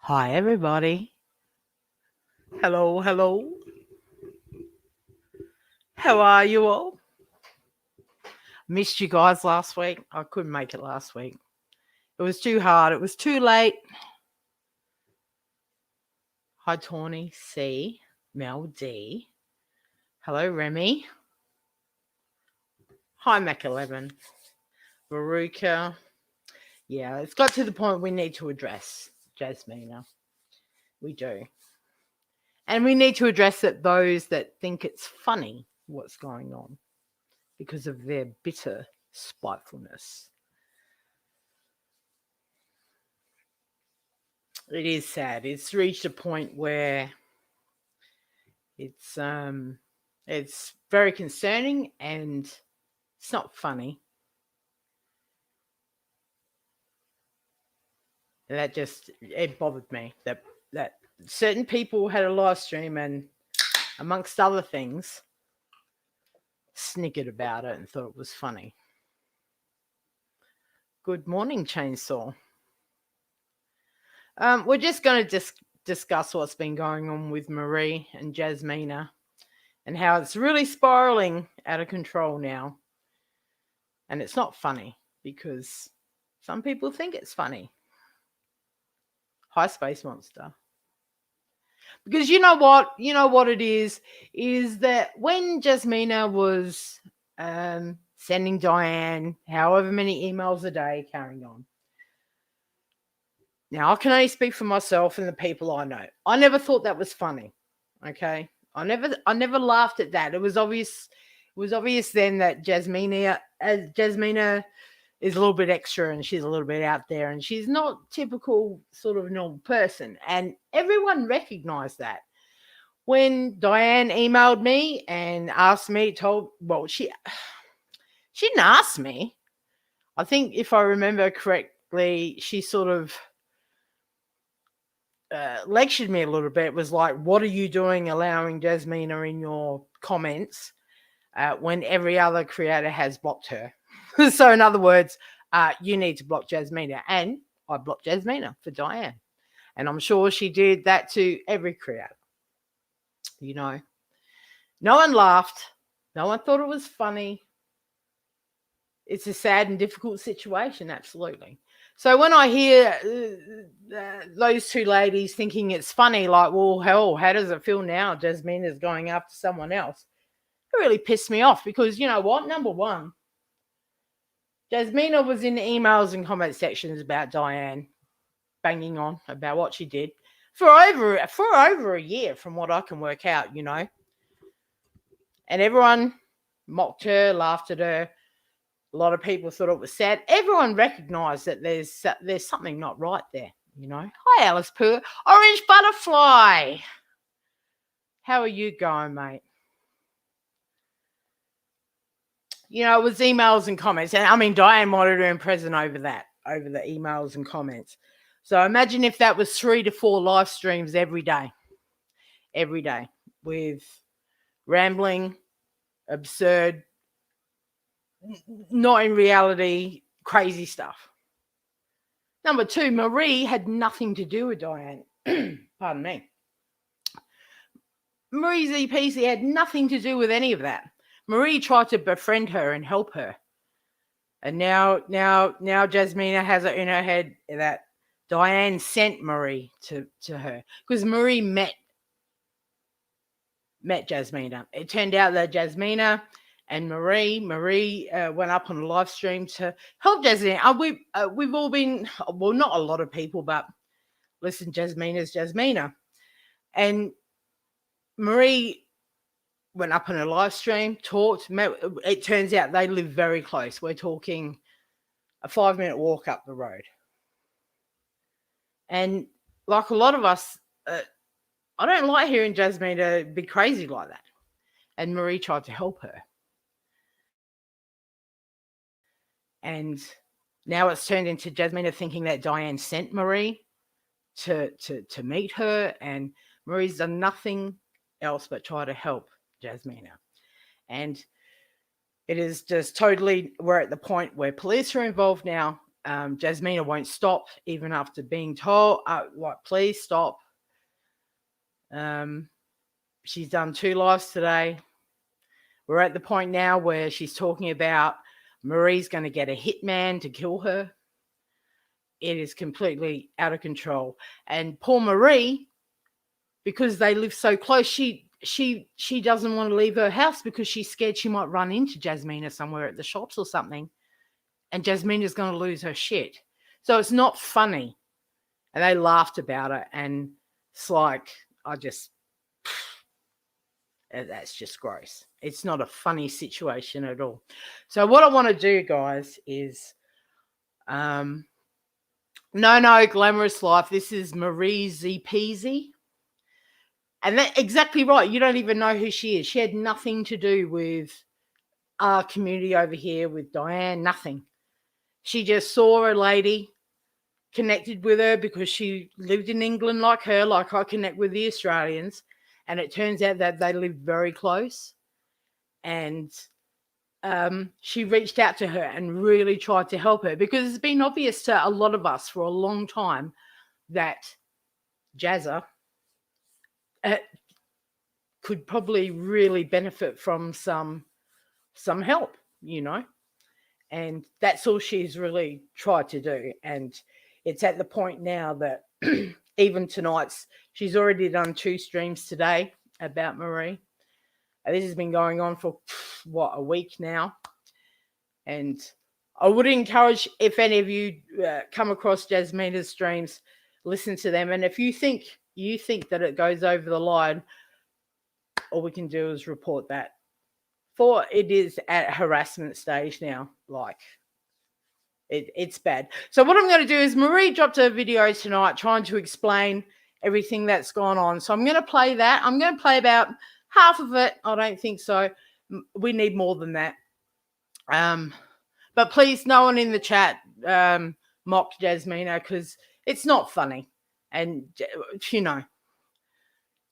Hi, everybody. Hello, hello. How are you all? Missed you guys last week. I couldn't make it last week. It was too hard. It was too late. Hi, Tawny C. Mel D. Hello, Remy. Hi, Mac11. Veruca. Yeah, it's got to the point we need to address Jasmina. We do. And we need to address it those that think it's funny what's going on because of their bitter spitefulness. It is sad. It's reached a point where it's very concerning and it's not funny. And it bothered me that certain people had a live stream and amongst other things sniggered about it and thought it was funny. Good morning, Chainsaw. We're just going to discuss what's been going on with Marie and Jasmina and how it's really spiraling out of control now. And it's not funny because some people think it's funny. Hi, Space Monster. Because you know what it is that when Jasmina was sending Diane however many emails a day, carrying on. Now, I can only speak for myself and the people I know. I never thought that was funny. Okay? I never laughed at that. It was obvious then that Jasmina is a little bit extra and she's a little bit out there and she's not typical sort of normal person. And everyone recognized that. When Diane emailed me and asked me, she didn't ask me. I think if I remember correctly, she sort of lectured me a little bit. It was like, what are you doing allowing Jasmina in your comments when every other creator has blocked her? So in other words, you need to block Jasmina. And I blocked Jasmina for Diane. And I'm sure she did that to every creator. You know, no one laughed. No one thought it was funny. It's a sad and difficult situation, absolutely. So when I hear those two ladies thinking it's funny, like, well, hell, how does it feel now? Jasmina's going after someone else. It really pissed me off because you know what? Number one, Jasmina was in the emails and comment sections about Diane banging on about what she did for over a year, from what I can work out, you know. And everyone mocked her, laughed at her. A lot of people thought it was sad. Everyone recognised that there's something not right there, you know. Hi, Alice Pooh. Orange Butterfly. How are you going, mate? You know, it was emails and comments. And I mean, Diane might have been present over the emails and comments. So imagine if that was 3 to 4 live streams every day with rambling, absurd, not in reality, crazy stuff. Number two, Marie had nothing to do with Diane. Pardon me. Marie's EPC had nothing to do with any of that. Marie tried to befriend her and help her. And now Jasmina has it in her head that Diane sent Marie to her. Because Marie met Jasmina. It turned out that Jasmina and Marie went up on a live stream to help Jasmina. We've all been, well, not a lot of people, but listen, Jasmina's Jasmina. And Marie went up on a live stream, talked. It turns out they live very close. We're talking a 5-minute walk up the road. And like a lot of us, I don't like hearing Jasmina be crazy like that. And Marie tried to help her. And now it's turned into Jasmina thinking that Diane sent Marie to meet her. And Marie's done nothing else but try to help Jasmina. And it is just totally, we're at the point where police are involved now. Jasmina won't stop even after being told, like, please stop. She's done 2 lives today. We're at the point now where she's talking about Marie's going to get a hitman to kill her. It is completely out of control. And poor Marie, because they live so close, she doesn't want to leave her house because she's scared she might run into Jasmina somewhere at the shops or something. And Jasmina's going to lose her shit. So it's not funny. And they laughed about it. And it's like, that's just gross. It's not a funny situation at all. So what I want to do, guys, is no glamorous life. This is Marie Z Peasy. And that's exactly right. You don't even know who she is. She had nothing to do with our community over here with Diane, nothing. She just saw a lady, connected with her because she lived in England like her, like I connect with the Australians. And it turns out that they live very close. And she reached out to her and really tried to help her because it's been obvious to a lot of us for a long time that Jazzas could probably really benefit from some help, you know. And that's all she's really tried to do. And it's at the point now that even she's already done 2 streams today about Marie. And this has been going on for, a week now. And I would encourage, if any of you come across Jasmina's streams, listen to them. And if you think that it goes over the line, all we can do is report that. For it is at harassment stage now. Like, it's bad. So what I'm going to do is Marie dropped a video tonight trying to explain everything that's gone on. So I'm going to play that. I'm going to play about half of it. I don't think so. We need more than that. But please, no one in the chat mock Jasmina because it's not funny. And, you know,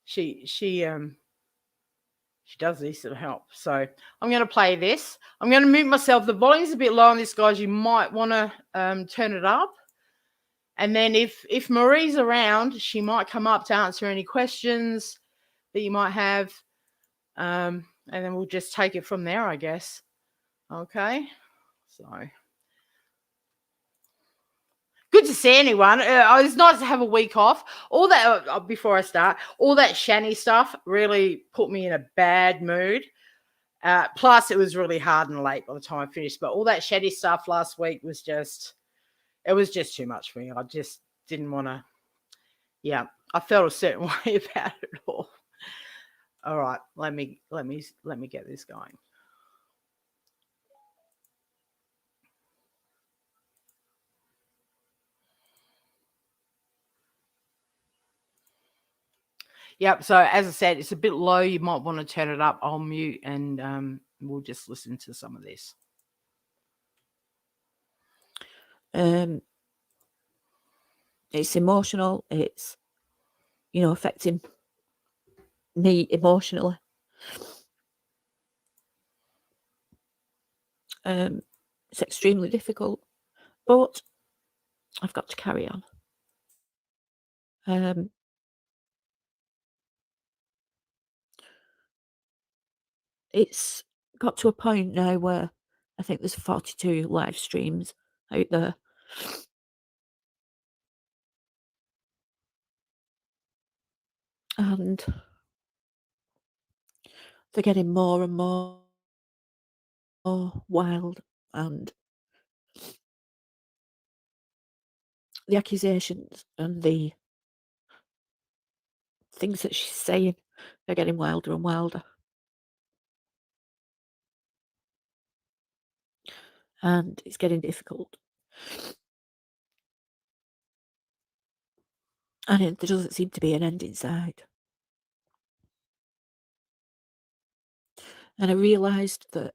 she does need some help. So I'm going to play this. I'm going to mute myself. The volume's a bit low on this, guys. You might want to turn it up. And then if Marie's around, she might come up to answer any questions that you might have. And then we'll just take it from there, I guess. Okay. So good to see anyone. It's nice to have a week off. All that, before I start, all that Shani stuff really put me in a bad mood. Plus, it was really hard and late by the time I finished. But all that Shani stuff last week was just too much for me. I just didn't want to. Yeah, I felt a certain way about it all. All right, let me get this going. Yep. So as I said, it's a bit low. You might want to turn it up. I'll mute and we'll just listen to some of this. It's emotional. It's, affecting me emotionally. It's extremely difficult, but I've got to carry on. It's got to a point now where I think there's 42 live streams out there. And they're getting more and more wild, and the accusations and the things that she's saying are getting wilder and wilder. And it's getting difficult. And there doesn't seem to be an end in sight. And I realised that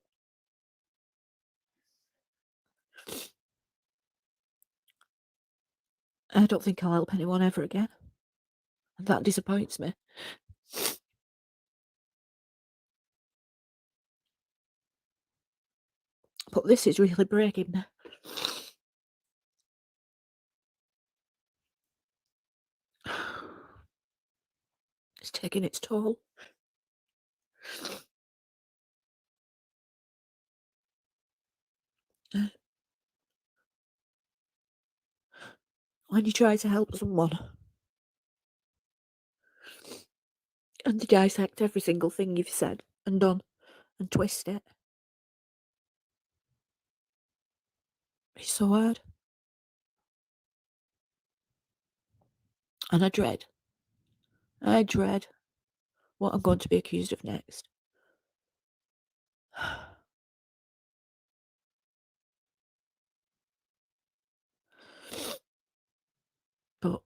I don't think I'll help anyone ever again. And that disappoints me. But this is really breaking me. taking its toll. When you try to help someone and they dissect every single thing you've said and done and twist it, it's so hard. And I dread what I'm going to be accused of next. But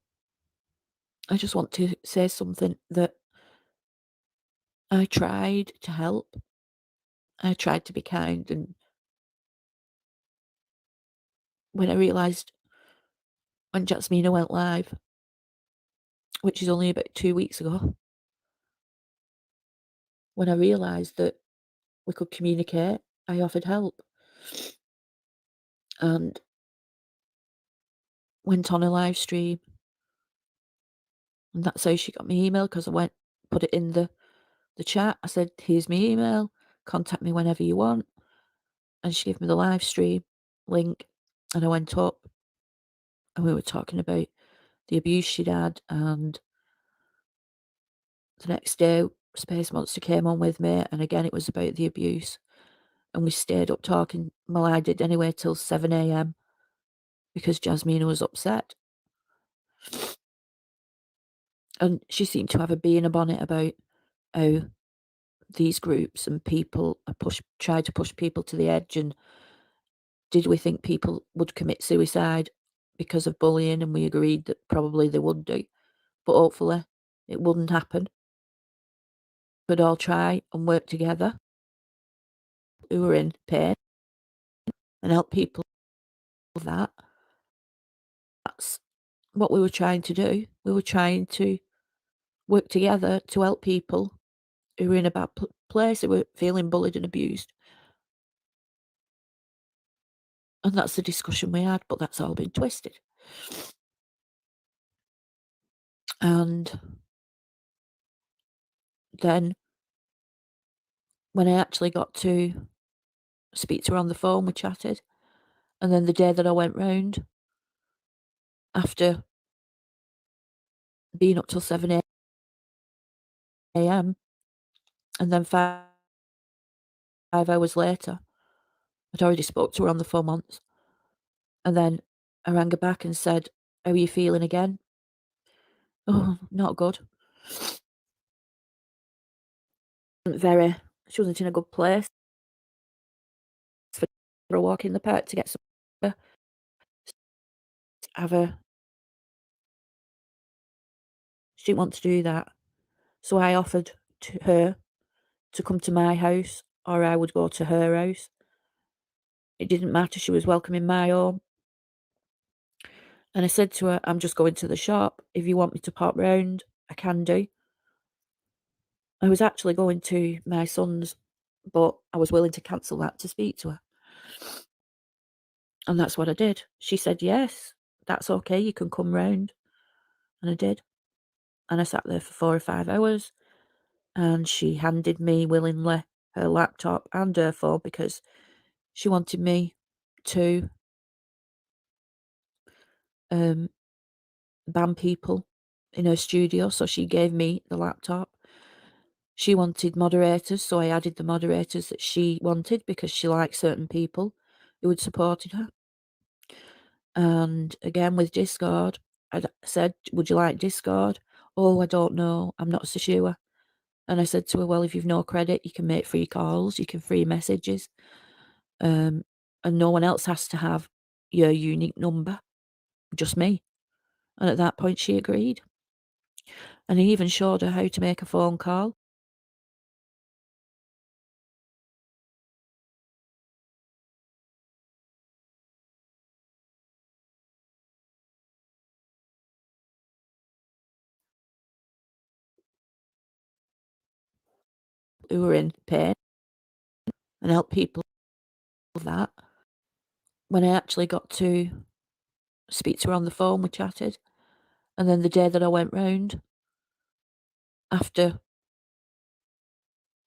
I just want to say something that I tried to help. I tried to be kind, and when I realised when Jasmina went live, which is only about 2 weeks ago, when I realised that we could communicate, I offered help and went on a live stream. And that's how she got my email, because I put it in the chat. I said, here's my email, contact me whenever you want. And she gave me the live stream link, and I went up and we were talking about the abuse she'd had. And the next day, Space Monster came on with me, and again it was about the abuse. And we stayed up talking, well, I did anyway, till 7 a.m. because Jasmina was upset. And she seemed to have a bee in a bonnet about how these groups and people tried to push people to the edge, and did we think people would commit suicide because of bullying, and we agreed that probably they would do, but hopefully it wouldn't happen. We'd all try and work together who were in pain and help people with that. That's what we were trying to do. We were trying to work together to help people who were in a bad place, who were feeling bullied and abused. And that's the discussion we had, but that's all been twisted. And then when I actually got to speak to her on the phone, we chatted. And then the day that I went round, after being up till 7 a.m, and then 5 hours later, I'd already spoke to her on the phone once. And then I rang her back and said, how are you feeling again? Oh, not good. She wasn't in a good place for a walk in the park to get some she didn't want to do that. So I offered to her to come to my house, or I would go to her house. It didn't matter, she was welcome in my home. And I said to her, I'm just going to the shop. If you want me to pop round, I can do. I was actually going to my son's, but I was willing to cancel that to speak to her. And that's what I did. She said, yes, that's okay, you can come round. And I did. And I sat there for 4 or 5 hours, and she handed me willingly her laptop and her phone because she wanted me to ban people in her studio, so she gave me the laptop. She wanted moderators, so I added the moderators that she wanted because she liked certain people who had supported her. And again, with Discord, I said, would you like Discord? Oh, I don't know, I'm not so sure. And I said to her, well, if you've no credit, you can make free calls, you can free messages, and no one else has to have your unique number, just me. And at that point, she agreed. And I even showed her how to make a phone call. Who were in pain, and help people with that. When I actually got to speak to her on the phone, we chatted. And then the day that I went round, after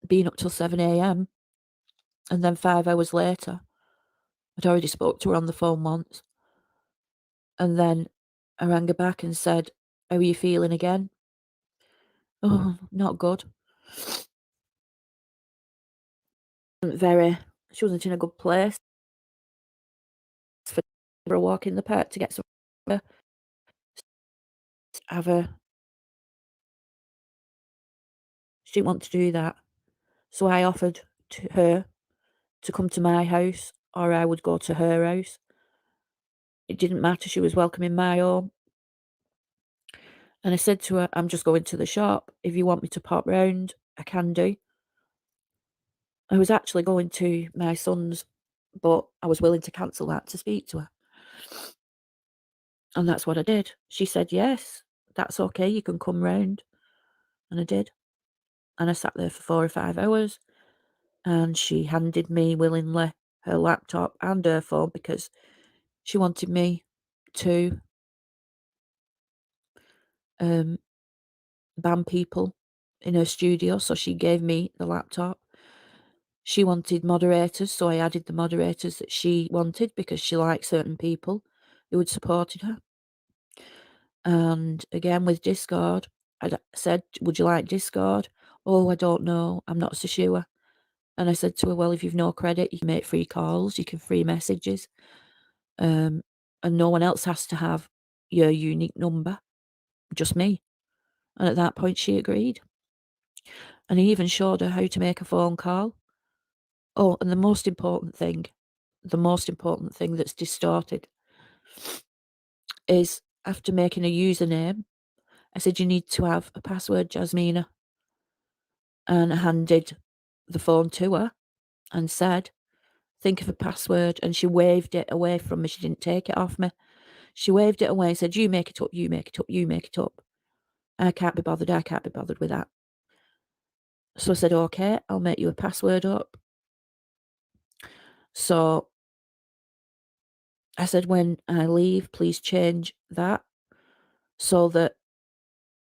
being up till 7 a.m. And then 5 hours later, I'd already spoke to her on the phone once. And then I rang her back and said, "How are you feeling again?" "Oh, not good." She wasn't in a good place. For a walk in the park to get some have a she didn't want to do that. So I offered to her to come to my house or I would go to her house. It didn't matter, she was welcome in my home. And I said to her, "I'm just going to the shop. If you want me to pop round, I can do." I was actually going to my son's, but I was willing to cancel that to speak to her. And that's what I did. She said, "Yes, that's okay, you can come round." And I did. And I sat there for 4 or 5 hours, and she handed me willingly her laptop and her phone because she wanted me to ban people in her studio, so she gave me the laptop. She wanted moderators, so I added the moderators that she wanted because she liked certain people who had supported her. And again, with Discord, I said, "Would you like Discord?" "Oh, I don't know, I'm not so sure." And I said to her, "Well, if you've no credit, you can make free calls, you can free messages, and no one else has to have your unique number, just me." And at that point, she agreed. And he even showed her how to make a phone call. Oh, and the most important thing that's distorted is after making a username, I said, "You need to have a password, Jasmina." And I handed the phone to her and said, "Think of a password." And she waved it away from me. She didn't take it off me. She waved it away and said, "You make it up, you make it up, you make it up. I can't be bothered with that." So I said, "Okay, I'll make you a password up." So I said, "When I leave, please change that so that,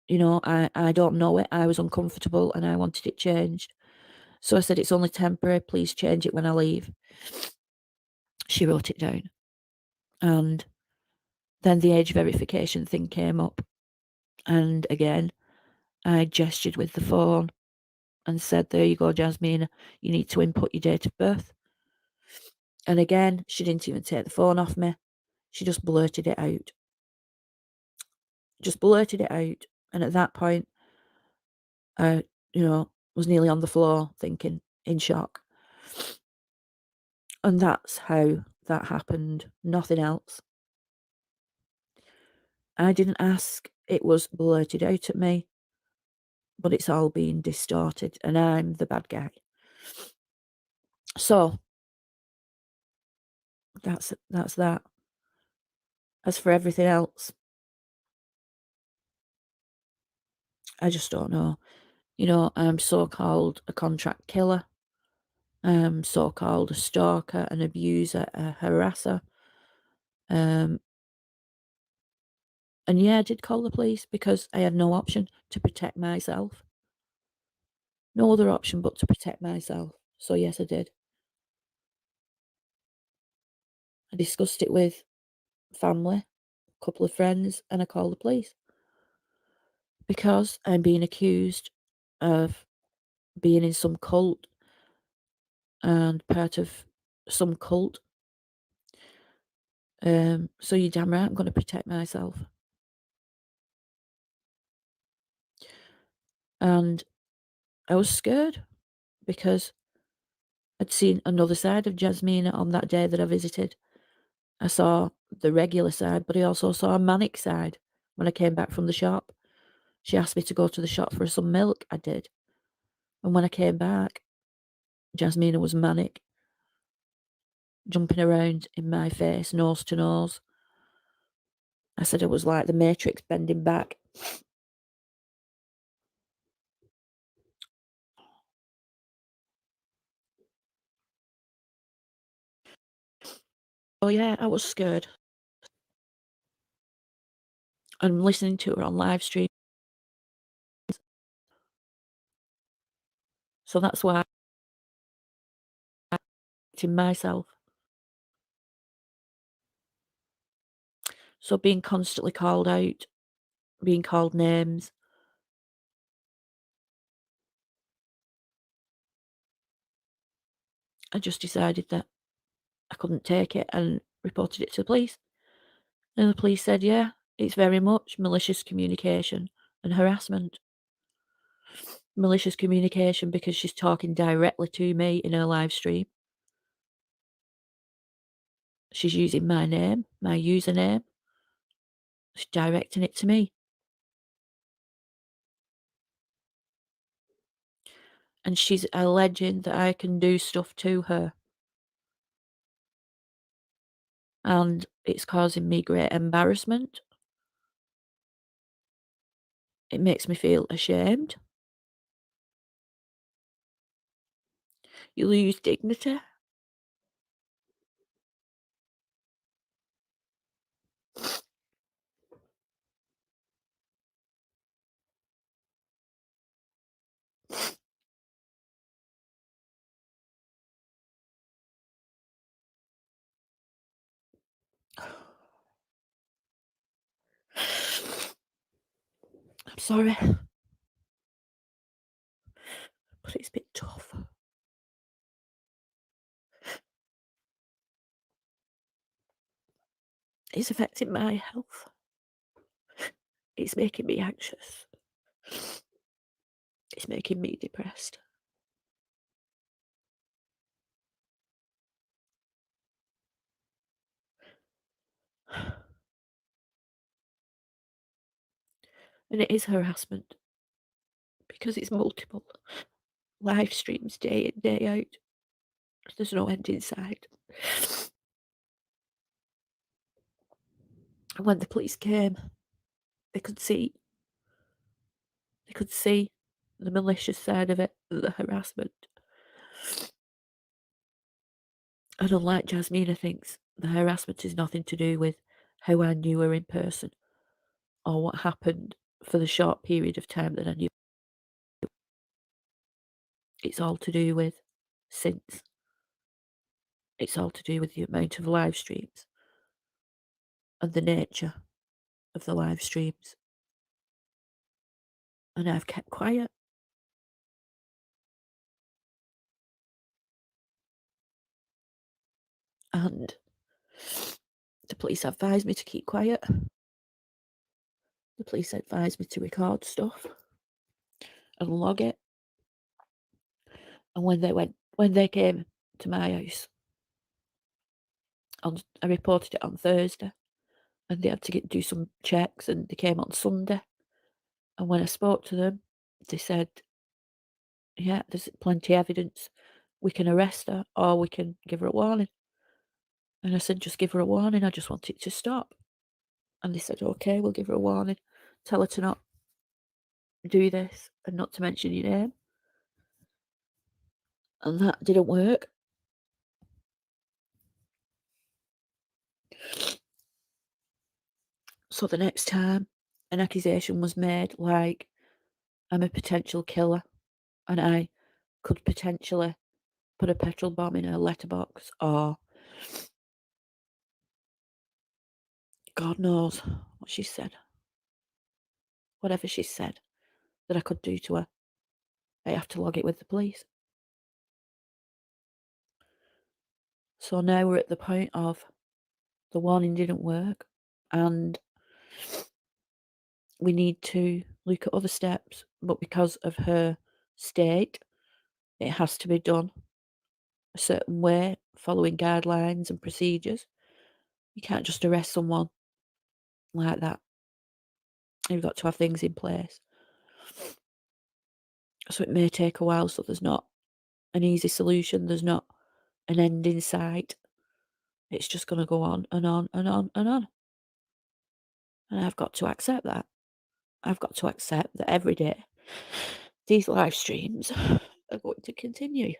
I don't know it. I was uncomfortable and I wanted it changed." So I said, "It's only temporary. Please change it when I leave." She wrote it down. And then the age verification thing came up. And again, I gestured with the phone and said, "There you go, Jasmina. You need to input your date of birth." And again, she didn't even take the phone off me. She just blurted it out. And at that point, I, was nearly on the floor thinking, in shock. And that's how that happened. Nothing else. I didn't ask. It was blurted out at me. But it's all being distorted and I'm the bad guy. So that's that. As for everything else, I just don't know. I'm so-called a contract killer. I'm so-called a stalker, an abuser, a harasser. And yeah, I did call the police because I had no option to protect myself. No other option but to protect myself. So yes, I did. I discussed it with family, a couple of friends, and I called the police. Because I'm being accused of being in some cult and part of some cult. So you're damn right I'm going to protect myself. And I was scared because I'd seen another side of Jasmina on that day that I visited. I saw the regular side, but I also saw a manic side when I came back from the shop. She asked me to go to the shop for some milk. I did. And when I came back, Jasmina was manic, jumping around in my face, nose to nose. I said it was like the Matrix bending back. Oh yeah, I was scared. And listening to her on live stream, So that's why I'm protecting myself. So being constantly called out, being called names. I just decided that I couldn't take it and reported it to the police. And the police said, yeah, it's very much malicious communication and harassment. Malicious communication because she's talking directly to me in her live stream. She's using my name, my username. She's directing it to me. And she's alleging that I can do stuff to her. And it's causing me great embarrassment. It makes me feel ashamed. You lose dignity. I'm sorry, but it's a bit tough. It's affecting my health. It's making me anxious. It's making me depressed. And it is harassment because it's multiple live streams day in, day out. There's no end in sight. And when the police came, they could see the malicious side of it, the harassment. And unlike Jasmina thinks, the harassment is nothing to do with how I knew her in person or what happened for the short period of time that I knew. It's all to do with since. It's all to do with the amount of live streams and the nature of the live streams. And I've kept quiet. And the police advised me to keep quiet. The police advised me to record stuff and log it. And when they came to my house, I reported it on Thursday, and they had to do some checks, and they came on Sunday. And when I spoke to them, they said, yeah, there's plenty of evidence. We can arrest her or we can give her a warning. And I said, just give her a warning. I just want it to stop. And they said, okay, we'll give her a warning. Tell her to not do this and not to mention your name. And that didn't work. So the next time an accusation was made, like I'm a potential killer and I could potentially put a petrol bomb in her letterbox, or God knows what she said. Whatever she said that I could do to her, I have to log it with the police. So now we're at the point of the warning didn't work and we need to look at other steps, but because of her state, it has to be done a certain way, following guidelines and procedures. You can't just arrest someone like that. You've got to have things in place. So it may take a while, so there's not an easy solution, there's not an end in sight. It's just going to go on and on and on and on. And I've got to accept that. I've got to accept that every day these live streams are going to continue.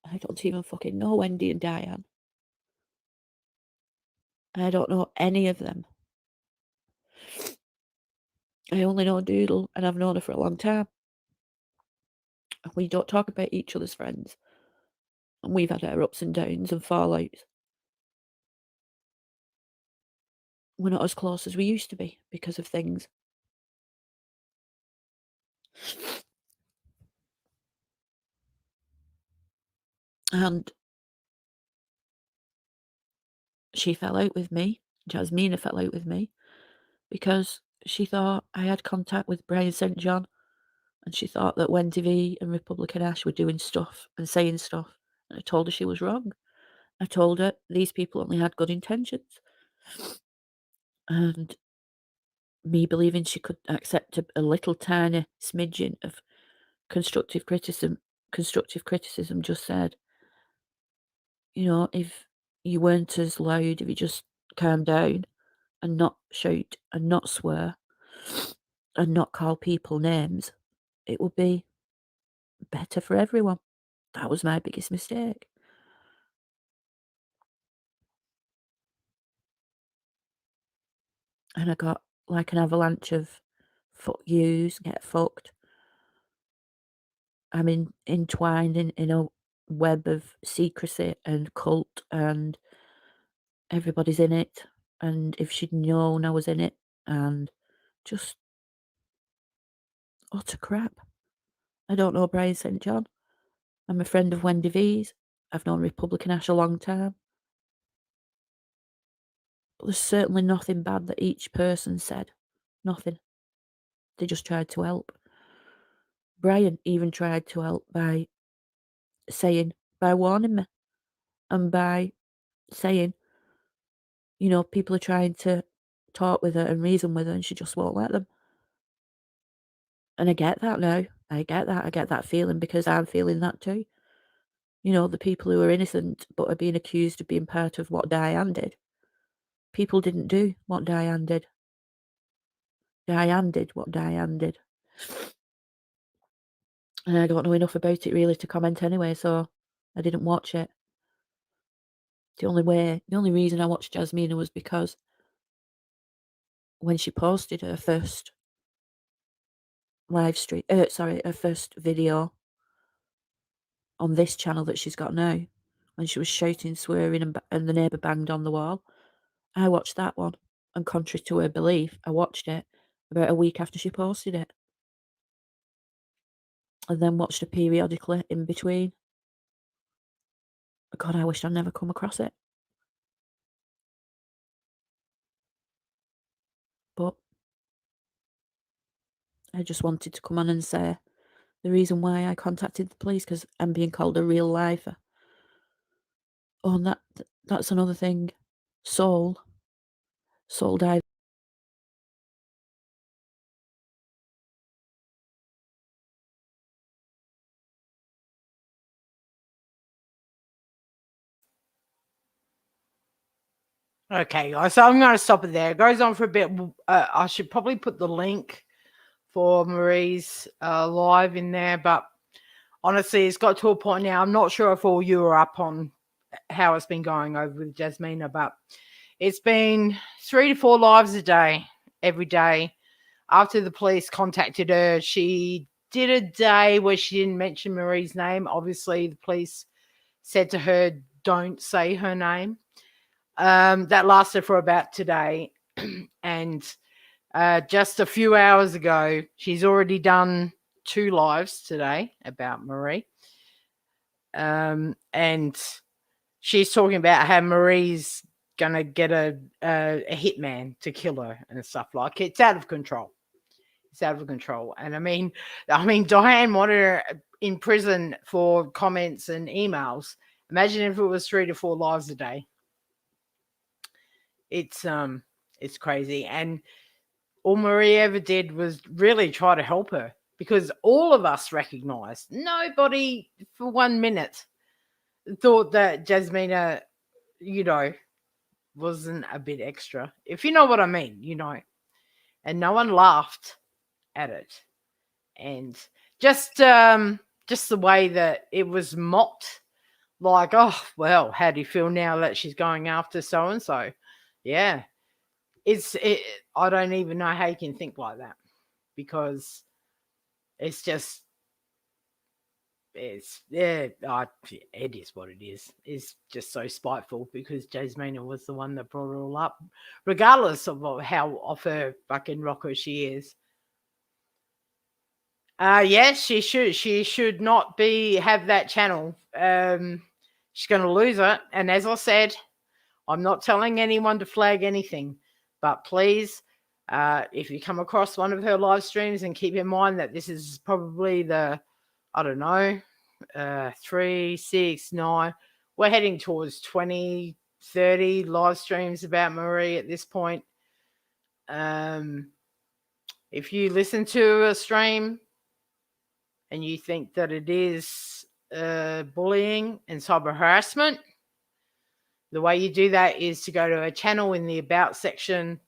I don't even fucking know Wendy and Diane. I don't know any of them. I only know Doodle, and I've known her for a long time. We don't talk about each other's friends. And we've had our ups and downs and fallouts. We're not as close as we used to be because of things. And she fell out with me. Jasmina fell out with me because she thought I had contact with Brian St. John, and she thought that Wendy V and Republican Ash were doing stuff and saying stuff. And I told her she was wrong. I told her these people only had good intentions. And me believing she could accept a little tiny smidgen of constructive criticism just said, if you weren't as loud, if you just calmed down and not shout and not swear and not call people names, it would be better for everyone. That was my biggest mistake. And I got like an avalanche of fuck yous, get fucked. I'm entwined in a web of secrecy and cult, and everybody's in it. And if she'd known I was in it, and just utter crap. I don't know Brian St. John. I'm a friend of Wendy V's. I've known Republican Ash a long time. But there's certainly nothing bad that each person said. Nothing. They just tried to help. Brian even tried to help by warning me, and by saying, people are trying to talk with her and reason with her, and she just won't let them. And I get that now. I get that feeling, because I'm feeling that too. The people who are innocent but are being accused of being part of what Diane did. People didn't do what Diane did. Diane did what Diane did. And I don't know enough about it really to comment anyway, so I didn't watch it. The only reason I watched Jasmina was because when she posted her first her first video on this channel that she's got now, when she was shouting, swearing, and the neighbour banged on the wall, I watched that one, and contrary to her belief, I watched it about a week after she posted it, and then watched her periodically in between. God, I wish I'd never come across it. But I just wanted to come on and say the reason why I contacted the police, because I'm being called a real lifer. Oh, and that's another thing. Soul died. Okay, guys, so I'm going to stop it there. It goes on for a bit. I should probably put the link for Marie's live in there, but honestly, it's got to a point now. I'm not sure if all you are up on how it's been going over with Jasmina, but it's been 3 to 4 lives a day, every day. After the police contacted her, she did a day where she didn't mention Marie's name. Obviously, the police said to her, don't say her name. That lasted for about today. And just a few hours ago, she's already done 2 lives today about Marie. And she's talking about how Marie's going to get a hitman to kill her and stuff like it. It's out of control. It's out of control. And I mean, Diane wanted her in prison for comments and emails. Imagine if it was 3 to 4 lives a day. It's crazy. And all Marie ever did was really try to help her, because all of us recognized, nobody for 1 minute thought that Jasmina, wasn't a bit extra, if you know what I mean, and no one laughed at it. And just the way that it was mocked, like, oh, well, how do you feel now that she's going after so-and-so? Yeah. I don't even know how you can think like that. because it's just, it is what it is. It's just so spiteful because Jasmina was the one that brought it all up, regardless of how off her fucking rocker she is. Yes, she should. She should not have that channel. She's going to lose it. And as I said, I'm not telling anyone to flag anything, but please, if you come across one of her live streams, and keep in mind that this is probably the, I don't know, 3, 6, 9. We're heading towards 20, 30 live streams about Marie at this point. If you listen to a stream and you think that it is bullying and cyber harassment, the way you do that is to go to a channel in the About section,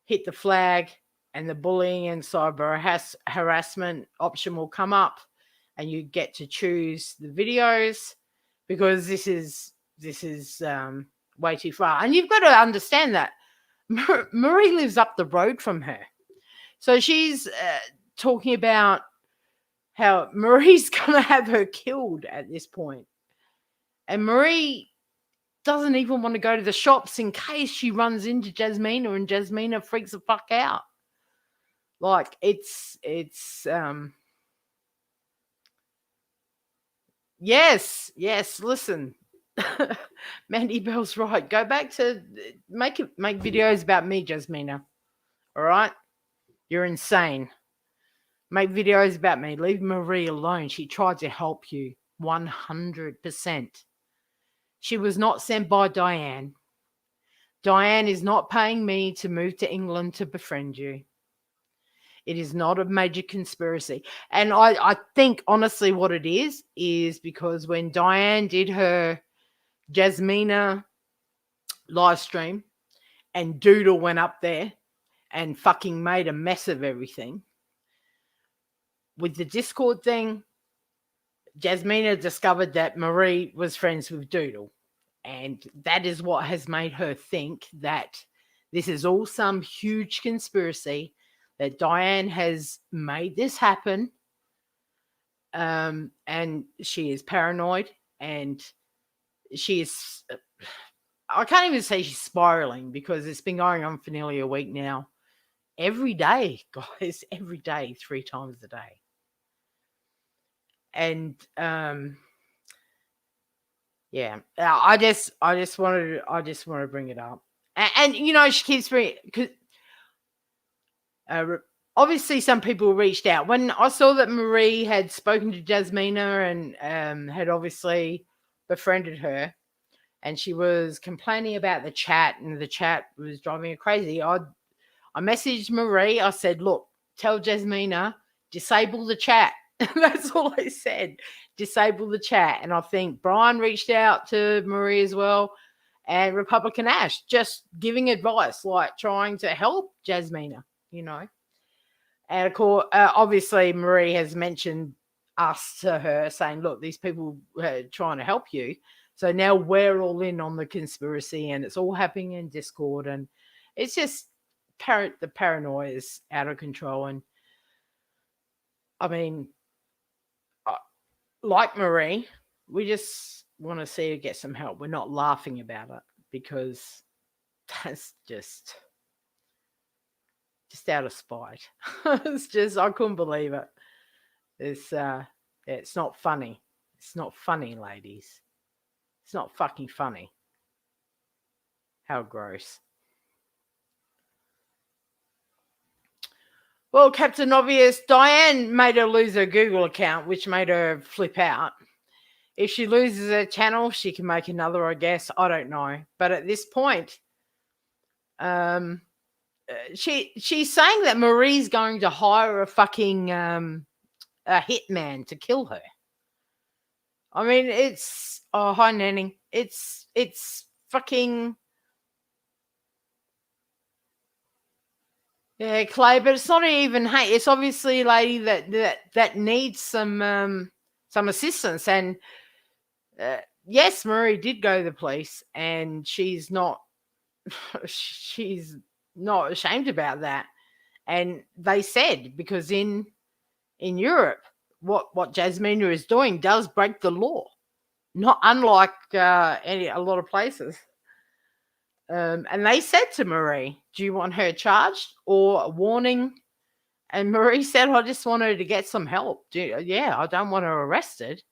hit the flag, and the bullying and cyber harassment option will come up, and you get to choose the videos, because this is way too far. And you've got to understand that Marie lives up the road from her. So she's talking about how Marie's going to have her killed at this point. And Marie doesn't even want to go to the shops in case she runs into Jasmina and Jasmina freaks the fuck out. Like, it's yes, listen. Mandy Bell's right. Go back to make videos about me, Jasmina. All right? You're insane. Make videos about me. Leave Marie alone. She tried to help you 100%. She was not sent by Diane. Diane is not paying me to move to England to befriend you. It is not a major conspiracy. And I think, honestly, what it is because when Diane did her Jasmina live stream and Doodle went up there and fucking made a mess of everything, with the Discord thing, Jasmina discovered that Marie was friends with Doodle. And that is what has made her think that this is all some huge conspiracy, that Diane has made this happen. And she is paranoid, and she is, I can't even say she's spiraling, because it's been going on for nearly a week now. Every day, guys, every day, 3 times a day. And yeah, I just wanted to bring it up, and you know, she keeps bringing, because obviously some people reached out when I saw that Marie had spoken to Jasmina and had obviously befriended her, and she was complaining about the chat, and the chat was driving her crazy. I messaged Marie. I said, look, tell Jasmina, disable the chat. That's all I said. Disable the chat. And I think Brian reached out to Marie as well, and Republican Ash, just giving advice, like trying to help Jasmina, you know. And of course, obviously, Marie has mentioned us to her, saying, look, these people are trying to help you. So now we're all in on the conspiracy, and it's all happening in Discord. And it's just the paranoia is out of control. And I mean, like Marie, we just want to see her get some help. We're not laughing about it, because that's just out of spite. It's just, I couldn't believe it. It's not funny. It's not funny, ladies. It's not fucking funny. How gross. Well, Captain Obvious, Diane made her lose her Google account, which made her flip out. If she loses her channel, she can make another, I guess. I don't know. But at this point, she's saying that Marie's going to hire a fucking a hitman to kill her. I mean, it's, oh, hi, Nanny. It's fucking, yeah, Clay, but it's not even hate. It's obviously a lady that needs some assistance. And yes, Marie did go to the police, and she's not ashamed about that. And they said, because in Europe, what Jasmina is doing does break the law, not unlike a lot of places. And they said to Marie, do you want her charged or a warning? And Marie said, I just want her to get some help. I don't want her arrested.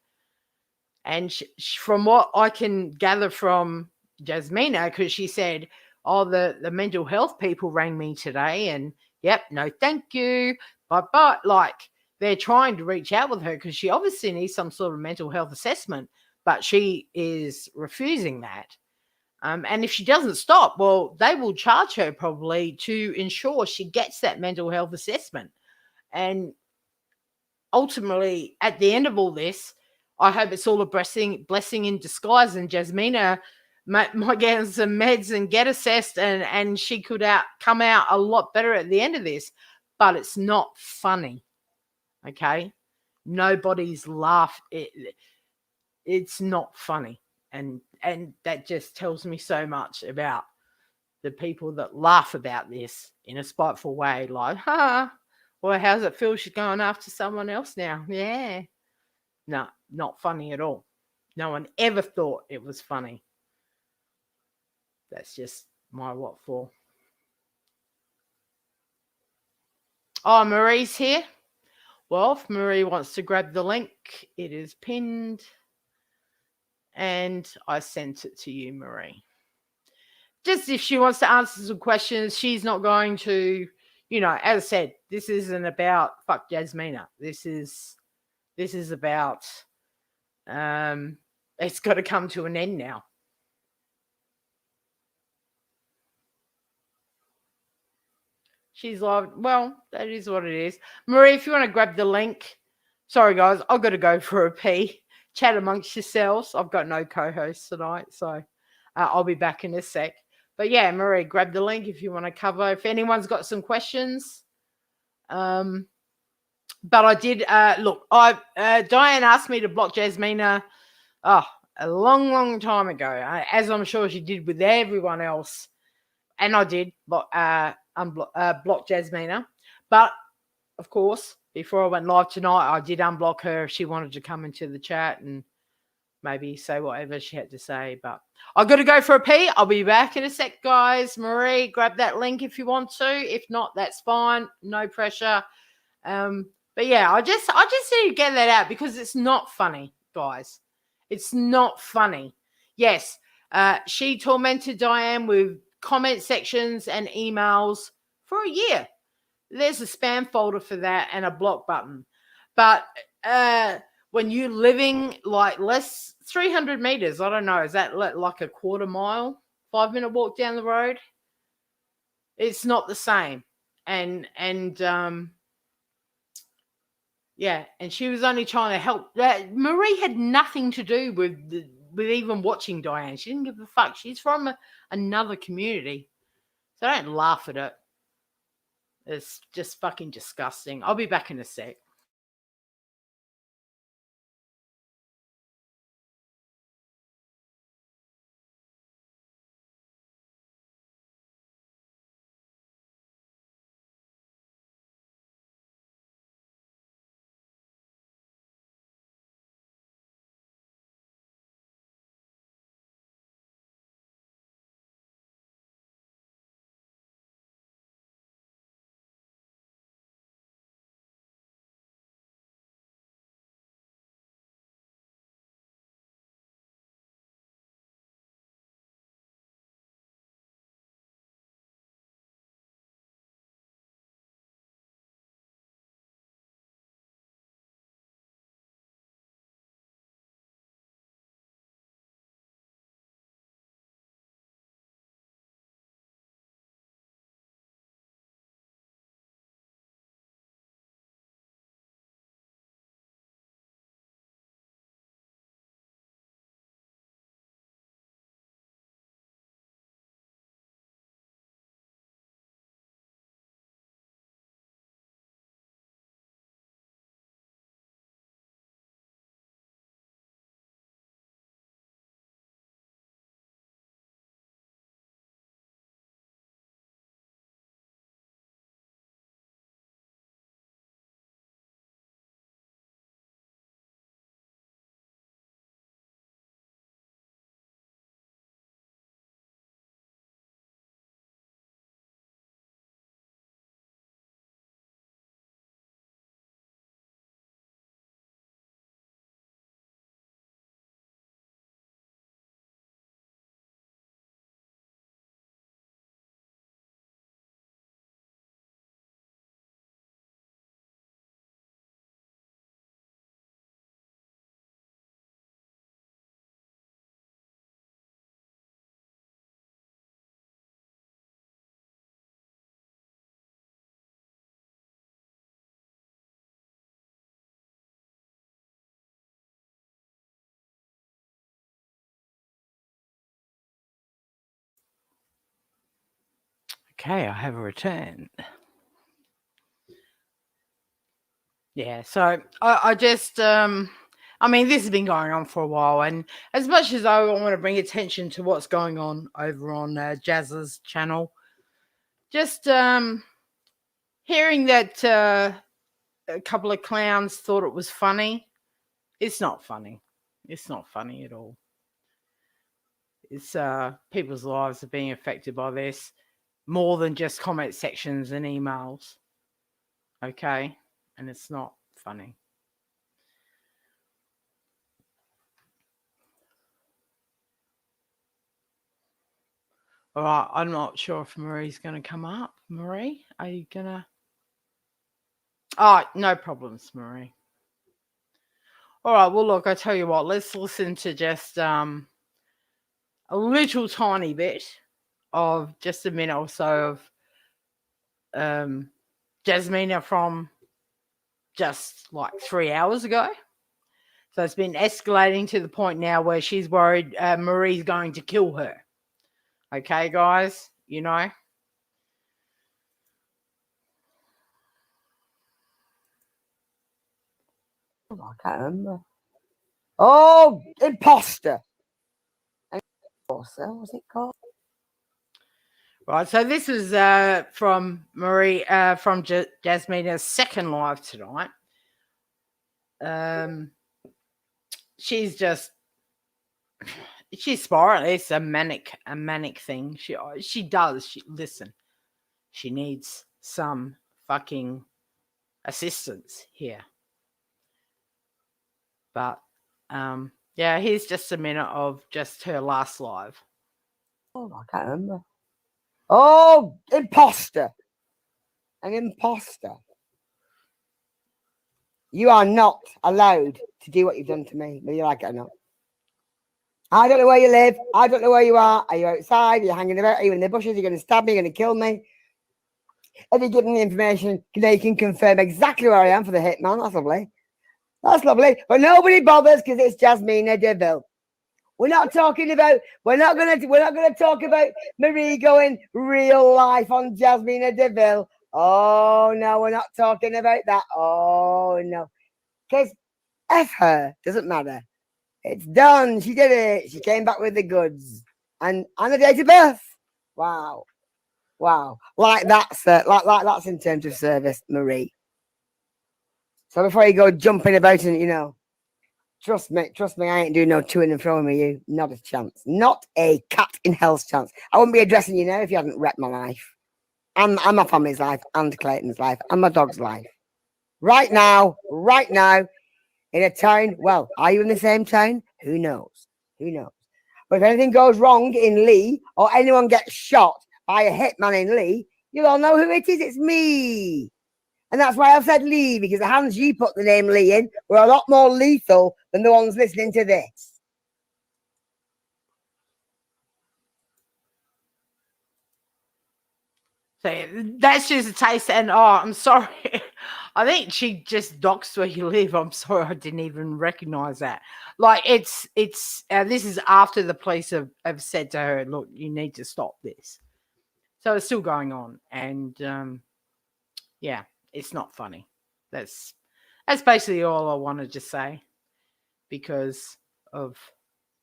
And from what I can gather from Jasmina, because she said, oh, the mental health people rang me today and, yep, no thank you. But like, they're trying to reach out with her because she obviously needs some sort of mental health assessment, but she is refusing that. And if she doesn't stop, well, they will charge her probably to ensure she gets that mental health assessment. And ultimately, at the end of all this, I hope it's all a blessing in disguise, and Jasmina might get some meds and get assessed, and she could come out a lot better at the end of this. But it's not funny, okay? Nobody's it's not funny, and that just tells me so much about the people that laugh about this in a spiteful way, like, well, how's it feel she's going after someone else now? Yeah. No, not funny at all. No one ever thought it was funny. That's just my what for. Oh, Marie's here. Well, if Marie wants to grab the link, it is pinned. And I sent it to you, Marie. Just if she wants to answer some questions, she's not going to, as I said, this isn't about fuck Jasmina. This is about it's got to come to an end now. She's like, well, that is what it is. Marie, if you want to grab the link. Sorry, guys, I've got to go for a pee. Chat amongst yourselves. I've got no co-host tonight, so I'll be back in a sec. But yeah, Marie, grab the link if you want to cover. If anyone's got some questions. But I did, look, Diane asked me to block Jasmina a long, long time ago, as I'm sure she did with everyone else. And I did block Jasmina. But, of course, before I went live tonight, I did unblock her if she wanted to come into the chat and maybe say whatever she had to say. But I've got to go for a pee. I'll be back in a sec, guys. Marie, grab that link if you want to. If not, that's fine. No pressure. But yeah, I just need to get that out because it's not funny, guys. It's not funny. Yes, she tormented Diane with comment sections and emails for a year. There's a spam folder for that and a block button. But when you're living like less 300 meters, I don't know, is that like a quarter mile, 5-minute walk down the road? It's not the same. And yeah, and she was only trying to help. Marie had nothing to do with even watching Diane. She didn't give a fuck. She's from another community. So don't laugh at it. It's just fucking disgusting. I'll be back in a sec. Okay, I have returned. Yeah, so I just I mean, this has been going on for a while, and as much as I want to bring attention to what's going on over on Jazzas channel, just hearing that a couple of clowns thought it was funny, it's not funny. It's not funny at all. It's people's lives are being affected by this more than just comment sections and emails. Okay, and it's not funny. All right, I'm not sure if Marie's going to come up. Marie, are you going to? Oh, no problems, Marie. All right, well, look, I tell you what, let's listen to just a little tiny bit of just a minute or so of Jasmina from just like 3 hours ago. So it's been escalating to the point now where she's worried Marie's going to kill her. Okay, guys, you know. Oh, I can't remember. Oh, imposter. Imposter, what's it called? Right, so this is from Marie, from Jasmina's second live tonight. She's spiraling. It's a manic thing. She does. Listen. She needs some fucking assistance here. But yeah, here's just a minute of just her last live. Oh, I can't remember. Oh, imposter. An imposter. You are not allowed to do what you've done to me, whether you like it or not. I don't know where you live. I don't know where you are. Are you outside? Are you hanging about? Are you in the bushes? Are you going to stab me? Are you going to kill me? Have you given the information? They can confirm exactly where I am for the hitman. That's lovely. That's lovely. But nobody bothers because it's Jasmina deville. We're not talking about. We're not gonna talk about Marie going real life on Jasmina deville. Oh no, we're not talking about that. Oh no, because F her doesn't matter. It's done. She did it. She came back with the goods and the date of birth. Wow, wow. Like that's in terms of service, Marie. So before you go jumping about and trust me, I ain't doing no toing and throwing with you. Not a chance. Not a cat in hell's chance. I wouldn't be addressing you now if you hadn't wrecked my life. And my family's life, and Clayton's life, and my dog's life. Right now, in a town. Well, are you in the same town? Who knows? But if anything goes wrong in Lee, or anyone gets shot by a hitman in Lee, you'll all know who it is. It's me. And that's why I've said Lee, because the hands you put the name Lee in were a lot more lethal than the ones listening to this. So that's just a taste. And I'm sorry. I think she just doxed where you live. I'm sorry, I didn't even recognize that. Like it's this is after the police have said to her, look, you need to stop this. So it's still going on, and yeah, it's not funny. That's basically all I wanted to say, because of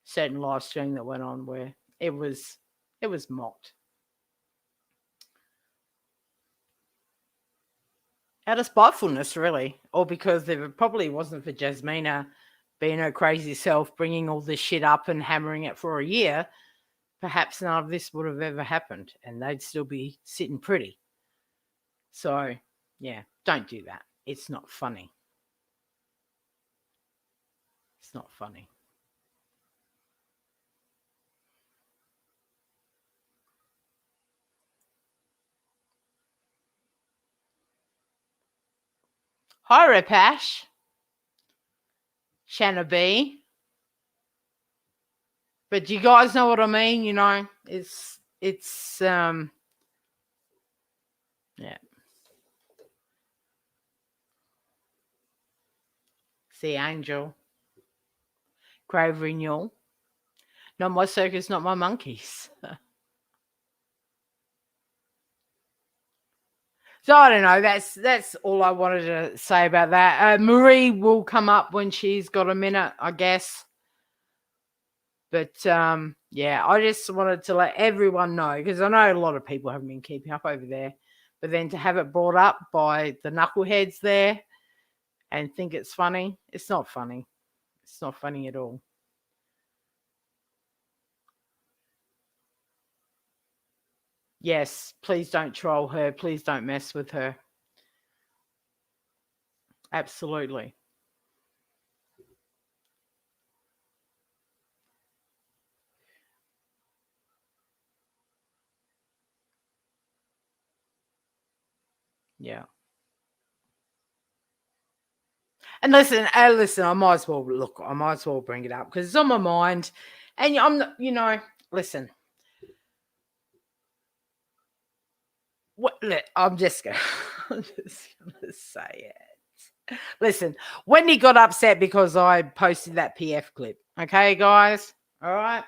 certain live stream that went on where it was mocked. Out of spitefulness, really, or because if it probably wasn't for Jasmina being her crazy self, bringing all this shit up and hammering it for a year, perhaps none of this would have ever happened, and they'd still be sitting pretty. So, yeah, don't do that. It's not funny. It's not funny. Hi, Repash. Shanna B. But do you guys know what I mean? It's yeah. See, Angel. Grave renewal. Not my circus, not my monkeys. So I don't know. That's all I wanted to say about that. Marie will come up when she's got a minute, I guess. But yeah, I just wanted to let everyone know, because I know a lot of people haven't been keeping up over there. But then to have it brought up by the knuckleheads there and think it's funny, it's not funny. It's not funny at all. Yes, please don't troll her. Please don't mess with her. Absolutely. Yeah. And listen, I might as well bring it up because it's on my mind. And I'm not, listen. I'm just gonna say it. Listen, Wendy got upset because I posted that PF clip. Okay, guys? All right?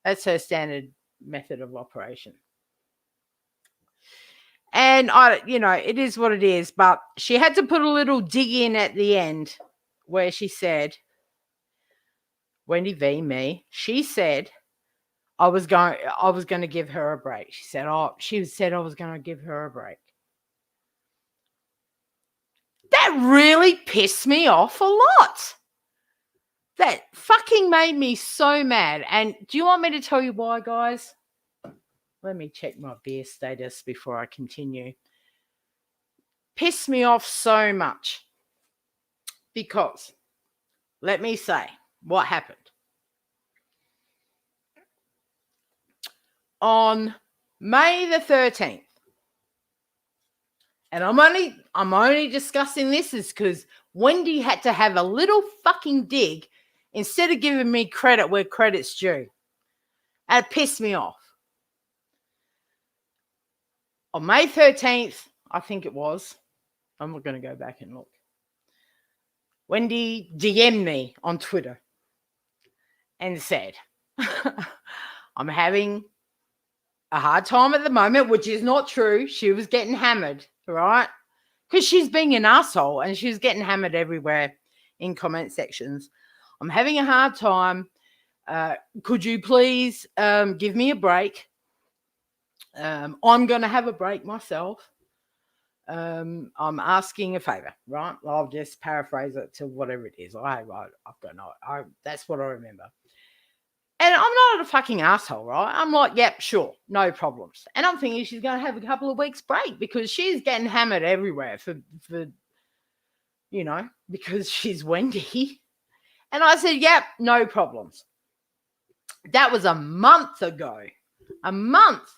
That's her standard method of operation. And it is what it is, but she had to put a little dig in at the end where she said, Wendy v. me, she said I was going to give her a break. She said I was going to give her a break. That really pissed me off a lot. That fucking made me so mad. And do you want me to tell you why, guys? Let me check my beer status before I continue. Pissed me off so much because, let me say what happened. On May the 13th, and I'm only discussing this is because Wendy had to have a little fucking dig instead of giving me credit where credit's due. And it pissed me off. On May 13th, I think it was, I'm not going to go back and look. Wendy DM'd me on Twitter and said, I'm having a hard time at the moment, which is not true. She was getting hammered, right? Because she's being an asshole and she's getting hammered everywhere in comment sections. I'm having a hard time. Could you please give me a break? I'm going to have a break myself. I'm asking a favor, right? I'll just paraphrase it to whatever it is. I've got no. That's what I remember. And I'm not a fucking asshole, right? I'm like, yep, sure, no problems. And I'm thinking she's going to have a couple of weeks break because she's getting hammered everywhere for because she's Wendy. And I said, yep, no problems. That was a month ago. A month.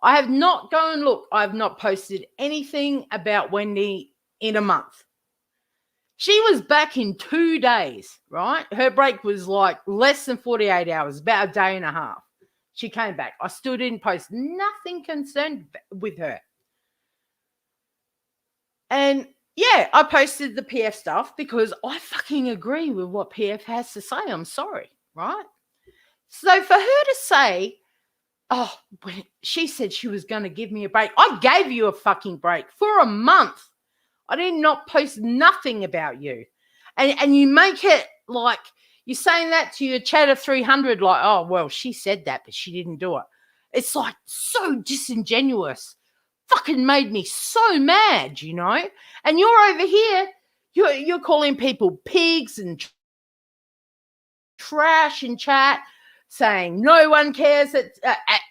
I have not I have not posted anything about Wendy in a month. She was back in 2 days, right? Her break was like less than 48 hours, about a day and a half. She came back. I still didn't post nothing concerned with her. And yeah, I posted the PF stuff because I fucking agree with what PF has to say. I'm sorry, right? So for her to say, oh, she said she was going to give me a break. I gave you a fucking break for a month. I did not post nothing about you. And you make it like you're saying that to your chat of 300, like, oh, well, she said that, but she didn't do it. It's like so disingenuous. Fucking made me so mad, And you're over here, you're calling people pigs and trash in chat, saying no one cares that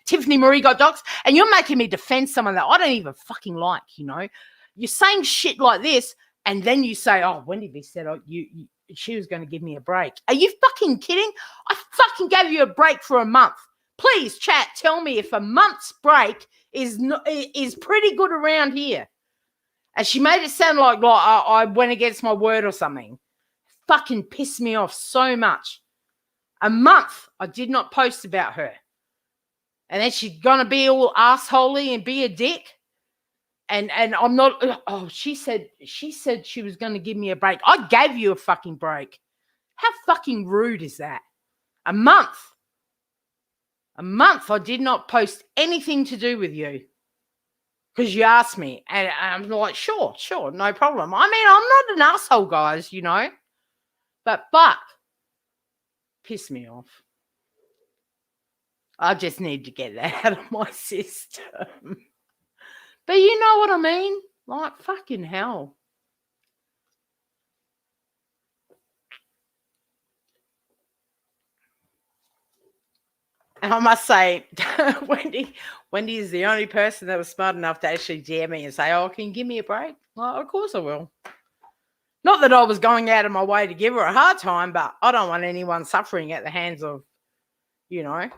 Tiffany Marie got doxxed, and you're making me defend someone that I don't even fucking like, You're saying shit like this, and then you say, oh, Wendy B said she was going to give me a break. Are you fucking kidding? I fucking gave you a break for a month. Please, chat, tell me if a month's break is pretty good around here. And she made it sound like I went against my word or something. Fucking pissed me off so much. A month I did not post about her. And then she's going to be all assholey and be a dick. And I'm not, oh, she said she was going to give me a break. I gave you a fucking break. How fucking rude is that? A month I did not post anything to do with you. because you asked me. And I'm like, sure, no problem. I mean, I'm not an asshole, guys, you know. But piss me off. I just need to get that out of my system. But you know what I mean? Like, fucking hell. And I must say, Wendy is the only person that was smart enough to actually DM me and say, oh, can you give me a break? Well, of course I will. Not that I was going out of my way to give her a hard time, but I don't want anyone suffering at the hands of, you know.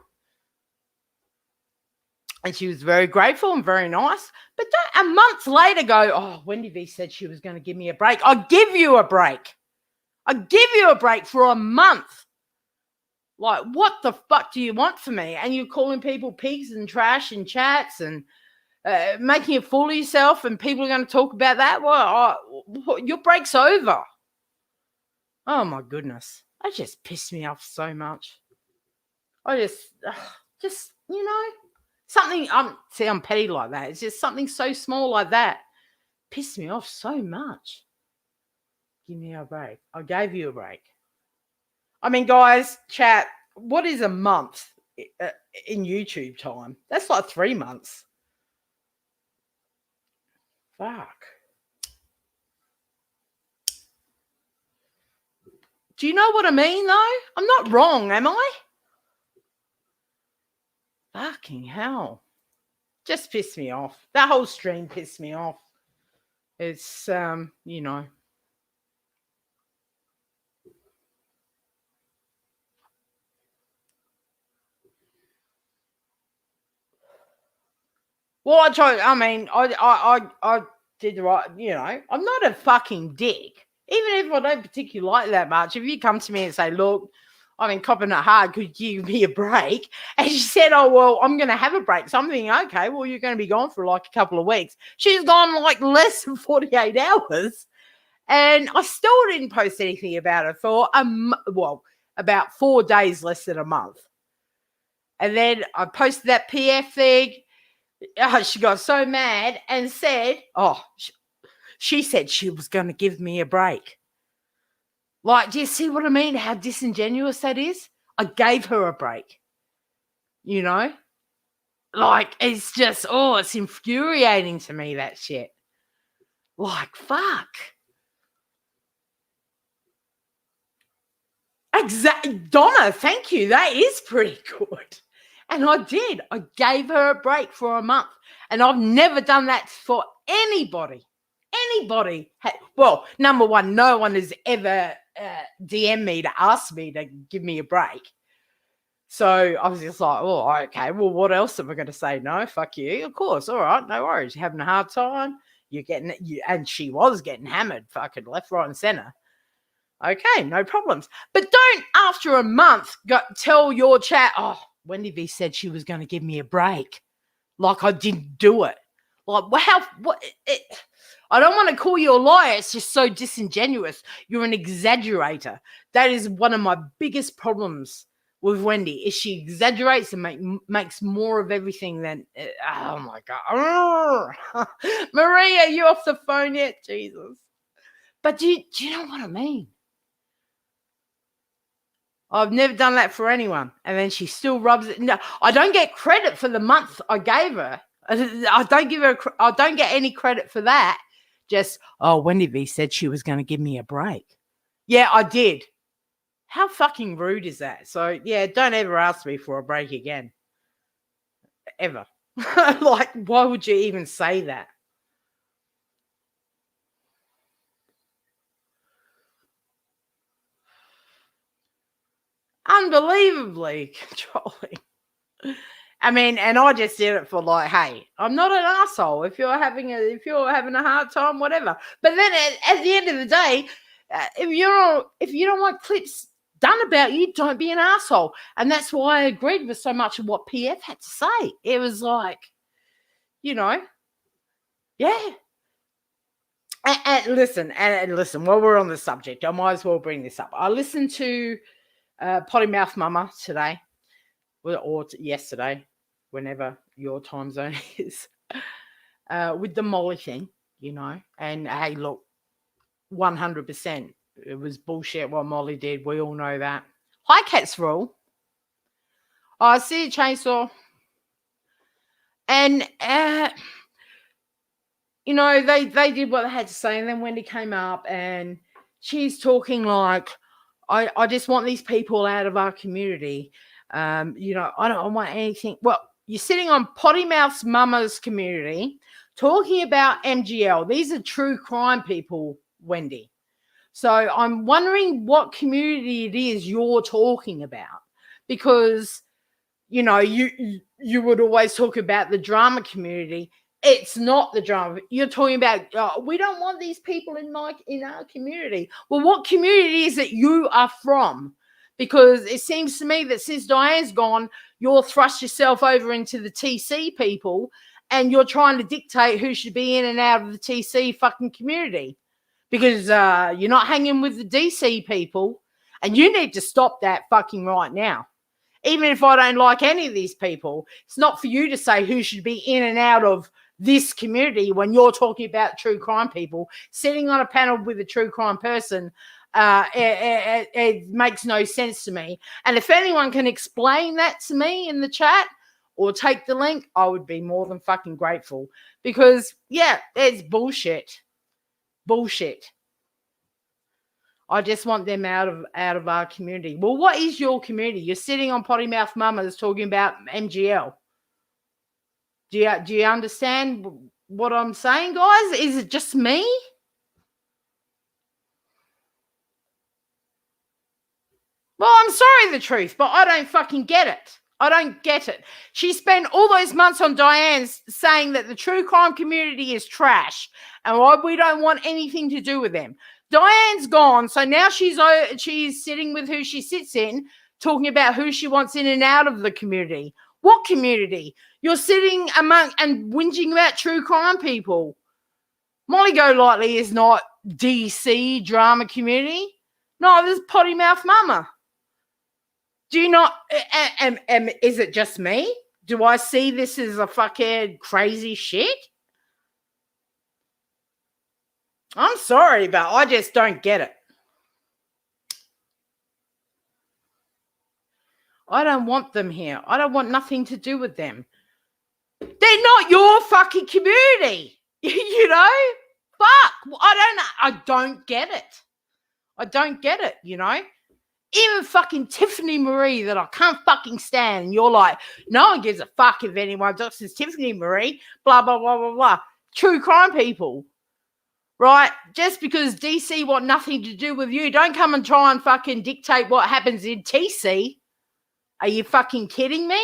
And she was very grateful and very nice. But don't a month later go, oh, Wendy V said she was going to give me a break. I'll give you a break. I'll give you a break for a month. Like, what the fuck do you want from me? And you're calling people pigs and trash in chats and making a fool of yourself, and people are going to talk about that. Well, your break's over. Oh, my goodness. That just pissed me off so much. I just, you know, something, I'm petty like that. It's just something so small like that pissed me off so much. Give me a break. I gave you a break. I mean, guys, chat, what is a month in YouTube time? That's like 3 months. Fuck. Do you know what I mean, though? I'm not wrong, am I? Fucking hell. Just pissed me off. That whole stream pissed me off. It's, you know. Well, I did the right, you know, I'm not a fucking dick. Even if I don't particularly like that much, if you come to me and say, look, I've been copping it hard, could you give me a break? And she said, oh, well, I'm going to have a break. So I'm thinking, okay, well, you're going to be gone for like a couple of weeks. She's gone like less than 48 hours. And I still didn't post anything about it for, about 4 days less than a month. And then I posted that PF thing. She got so mad and said, she said she was going to give me a break. Like, do you see what I mean? How disingenuous that is? I gave her a break. You know? Like, it's just, it's infuriating to me, that shit. Like, fuck. Exactly. Donna, thank you. That is pretty good. And I did. I gave her a break for a month. And I've never done that for anybody. Well, number one, no one has ever DM'd me to ask me to give me a break. So I was just like, oh, okay, well, what else am I going to say? No, fuck you. Of course. All right, no worries. You're having a hard time. You're getting it. And she was getting hammered, fucking left, right, and center. Okay, no problems. But don't, after a month, tell your chat, oh, Wendy V said she was going to give me a break. Like I didn't do it. Like, I don't want to call you a liar. It's just so disingenuous. You're an exaggerator. That is one of my biggest problems with Wendy, is she exaggerates and makes more of everything than, oh my God. Maria, you off the phone yet? Jesus. But do you know what I mean? I've never done that for anyone. And then she still rubs it. No, I don't get credit for the month I gave her. I don't get any credit for that. Just, Wendy V said she was going to give me a break. Yeah, I did. How fucking rude is that? So, yeah, don't ever ask me for a break again. Ever. Like, why would you even say that? Unbelievably controlling. I mean, and I just did it for like, hey, I'm not an asshole. If you're having a hard time, whatever. But then at the end of the day, if you don't want clips done about you, don't be an asshole. And that's why I agreed with so much of what PF had to say. It was like, you know, yeah. And listen, while we're on the subject, I might as well bring this up. I listened to Potty Mouth Mama today, or yesterday, whenever your time zone is. with the Molly thing, you know. And hey, look, 100%, it was bullshit what Molly did. We all know that. Hi, Cats Rule. I see a chainsaw. And, you know, they did what they had to say. And then Wendy came up and she's talking like, I just want these people out of our community. You know, I don't want anything. Well, you're sitting on Potty Mouth's Mama's community talking about MGL. These are true crime people, Wendy. So I'm wondering what community it is you're talking about, because, you know, you would always talk about the drama community. It's not the drama. You're talking about, we don't want these people in our community. Well, what community is it you are from? Because it seems to me that since Diane's gone, you're thrust yourself over into the TC people and you're trying to dictate who should be in and out of the TC fucking community, because you're not hanging with the DC people, and you need to stop that fucking right now. Even if I don't like any of these people, it's not for you to say who should be in and out of this community when you're talking about true crime people. Sitting on a panel with a true crime person, it makes no sense to me. And if anyone can explain that to me in the chat or take the link, I would be more than fucking grateful. Because, yeah, it's bullshit. Bullshit. I just want them out of our community. Well, what is your community? You're sitting on Potty Mouth Mamas talking about MGL. Do you understand what I'm saying, guys? Is it just me? Well, I'm sorry, the truth, but I don't fucking get it. I don't get it. She spent all those months on Diane's saying that the true crime community is trash and we don't want anything to do with them. Diane's gone, so now she's sitting with who she sits in, talking about who she wants in and out of the community. What community? You're sitting among and whinging about true crime people. Molly Golightly is not DC drama community. No, this is Potty Mouth Mama. Do you not? Is it just me? Do I see this as a fucking crazy shit? I'm sorry, but I just don't get it. I don't want them here. I don't want nothing to do with them. They're not your fucking community. You know? Fuck. I don't get it. I don't get it, you know? Even fucking Tiffany Marie that I can't fucking stand. And you're like, no one gives a fuck if anyone talks to Tiffany Marie. Blah, blah, blah, blah, blah. True crime people. Right? Just because DC want nothing to do with you, don't come and try and fucking dictate what happens in TC. Are you fucking kidding me?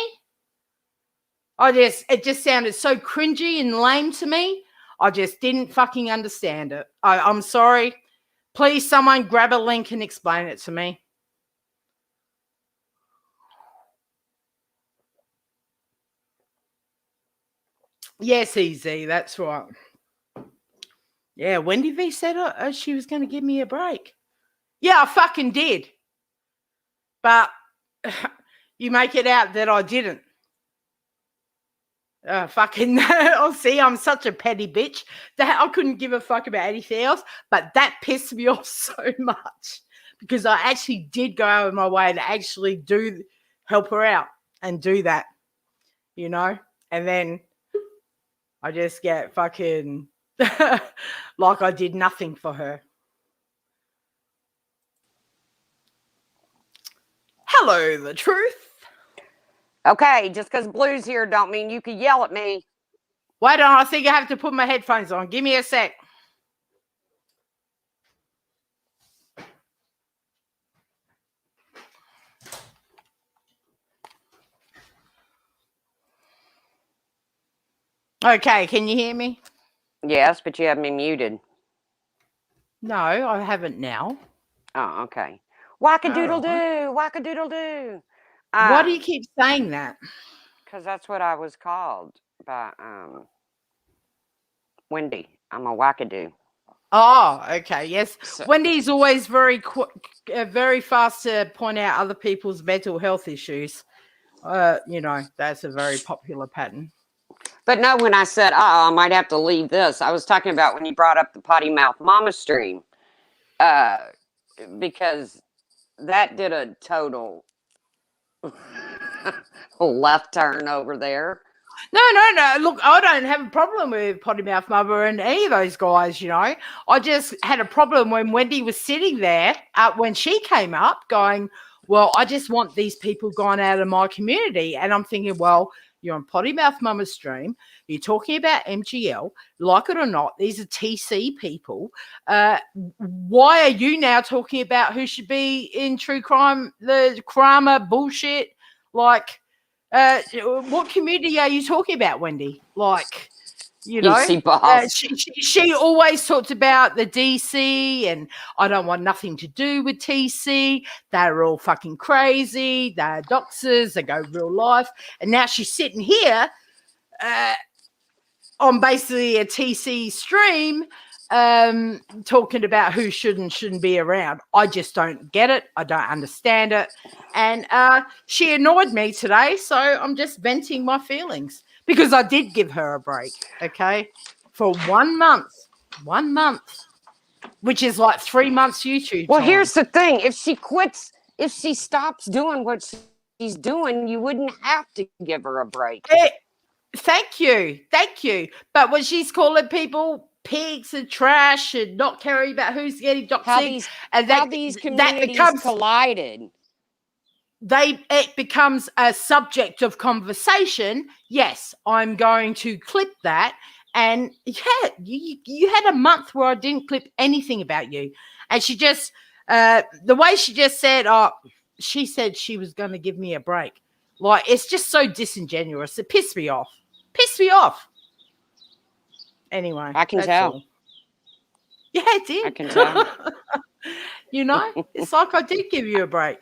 It just sounded so cringy and lame to me. I just didn't fucking understand it. I'm sorry. Please, someone grab a link and explain it to me. Yes, easy. That's right. Yeah, Wendy V said she was going to give me a break. Yeah, I fucking did. But you make it out that I didn't. Fucking, I'll see, I'm such a petty bitch that I couldn't give a fuck about anything else. But that pissed me off so much because I actually did go out of my way to actually help her out and do that, you know? And then I just get fucking like I did nothing for her. Hello, the truth. Okay, just because Blue's here don't mean you can yell at me. Wait on, I think I have to put my headphones on. Give me a sec. Okay, can you hear me? Yes, but you have me muted. No, I haven't now. Oh, okay. Whack-a-doodle-doo, whack-a-doodle-doo. Why do you keep saying that? Because that's what I was called by Wendy. I'm a wackadoo. Oh, okay, yes. So, Wendy's always very fast to point out other people's mental health issues. You know, that's a very popular pattern. But no, when I said, I might have to leave this, I was talking about when you brought up the potty mouth mama stream, because that did a total left turn over there. No. Look, I don't have a problem with Potty Mouth Mother and any of those guys, you know. I just had a problem when Wendy was sitting there when she came up going, well, I just want these people gone out of my community. And I'm thinking, well, you're on Potty Mouth Mama's stream. You're talking about MGL. Like it or not, these are TC people. Why are you now talking about who should be in true crime, the crime bullshit? Like, what community are you talking about, Wendy? Like, you know, Easy boss. she always talked about the DC, and I don't want nothing to do with TC. They're all fucking crazy. They're doxers. They go real life. And now she's sitting here on basically a TC stream talking about who should and shouldn't be around. I just don't get it. I don't understand it. And she annoyed me today, so I'm just venting my feelings because I did give her a break, okay, for 1 month, which is like 3 months YouTube Well, time. here's the thing. If she quits, if she stops doing what she's doing, you wouldn't have to give her a break. Thank you. But when she's calling people pigs and trash and not caring about who's getting doxing, how these communities collided. It becomes a subject of conversation. Yes, I'm going to clip that. And yeah, you had a month where I didn't clip anything about you. And she just, the way she just said, she said she was going to give me a break. Like, it's just so disingenuous. It pissed me off. Anyway. I can tell. All. Yeah, it did. I can tell. You know, it's like I did give you a break.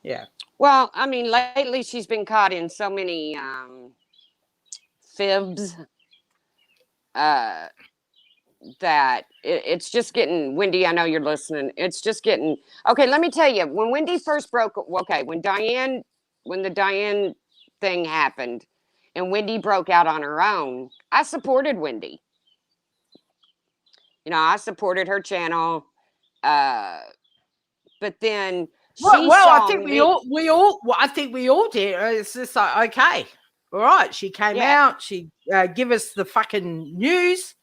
Yeah. Well, I mean, lately she's been caught in so many fibs that it's just getting, Wendy, I know you're listening. It's just getting, okay, let me tell you, when Wendy first when the Diane thing happened and Wendy broke out on her own, I supported Wendy. You know, I supported her channel. But then I think we all did. It's just like, okay, all right. She came out. She give us the fucking news.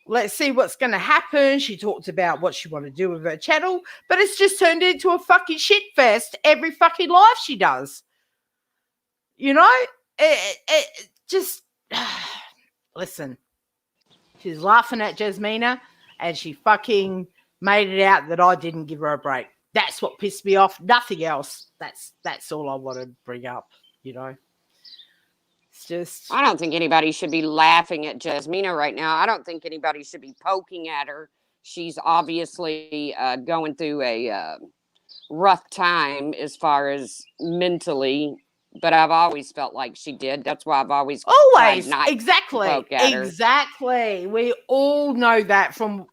Let's see what's going to happen. She talked about what she wanted to do with her channel, but it's just turned into a fucking shit fest every fucking live she does. You know, it just listen. She's laughing at Jasmina, and she fucking made it out that I didn't give her a break. That's what pissed me off. Nothing else. That's all I want to bring up, you know. It's just, I don't think anybody should be laughing at Jasmina right now. I don't think anybody should be poking at her. She's obviously going through a rough time as far as mentally, but I've always felt like she did. That's why I've always exactly. We all know that from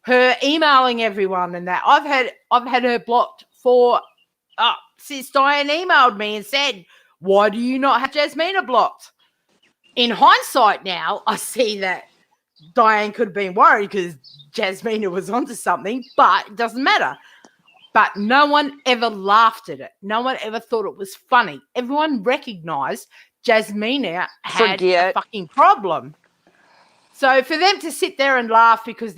her emailing everyone and that. I've had her blocked for since Diane emailed me and said, why do you not have Jasmina blocked? In hindsight now, I see that Diane could have been worried because Jasmina was onto something, but it doesn't matter. But no one ever laughed at it. No one ever thought it was funny. Everyone recognized Jasmina had a fucking problem. So for them to sit there and laugh because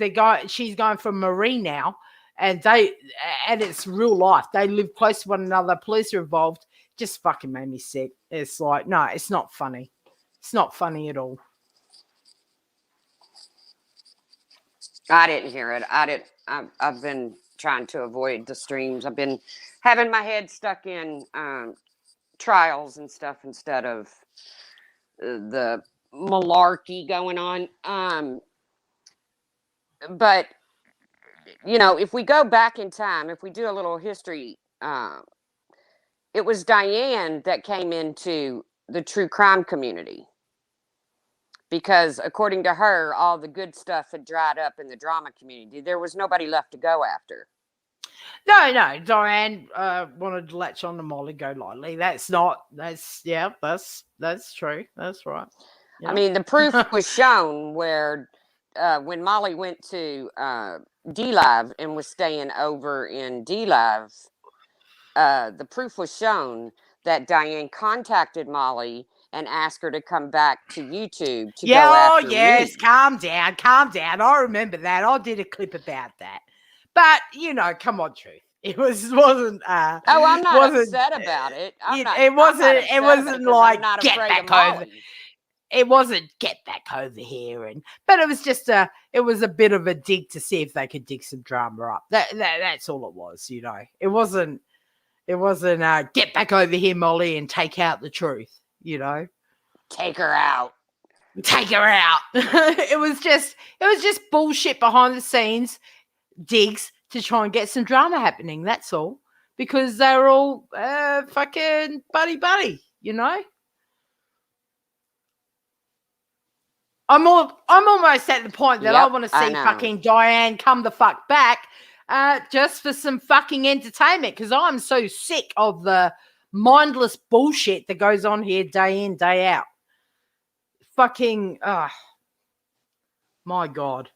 she's going for Marie now, and it's real life. They live close to one another. Police are involved. Just fucking made me sick. It's like, no, it's not funny. It's not funny at all. I didn't hear it. I've been trying to avoid the streams. I've been having my head stuck in trials and stuff instead of the malarkey going on. But you know, if we go back in time, if we do a little history, it was Diane that came into the true crime community because according to her, all the good stuff had dried up in the drama community. There was nobody left to go after. No, Diane wanted to latch on to Molly Golightly. That's true. That's right. I mean, the proof was shown where when Molly went to D-Live and was staying over in D-Live, the proof was shown that Diane contacted Molly and asked her to come back to YouTube to go after me. Calm down. I remember that. I did a clip about that. But, come on, truth. It wasn't. Oh, I'm not upset about it. It wasn't like get back over. It wasn't get back over here, but it was just a bit of a dig to see if they could dig some drama up. That's all it was, It wasn't get back over here, Molly, and take out the truth, Take her out. It was just bullshit behind the scenes digs to try and get some drama happening. That's all, because they're all fucking buddy, I'm almost at the point that I want to see fucking Diane come the fuck back, just for some fucking entertainment, because I'm so sick of the mindless bullshit that goes on here day in, day out. Fucking, my God.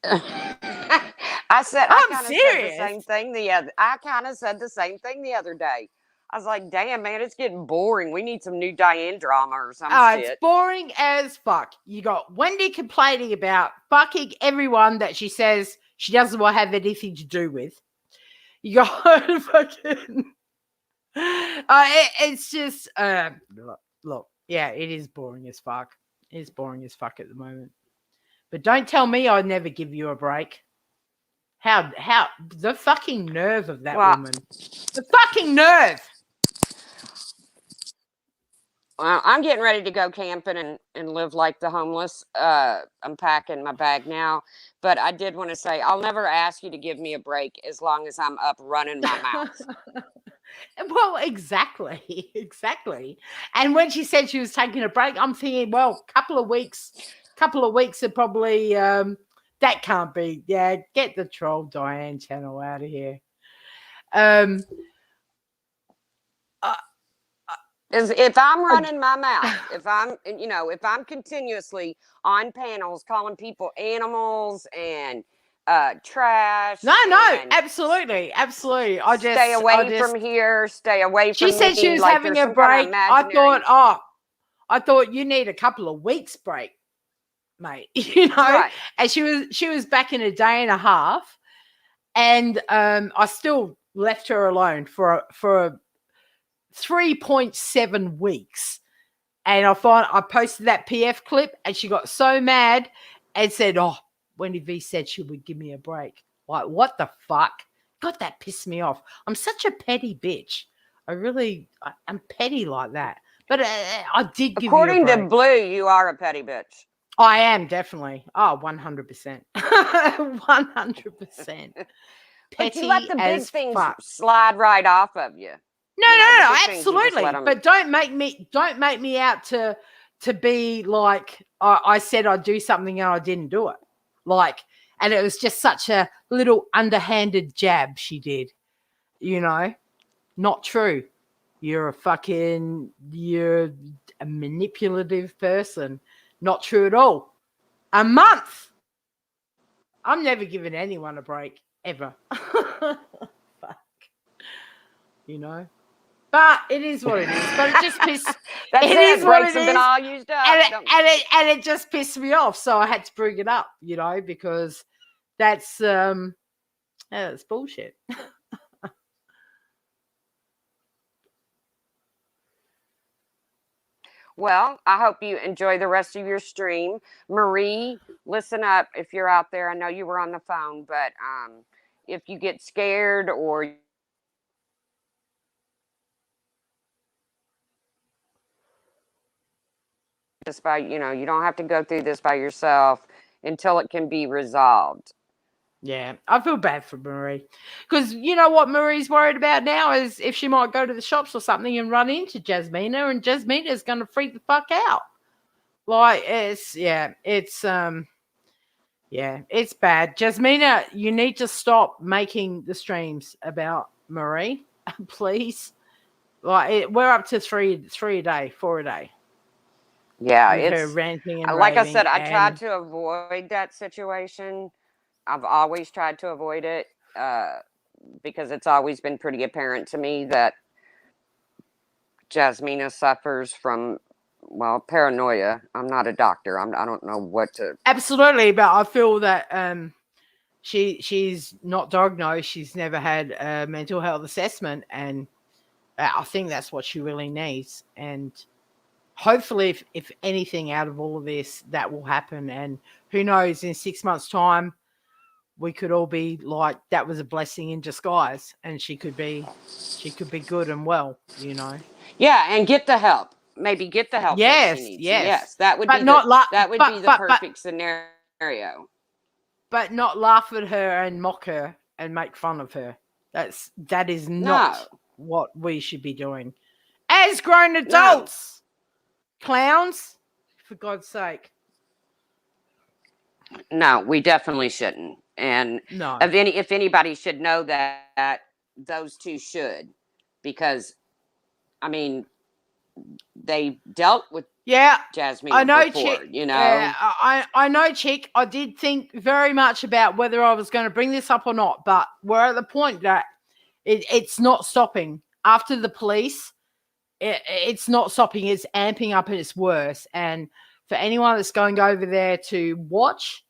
I kind of said the same thing I kind of said the same thing the other day. I was like, damn, man, it's getting boring. We need some new Diane drama or some shit. It's boring as fuck. You got Wendy complaining about fucking everyone that she says she doesn't want to have anything to do with. You got fucking... it's just... look, yeah, it is boring as fuck. It is boring as fuck at the moment. But don't tell me I'd never give you a break. How the fucking nerve of that woman. The fucking nerve. Well, I'm getting ready to go camping and live like the homeless. I'm packing my bag now. But I did want to say, I'll never ask you to give me a break as long as I'm up running my mouth. Well, exactly. And when she said she was taking a break, I'm thinking, well, couple of weeks are probably... that can't be. Yeah, get the Troll Diane channel out of here. If I'm running my mouth, if I'm continuously on panels calling people animals and trash. No, absolutely. I just stay away from here. Stay away from. She said she was having a break. I thought you need a couple of weeks break, mate. Right. And she was back in a day and a half, and I still left her alone for 3.7 weeks. And I posted that PF clip, and she got so mad and said, "Oh, Wendy V said she would give me a break." Like, what the fuck? God, that pissed me off. I'm such a petty bitch. I'm petty like that. But I did give According you a break. to Blue, you are a petty bitch. I am, definitely. Oh, 100%. 100%. But you let the big things slide right off of you. No, absolutely. But don't make me out to be like I said I'd do something and I didn't do it. Like, and it was just such a little underhanded jab she did. Not true. You're a manipulative person. Not true at all. A month. I'm never giving anyone a break ever. Fuck. But it is what it is. But it just pissed. Breaks have been all used up. And it just pissed me off. So I had to bring it up, because that's bullshit. Well, I hope you enjoy the rest of your stream. Marie, listen up if you're out there. I know you were on the phone, but if you get scared or just by, you don't have to go through this by yourself until it can be resolved. Yeah, I feel bad for Marie, because you know what Marie's worried about now is if she might go to the shops or something and run into Jasmina, and Jasmina's going to freak the fuck out. Like, it's Yeah, it's bad. Jasmina, you need to stop making the streams about Marie, please. Like we're up to three a day, 4 a day. Yeah, With her it's ranting and like I raving. said, I tried And to avoid that situation. I've always tried to avoid it because it's always been pretty apparent to me that Jasmina suffers from, well, paranoia. I'm not a doctor. I don't know what to. absolutely, but I feel that she's not diagnosed. She's never had a mental health assessment, and I think that's what she really needs. And hopefully, if anything out of all of this, that will happen. And who knows, in 6 months' time, we could all be like, that was a blessing in disguise, and she could be good and well, you know. Yeah, and get the help. Maybe get the help that she Yes, needs. yes. Yes, that would But be not that would be the perfect scenario. but not laugh at her and mock her and make fun of her. That is not No. what we should be doing as grown adults. Clowns, for God's sake. No, we definitely shouldn't. And No. if anybody should know that, those two should, because I mean, they dealt with Jasmine I know, before, Chick. you know. I know, Chick. I did think very much about whether I was going to bring this up or not, but we're at the point that it's not stopping. After the police, it's not stopping. It's amping up and it's worse. And for anyone that's going over there to watch,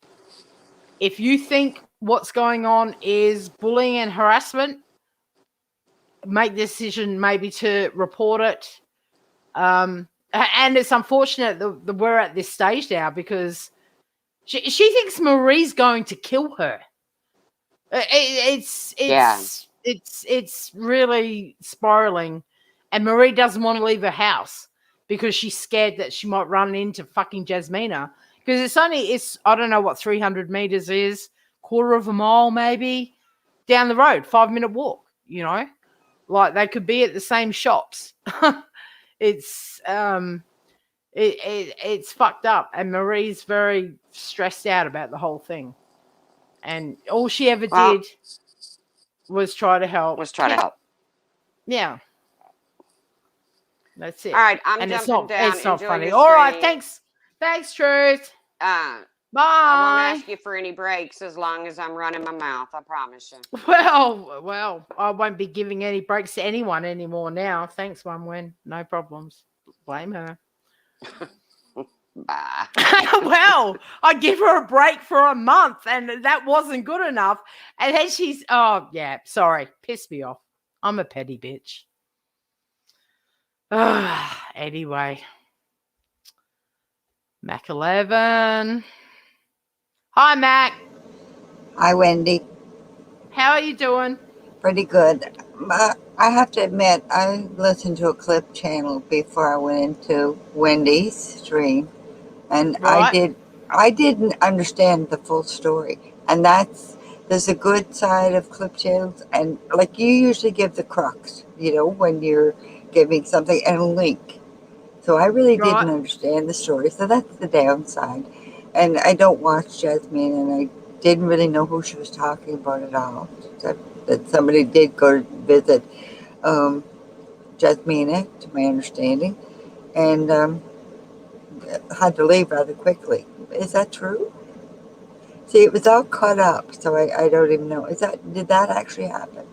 if you think what's going on is bullying and harassment, make the decision maybe to report it. And it's unfortunate that we're at this stage now because she thinks Marie's going to kill her. It's really spiraling, and Marie doesn't want to leave her house because she's scared that she might run into fucking Jasmina. Because it's I don't know what 300 meters is, quarter of a mile maybe down the road, 5-minute walk. You know, like they could be at the same shops. It's it's fucked up, and Marie's very stressed out about the whole thing. And all she ever did was try to help. Yeah. That's it. All right, I'm and jumping down. It's not Enjoy funny. your All right, stream. thanks, Truth. Bye. I won't ask you for any breaks as long as I'm running my mouth. I promise you. Well, I won't be giving any breaks to anyone anymore now. Thanks, Wen. No problems. Blame her. Bye. Well, I give her a break for a month, and that wasn't good enough. And then she's, oh yeah, sorry, pissed me off. I'm a petty bitch. Anyway, Mac 11. Hi, Mac. Hi, Wendy. How are you doing? Pretty good. I have to admit, I listened to a clip channel before I went into Wendy's stream, and Right. I didn't understand the full story. And there's a good side of clip channels, and like you usually give the crux, when you're giving something and a link. So I really didn't understand the story. So that's the downside. And I don't watch Jasmine, and I didn't really know who she was talking about at all. That somebody did go visit Jasmina, to my understanding, and had to leave rather quickly. Is that true? See, it was all cut up, so I don't even know. Did that actually happen?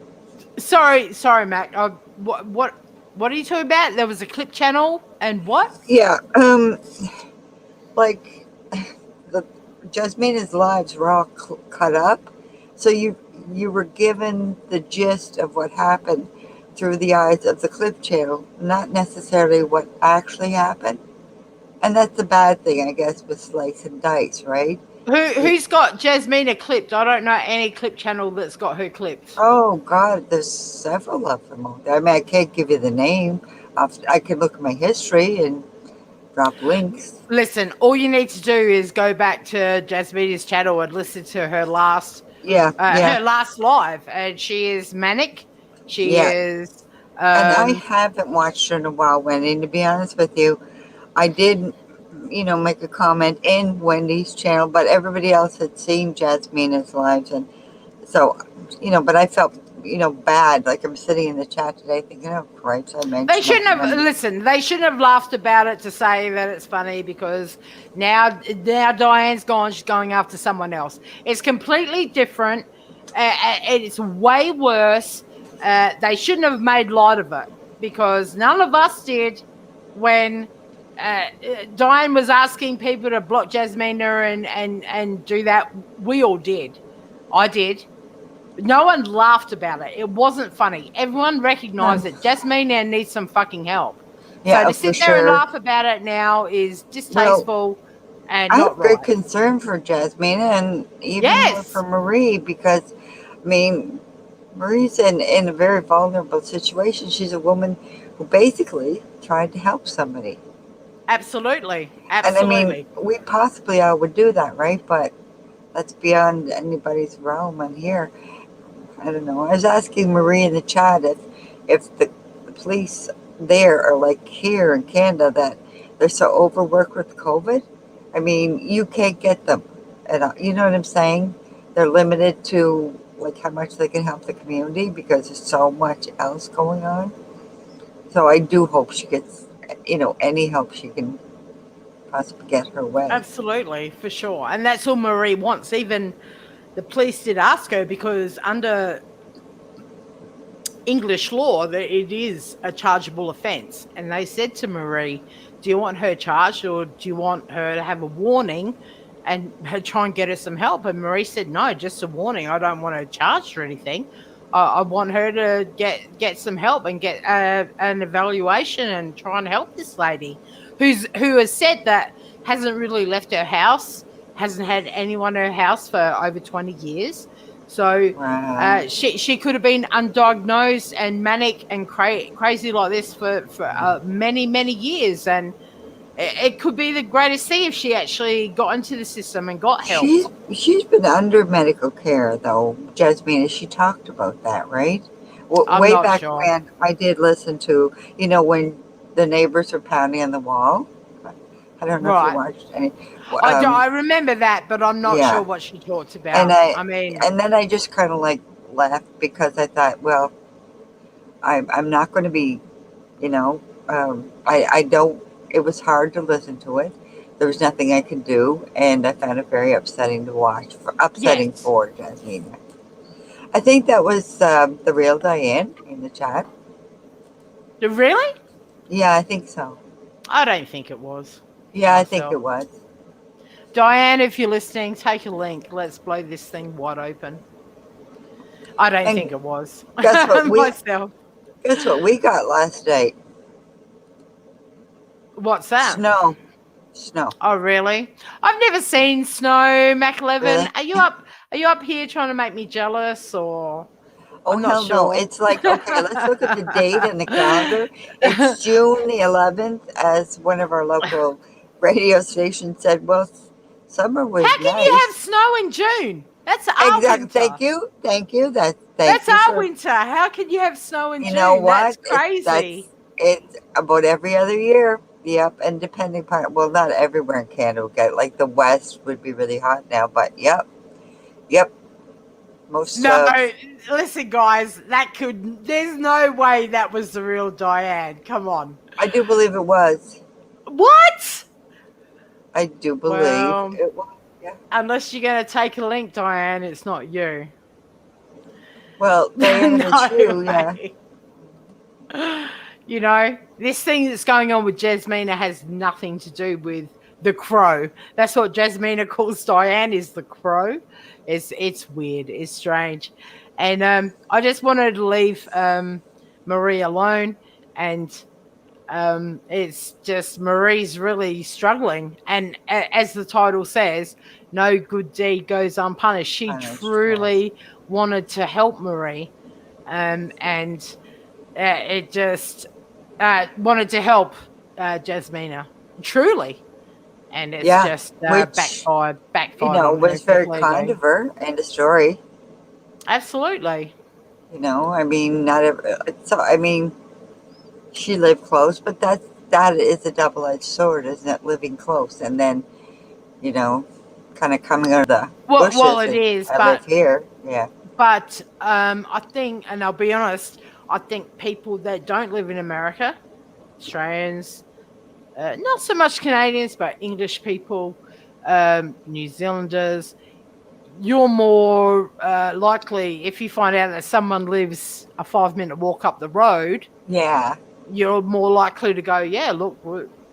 Sorry, Mac. What are you talking about? There was a clip channel and what? Yeah, like Jasmina's lives were all cut up, so you were given the gist of what happened through the eyes of the clip channel, not necessarily what actually happened. And that's the bad thing, I guess, with Slice and Dice, right? Who's got Jasmina clipped? I don't know any clip channel that's got her clipped. Oh, God, there's several of them out there. I mean, I can't give you the name. I can look at my history and drop links. Listen, all you need to do is go back to Jasmina's channel and listen to her last her last live, and she is manic. She is. And I haven't watched her in a while, Wendy. To be honest with you, I did make a comment in Wendy's channel, but everybody else had seen Jasmina's lives, and so, but I felt, bad. Like I'm sitting in the chat today thinking, oh, Christ, I mentioned They shouldn't that. have listen. They shouldn't have laughed about it to say that it's funny, because now Diane's gone. She's going after someone else. It's completely different. It's way worse. They shouldn't have made light of it, because none of us did when Diane was asking people to block Jasmina and do that. We all did. I did. No one laughed about it. It wasn't funny. Everyone recognized that Jasmina needs some fucking help. Yeah, So to sit there and laugh about it now is distasteful and I not have great right. concern for Jasmina, and even more for Marie, because, Marie's in a very vulnerable situation. She's a woman who basically tried to help somebody. Absolutely. And we possibly all would do that, right? But that's beyond anybody's realm in here. I don't know. I was asking Marie in the chat if the police there are like here in Canada, that they're so overworked with COVID. You can't get them at all. You know what I'm saying? They're limited to like how much they can help the community, because there's so much else going on. So I do hope she gets, any help she can possibly get her way. Absolutely, for sure. And that's all Marie wants. Even the police did ask her, because under English law, that it is a chargeable offence. And they said to Marie, do you want her charged, or do you want her to have a warning and her try and get her some help? And Marie said, no, just a warning. I don't want her charged or anything. I want her to get some help and get an evaluation and try and help this lady who has said that hasn't really left her house, hasn't had anyone in her house for over 20 years. So Wow. she could have been undiagnosed and manic and crazy like this for many, many years. And it could be the greatest thing if she actually got into the system and got help. She's been under medical care, though, Jasmina. She talked about that, right? I'm way not back sure. when I did listen to, when the neighbors were pounding on the wall. I don't know if you watched any. I remember that, but I'm not sure what she talked about. And then I just kind of like left, because I thought, well, I'm not going to be, I don't. It was hard to listen to it. There was nothing I could do, and I found it very upsetting to watch. Upsetting for Jasmina. I think that was the real Diane in the chat. Really? Yeah, I think so. I don't think it was. Yeah, I think it was. Diane, if you're listening, take a link. Let's blow this thing wide open. I don't think it was. Guess what we got last night? What's that? Snow. Oh, really? I've never seen snow, Mac11. Really? Are you up here trying to make me jealous, or? Oh, hell no. It's like, okay, let's look at the date in the calendar. It's June the 11th, as one of our local radio stations said. Well, summer was nice. How can you have snow in June? That's our winter. Thank you. That's our winter. How can you have snow in June? You know what? That's crazy. It's about every other year. Yep, and depending upon, well, not everywhere in Canada will get, like the West would be really hot now, but yep. Listen, guys, there's no way that was the real Diane. Come on. I do believe it was. What? I do believe it was, yeah. Unless you're going to take a link, Diane, it's not you. Well, Diane, it's you, yeah. This thing that's going on with Jasmina has nothing to do with the crow. That's what Jasmina calls Diane, is the crow. It's weird. It's strange. And I just wanted to leave Marie alone. And it's just Marie's really struggling. And as the title says, no good deed goes unpunished. She truly wanted to help Marie. And it just wanted to help Jasmina. Truly. And it's just backfired. Was very kind of her, and a story. Absolutely. Not every. So she lived close, but that is a double-edged sword, isn't it? Living close and then, you know, kind of coming out of the bushes. Well, it is, I but live here. Yeah. But I think, and I'll be honest, I think people that don't live in America, Australians, not so much Canadians, but English people, New Zealanders, you're more likely, if you find out that someone lives a 5-minute walk up the road, Yeah. you're more likely to go, yeah, look,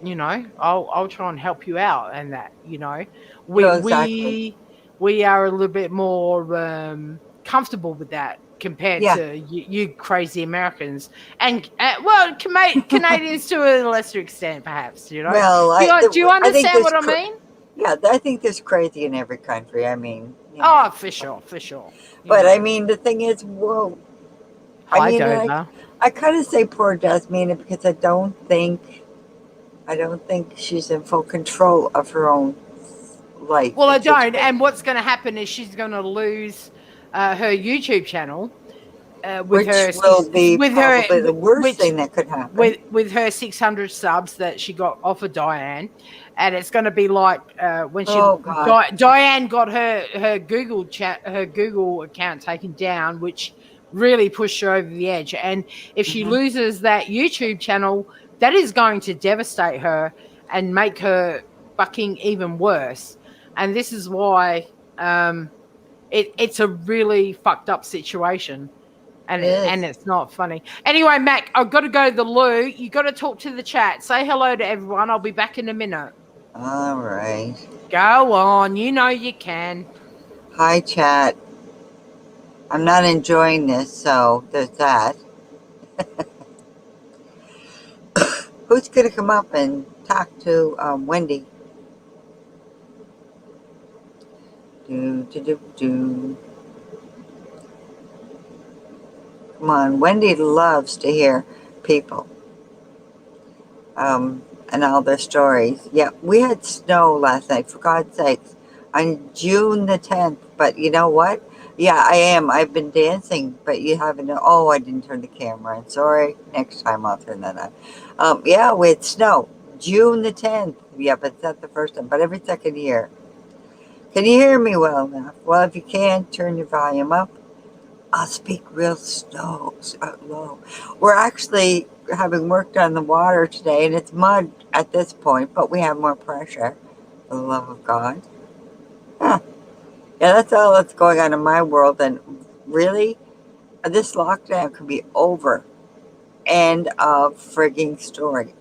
you know, I'll try and help you out, and that, you know, Exactly. we are a little bit more comfortable with that compared to you crazy Americans and well, Canadians to a lesser extent, perhaps, you know. Well, do you understand what I mean? Yeah, I think there's crazy in every country. I mean, you know. Oh, for sure. But I mean, the thing is, whoa. I mean, I kind of say poor Jasmina because I don't think she's in full control of her own life. Well, I don't. And what's going to happen is she's going to lose her YouTube channel. Which will be probably the worst thing that could happen. With her 600 subs that she got off of Diane, and it's going to be like when Diane got her Google account taken down, which really pushed her over the edge. And if she loses that YouTube channel, that is going to devastate her and make her fucking even worse. And this is why it's a really fucked up situation. And it's not funny. Anyway, Mac, I've got to go to the loo. You got to talk to the chat. Say hello to everyone. I'll be back in a minute. All right. Go on. You know you can. Hi, chat. I'm not enjoying this, so there's that. Who's going to come up and talk to Wendy? Come on, Wendy loves to hear people and all their stories. Yeah, we had snow last night, for God's sakes, on June the 10th. But you know what? Yeah, I am. I've been dancing, but you haven't. Oh, I didn't turn the camera on. Sorry. Next time I'll turn that on. Yeah, we had snow. June the 10th. Yeah, but it's not the first time, but every second year. Can you hear me well enough? Well, if you can, turn your volume up. I'll speak real low. We're actually having worked on the water today, and it's mud at this point, but we have more pressure, for the love of God. Huh. Yeah, that's all that's going on in my world, and really, this lockdown could be over. End of frigging story.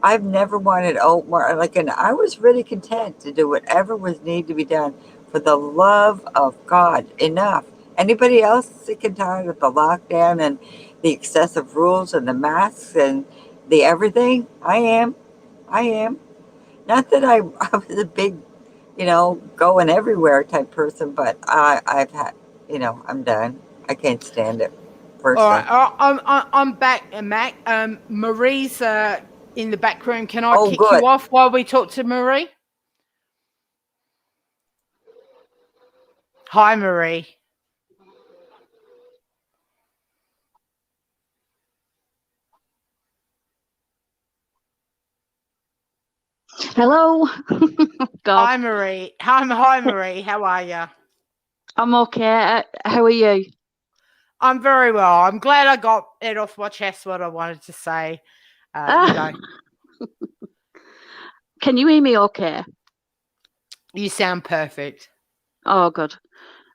I've never wanted more, and I was really content to do whatever was needed to be done for the love of God. Enough. Anybody else sick and tired of the lockdown and the excessive rules and the masks and the everything? I am. Not that I was a big, going everywhere type person, but I've had, I'm done. I can't stand it. Personally. All right, I'm back, Mac. Marie's in the back room. Can I kick you off while we talk to Marie? Hi, Marie. Hello. God. Hi, Marie. Hi, Marie. How are you? I'm okay. How are you? I'm very well. I'm glad I got it off my chest what I wanted to say. Can you hear me okay? You sound perfect. Oh, good.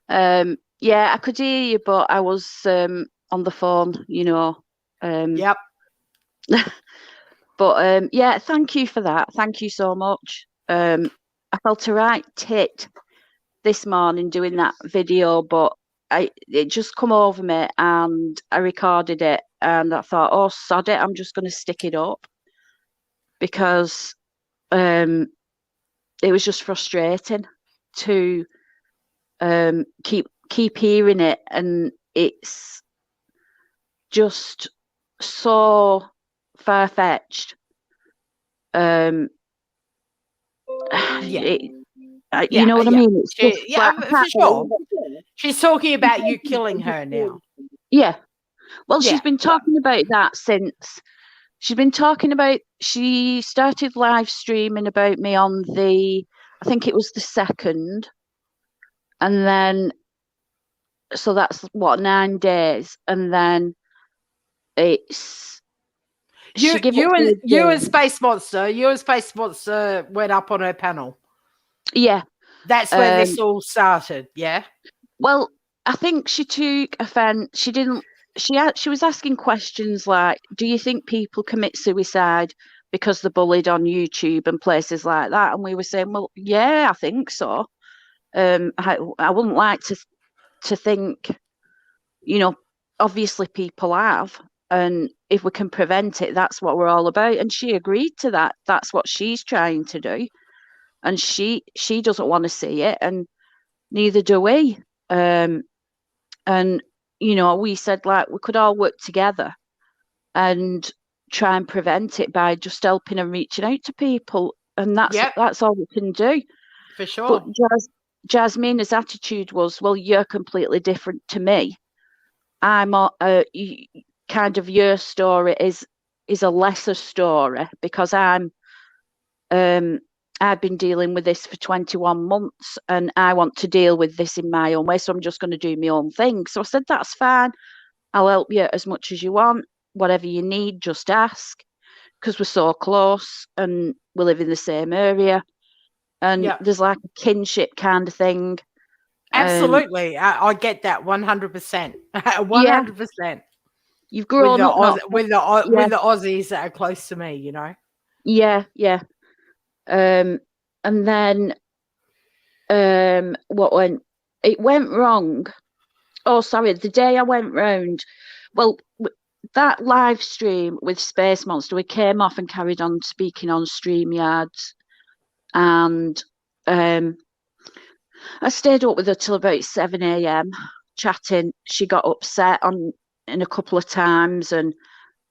Yeah, I could hear you, but I was on the phone, Yep. But yeah, thank you for that. Thank you so much. I felt a right tit this morning doing that video, but it just come over me and I recorded it and I thought, oh, sod it, I'm just going to stick it up because it was just frustrating to keep hearing it, and it's just so far-fetched. You know what I mean? It's for sure. She's talking about you killing her now. Yeah. Well, she's been talking about that since she's been talking about, she started live streaming about me on I think it was the 2nd. And then, so that's what, 9 days. And then it's, You she gave you it and to you me and Space Monster went up on her panel. Yeah. That's where this all started. Yeah. Well, I think she took offence. She didn't. She was asking questions like, "Do you think people commit suicide because they're bullied on YouTube and places like that?" And we were saying, "Well, yeah, I think so. I wouldn't like to think, obviously people have, and if we can prevent it, that's what we're all about." And she agreed to that. That's what she's trying to do, and she doesn't want to see it, and neither do we. And we said, like, we could all work together and try and prevent it by just helping and reaching out to people, and that's all we can do. For sure. But Jasmina's attitude was, well, you're completely different to me. I'm kind of, your story is a lesser story because I've been dealing with this for 21 months and I want to deal with this in my own way. So I'm just going to do my own thing. So I said, that's fine. I'll help you as much as you want. Whatever you need, just ask. Because we're so close and we live in the same area. And there's like a kinship kind of thing. Absolutely. I get that 100%. 100%. You've grown up with the Aussies that are close to me, Yeah. And then it went wrong. Oh, sorry, the day I went round, well, that live stream with Space Monster, we came off and carried on speaking on StreamYards, and I stayed up with her till about 7 a.m. chatting. She got upset in a couple of times, and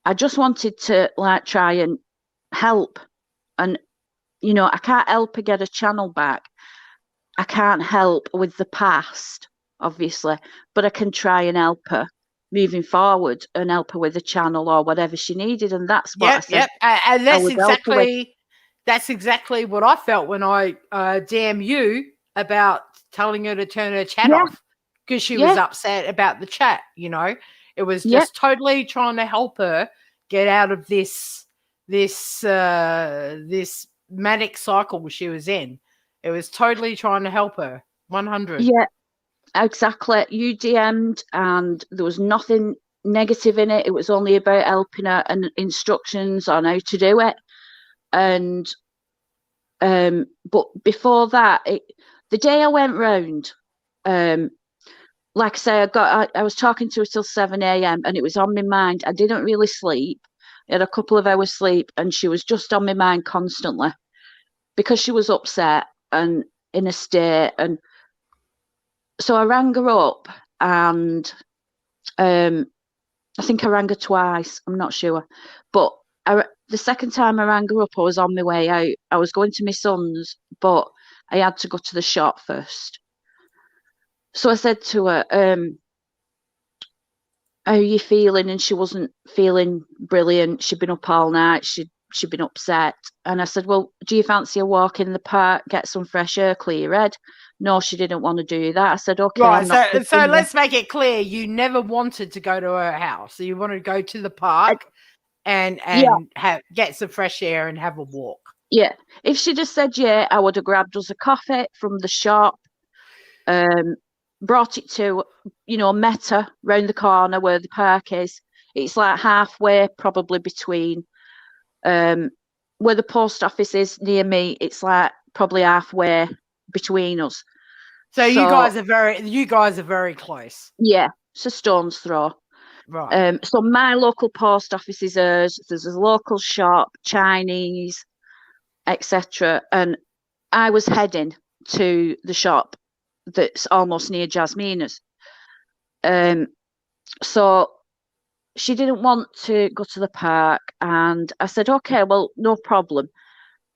I just wanted to try and help. And I can't help her get a channel back. I can't help with the past, obviously, but I can try and help her moving forward and help her with the channel or whatever she needed. And that's what I said. And that's exactly what I felt when I DM you about telling her to turn her chat off because she was upset about the chat. It was just totally trying to help her get out of this manic cycle she was in. It was totally trying to help her. 100. Yeah, exactly. You DM'd and there was nothing negative in it. It was only about helping her and instructions on how to do it. And but before that, the day I went round, like I say, I was talking to her till 7 a.m. and it was on my mind. I didn't really sleep. I had a couple of hours sleep and she was just on my mind constantly because she was upset and in a state. And so I rang her up and I think I rang her twice. I'm not sure. But the second time I rang her up, I was on my way out. I was going to my son's, but I had to go to the shop first. So I said to her, how are you feeling? And she wasn't feeling brilliant. She'd been up all night. She'd been upset. And I said, well, do you fancy a walk in the park, get some fresh air, clear your head? No, she didn't want to do that. I said, okay. Right, so let's make it clear. You never wanted to go to her house. So you wanted to go to the park and get some fresh air and have a walk. Yeah. If she'd just said, I would have grabbed us a coffee from the shop, brought it to, met her round the corner where the park is. It's like halfway probably between where the post office is near me. It's like probably halfway between us. So you guys are very close. Yeah, it's a stone's throw. Right. So my local post office is hers. There's a local shop, Chinese, etc. And I was heading to the shop that's almost near Jasmina's. So she didn't want to go to the park, and I said, okay, well, no problem.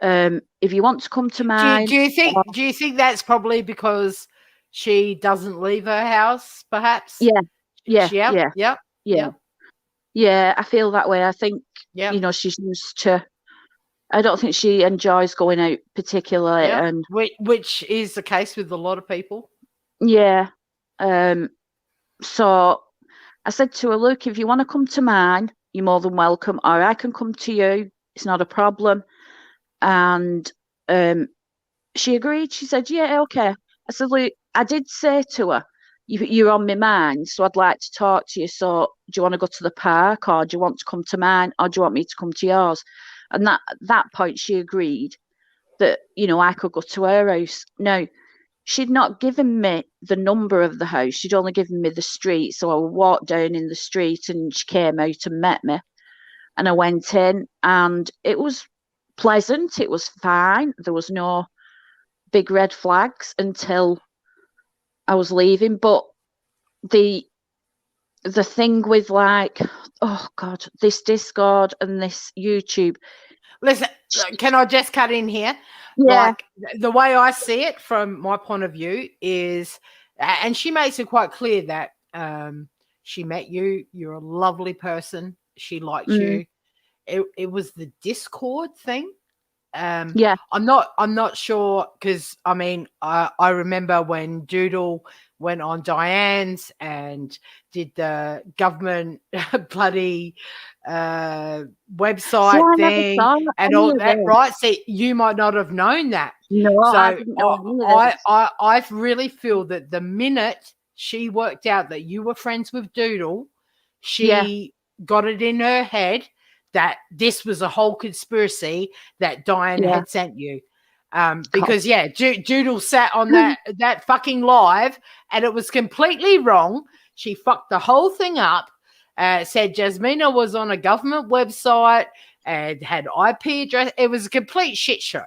If you want to come to mine, do you think that's probably because she doesn't leave her house, perhaps? Yeah. Yeah, I feel that way. I think, Yeah. you know, she's used to, I don't think she enjoys going out particularly. Yeah. And Which is the case with a lot of people. yeah. So I said to her, look, if you want to come to mine, you're more than welcome, or I can come to you. It's not a problem. And she agreed. She said, yeah, okay. I said, look, I did say to her, you're on my mind, so I'd like to talk to you. So do you want to go to the park, or do you want to come to mine, or do you want me to come to yours? And that point, she agreed that, you know, I could go to her house. Now, she'd not given me the number of the house. She'd only given me the street. So I walked down in the street and she came out and met me. And I went in and it was pleasant. It was fine. There was no big red flags until I was leaving. But the thing with, like, oh God, this Discord and this YouTube. Listen, can I just cut in here? Yeah. Like, the way I see it from my point of view is, and she makes it quite clear that she met you, you're a lovely person, she likes you. It was the Discord thing. Yeah. I'm not sure, because I mean, I remember when Doodle went on Diane's and did the government bloody website thing and all that, right? See, you might not have known that. No, so I didn't know. I really feel that the minute she worked out that you were friends with Doodle, she got it in her head that this was a whole conspiracy that Diane had sent you. Because Doodle sat on that fucking live and it was completely wrong. She fucked the whole thing up. Said Jasmina was on a government website and had IP address. It was a complete shit show,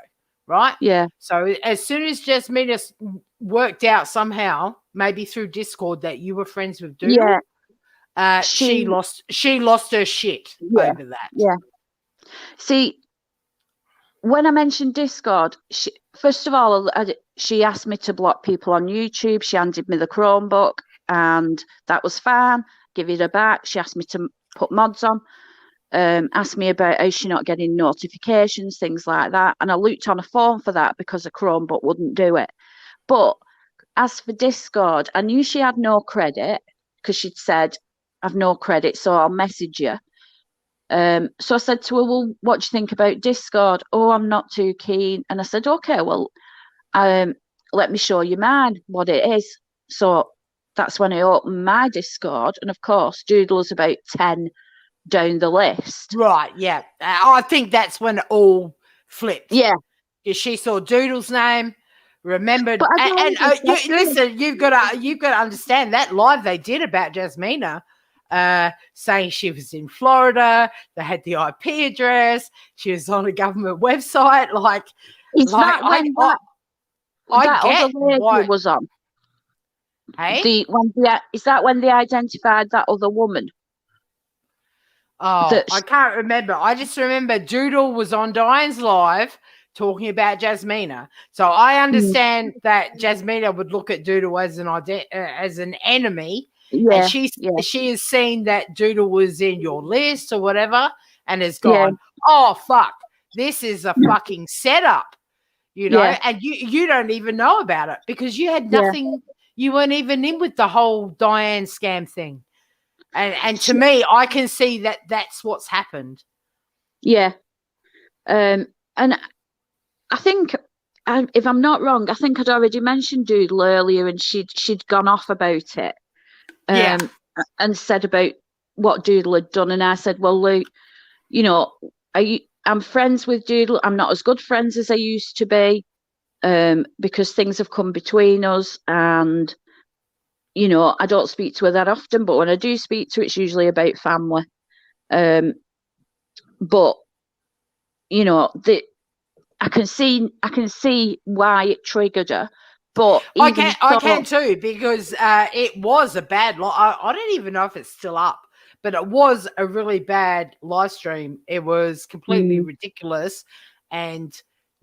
right? Yeah. So as soon as Jasmina worked out somehow, maybe through Discord, that you were friends with Doodle, she lost her shit over that. Yeah. See, when I mentioned Discord, first of all, she asked me to block people on YouTube. She handed me the Chromebook, and that was fine. Give it her back. She asked me to put mods on. Asked me about how she's not getting notifications, things like that. And I looked on a phone for that because a Chromebook wouldn't do it. But as for Discord, I knew she had no credit because she'd said, I've no credit, so I'll message you. So I said to her, well, what do you think about Discord? Oh, I'm not too keen. And I said, okay, well, let me show you mine, what it is. So that's when I opened my Discord. And of course, Doodle's about 10 down the list. Right, yeah. I think that's when it all flipped. Yeah. Because she saw Doodle's name, remembered. Listen, you've got to understand that live they did about Jasmina, saying she was in Florida, they had the IP address, she was on a government website. Like, is that when that other lady was on? Hey? Is that when they identified that other woman? Oh, I can't remember. I just remember Doodle was on Diane's live talking about Jasmina. So I understand that Jasmina would look at Doodle as an enemy. Yeah, and she has seen that Doodle was in your list or whatever and has gone, oh, fuck, this is a fucking setup, you know, and you don't even know about it because you had nothing, you weren't even in with the whole Diane scam thing. And to me, I can see that that's what's happened. Yeah. And I think, if I'm not wrong, I think I'd already mentioned Doodle earlier and she'd gone off about it. And said about what Doodle had done. And I said, well, Luke, you know, I'm friends with Doodle. I'm not as good friends as I used to be because things have come between us. And, you know, I don't speak to her that often, but when I do speak to her, it's usually about family. But, you know, I can see why it triggered her. But I can too, because it was a bad I don't even know if it's still up, but it was a really bad live stream. It was completely ridiculous, and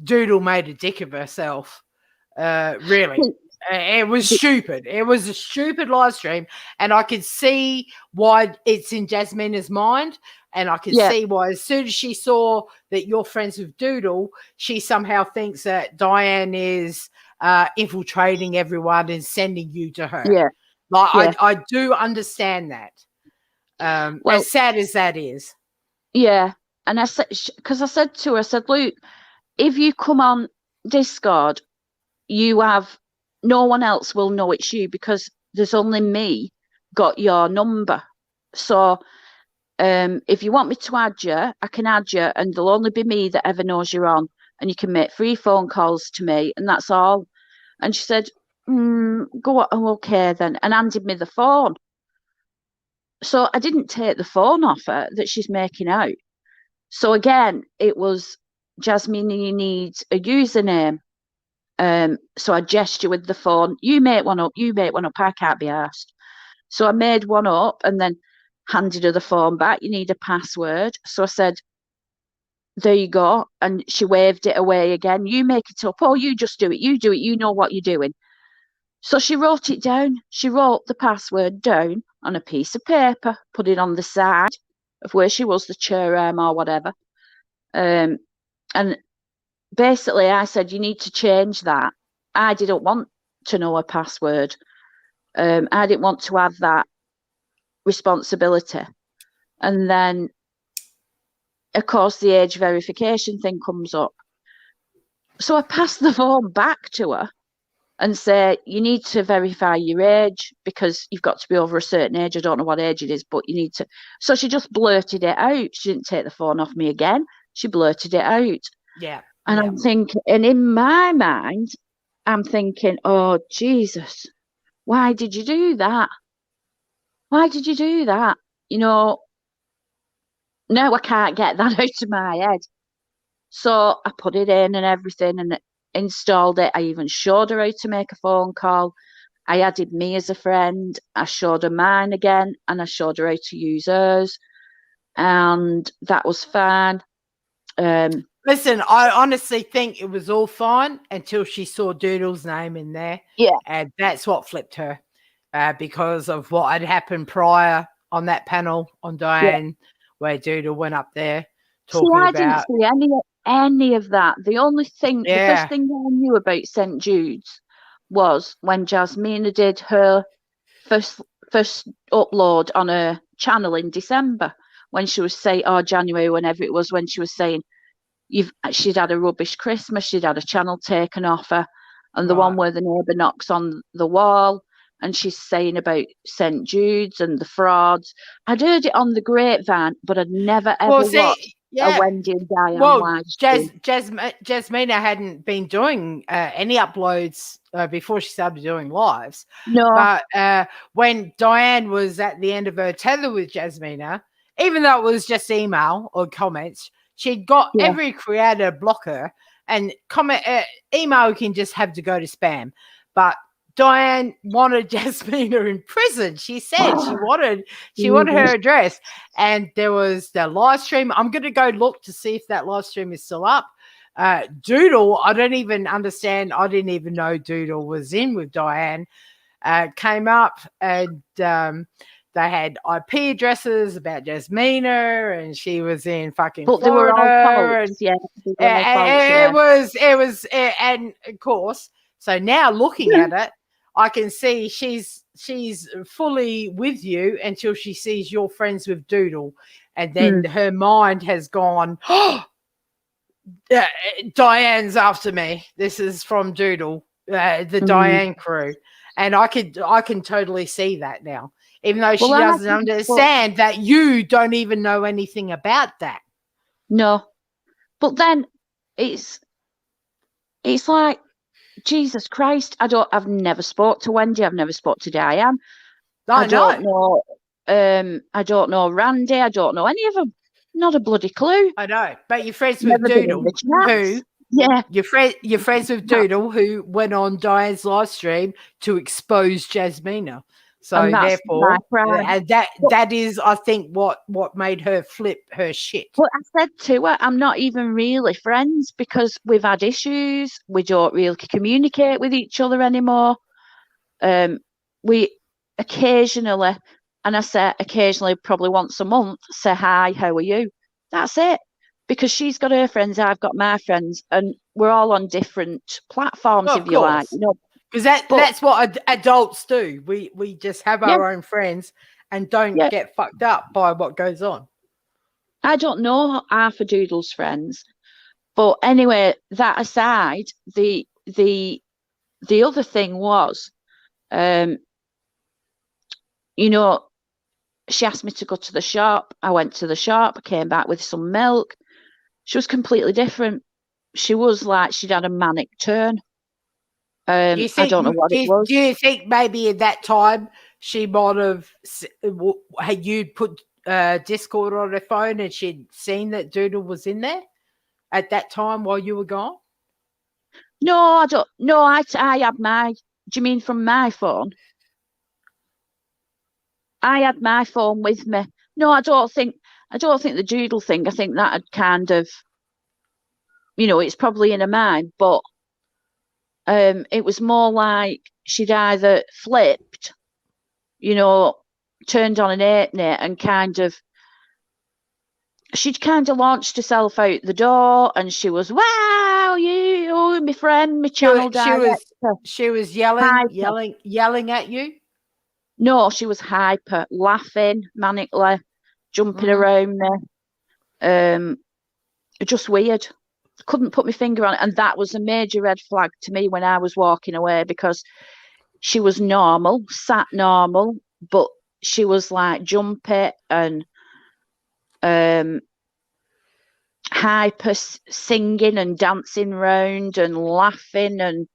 Doodle made a dick of herself. Really. It was stupid. It was a stupid live stream, and I could see why it's in Jasmina's mind, and I could see why as soon as she saw that you're friends with Doodle, she somehow thinks that Diane is infiltrating everyone and sending you to her. Yeah. Like I do understand that. Well, as sad as that is. Yeah. And I said, because I said to her, I said, Luke, if you come on Discord, you have, no one else will know it's you because there's only me got your number. So if you want me to add you, I can add you, and there'll only be me that ever knows you're on, and you can make 3 phone calls to me, and that's all. And she said, go on, oh, okay then, and handed me the phone. So I didn't take the phone off her that she's making out. So again, it was, Jasmina, you need a username. So I gesture with the phone, you make one up, I can't be asked. So I made one up and then handed her the phone back. You need a password. So I said, there you go. And she waved it away again. You make it up. Oh, you just do it. You do it. You know what you're doing. So she wrote it down. She wrote the password down on a piece of paper, put it on the side of where she was, the chair arm or whatever. And basically I said, you need to change that. I didn't want to know her password. I didn't want to have that responsibility. And then, of course, the age verification thing comes up. So I passed the phone back to her and say, you need to verify your age because you've got to be over a certain age. I don't know what age it is, but you need to. So she just blurted it out. She didn't take the phone off me again. She blurted it out. Yeah. And I'm thinking, and in my mind, I'm thinking, oh, Jesus, why did you do that? Why did you do that? You know, no, I can't get that out of my head. So I put it in and everything and installed it. I even showed her how to make a phone call. I added me as a friend. I showed her mine again and I showed her how to use hers. And that was fine. Listen, I honestly think it was all fine until she saw Doodle's name in there. Yeah. And that's what flipped her because of what had happened prior on that panel on Diane, where Doodle went up there talking about. I didn't see any of that. The only thing, the first thing I knew about St. Jude's was when Jasmina did her first upload on her channel in December, when she was saying, or January, whenever it was, when she was saying, she'd had a rubbish Christmas, she'd had a channel taken off her, and the one where the neighbour knocks on the wall, and she's saying about St. Jude's and the frauds. I'd heard it on the grapevine, but I'd never ever watched a Wendy and Diane live stream. Jasmina hadn't been doing any uploads before she started doing lives. No. But when Diane was at the end of her tether with Jasmina, even though it was just email or comments, she'd got every creator block her, and email you can just have to go to spam. But Diane wanted Jasmina in prison. She said she wanted her address, and there was the live stream. I'm going to go look to see if that live stream is still up. Doodle, I don't even understand. I didn't even know Doodle was in with Diane. Came up and they had IP addresses about Jasmina, and she was in fucking Florida. They were all false, It was, and of course. So now looking at it, I can see she's fully with you until she sees you're friends with Doodle, and then her mind has gone, oh, Diane's after me. This is from Doodle, the Diane crew, and I can totally see that now, even though she doesn't understand that you don't even know anything about that. No, but then it's like, Jesus Christ, I've never spoke to Wendy, I've never spoke to Diane. I don't know Randy, I don't know any of them. Not a bloody clue. I know, but you're friends with Doodle, you're friends with Doodle, who went on Diane's live stream to expose Jasmina. So therefore, that is, I think, what made her flip her shit. Well, I said to her, I'm not even really friends because we've had issues. We don't really communicate with each other anymore. We occasionally, and I say occasionally, probably once a month, say hi, how are you? That's it. Because she's got her friends, I've got my friends, and we're all on different platforms, Well, if of you like. course. You know, Because But- that's what adults do. We just have Yeah. our own friends and don't Yeah. get fucked up by what goes on. I don't know half of Doodle's friends, but anyway, that aside, the other thing was, you know, she asked me to go to the shop. I went to the shop. I came back with some milk. She was completely different. She was like she'd had a manic turn. Do you think, I don't know what it was. Do you think maybe at that time she might have had you put Discord on her phone and she'd seen that Doodle was in there at that time while you were gone? No, I don't. No, I had my. Do you mean from my phone? I had my phone with me. No, I don't think the Doodle thing. I think that had kind of, you know, it's probably in her mind, but it was more like she'd either flipped, you know, turned on an 8-net and she'd kind of launched herself out the door, and she was, wow, you, my friend, my channel director. She was yelling at you. No, she was hyper, laughing manically, jumping around me. Just weird. Couldn't put my finger on it, and that was a major red flag to me when I was walking away, because she was normal, sat normal, but she was like jumpy and hyper, singing and dancing round and laughing and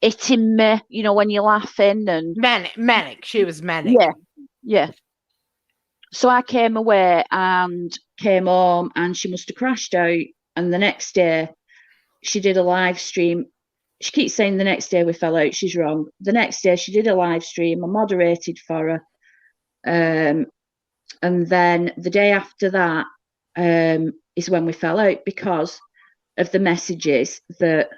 hitting me, you know, when you're laughing, and manic. She was manic. Yeah. So I came away and came home, and she must have crashed out. And the next day she did a live stream. She keeps saying the next day we fell out. She's wrong. The next day she did a live stream. I moderated for her. And then the day after that is when we fell out, because of the messages that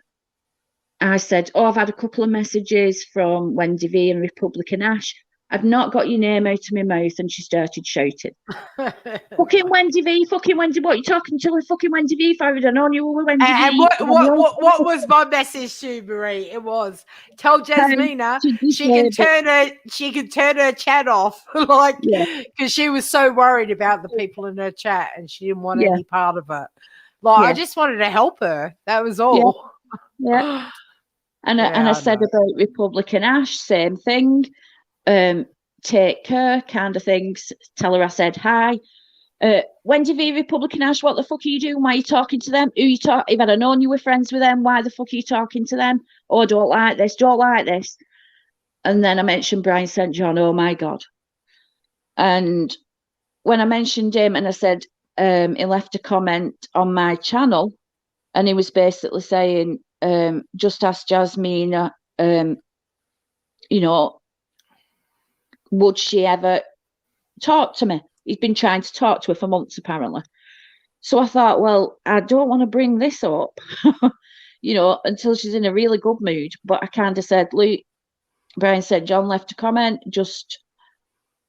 I said, oh, I've had a couple of messages from Wendy V and Republican Ash. I've not got your name out of my mouth. And she started shouting, fucking Wendy V, fucking Wendy, what are you talking to fucking Wendy V for? I don't know you were Wendy V. And what was my message to Marie? It was, tell Jasmina she can turn her chat off, like, because she was so worried about the people in her chat and she didn't want any part of it. Like, I just wanted to help her. That was all. Yeah. And I said about Republican Ash, same thing. Take care, kind of things. Tell her I said hi. Wendy V, Republican Ash, what the fuck are you doing? Why are you talking to them? Who you talk? If I'd have known you were friends with them, why the fuck are you talking to them? Oh, don't like this. And then I mentioned Brian St. John. Oh my God. And when I mentioned him, and I said he left a comment on my channel, and he was basically saying, just ask Jasmina, you know, would she ever talk to me? He's been trying to talk to her for months, apparently. So I thought, well, I don't want to bring this up, you know, until she's in a really good mood. But I kind of said, Luke, Brian St. John left a comment, just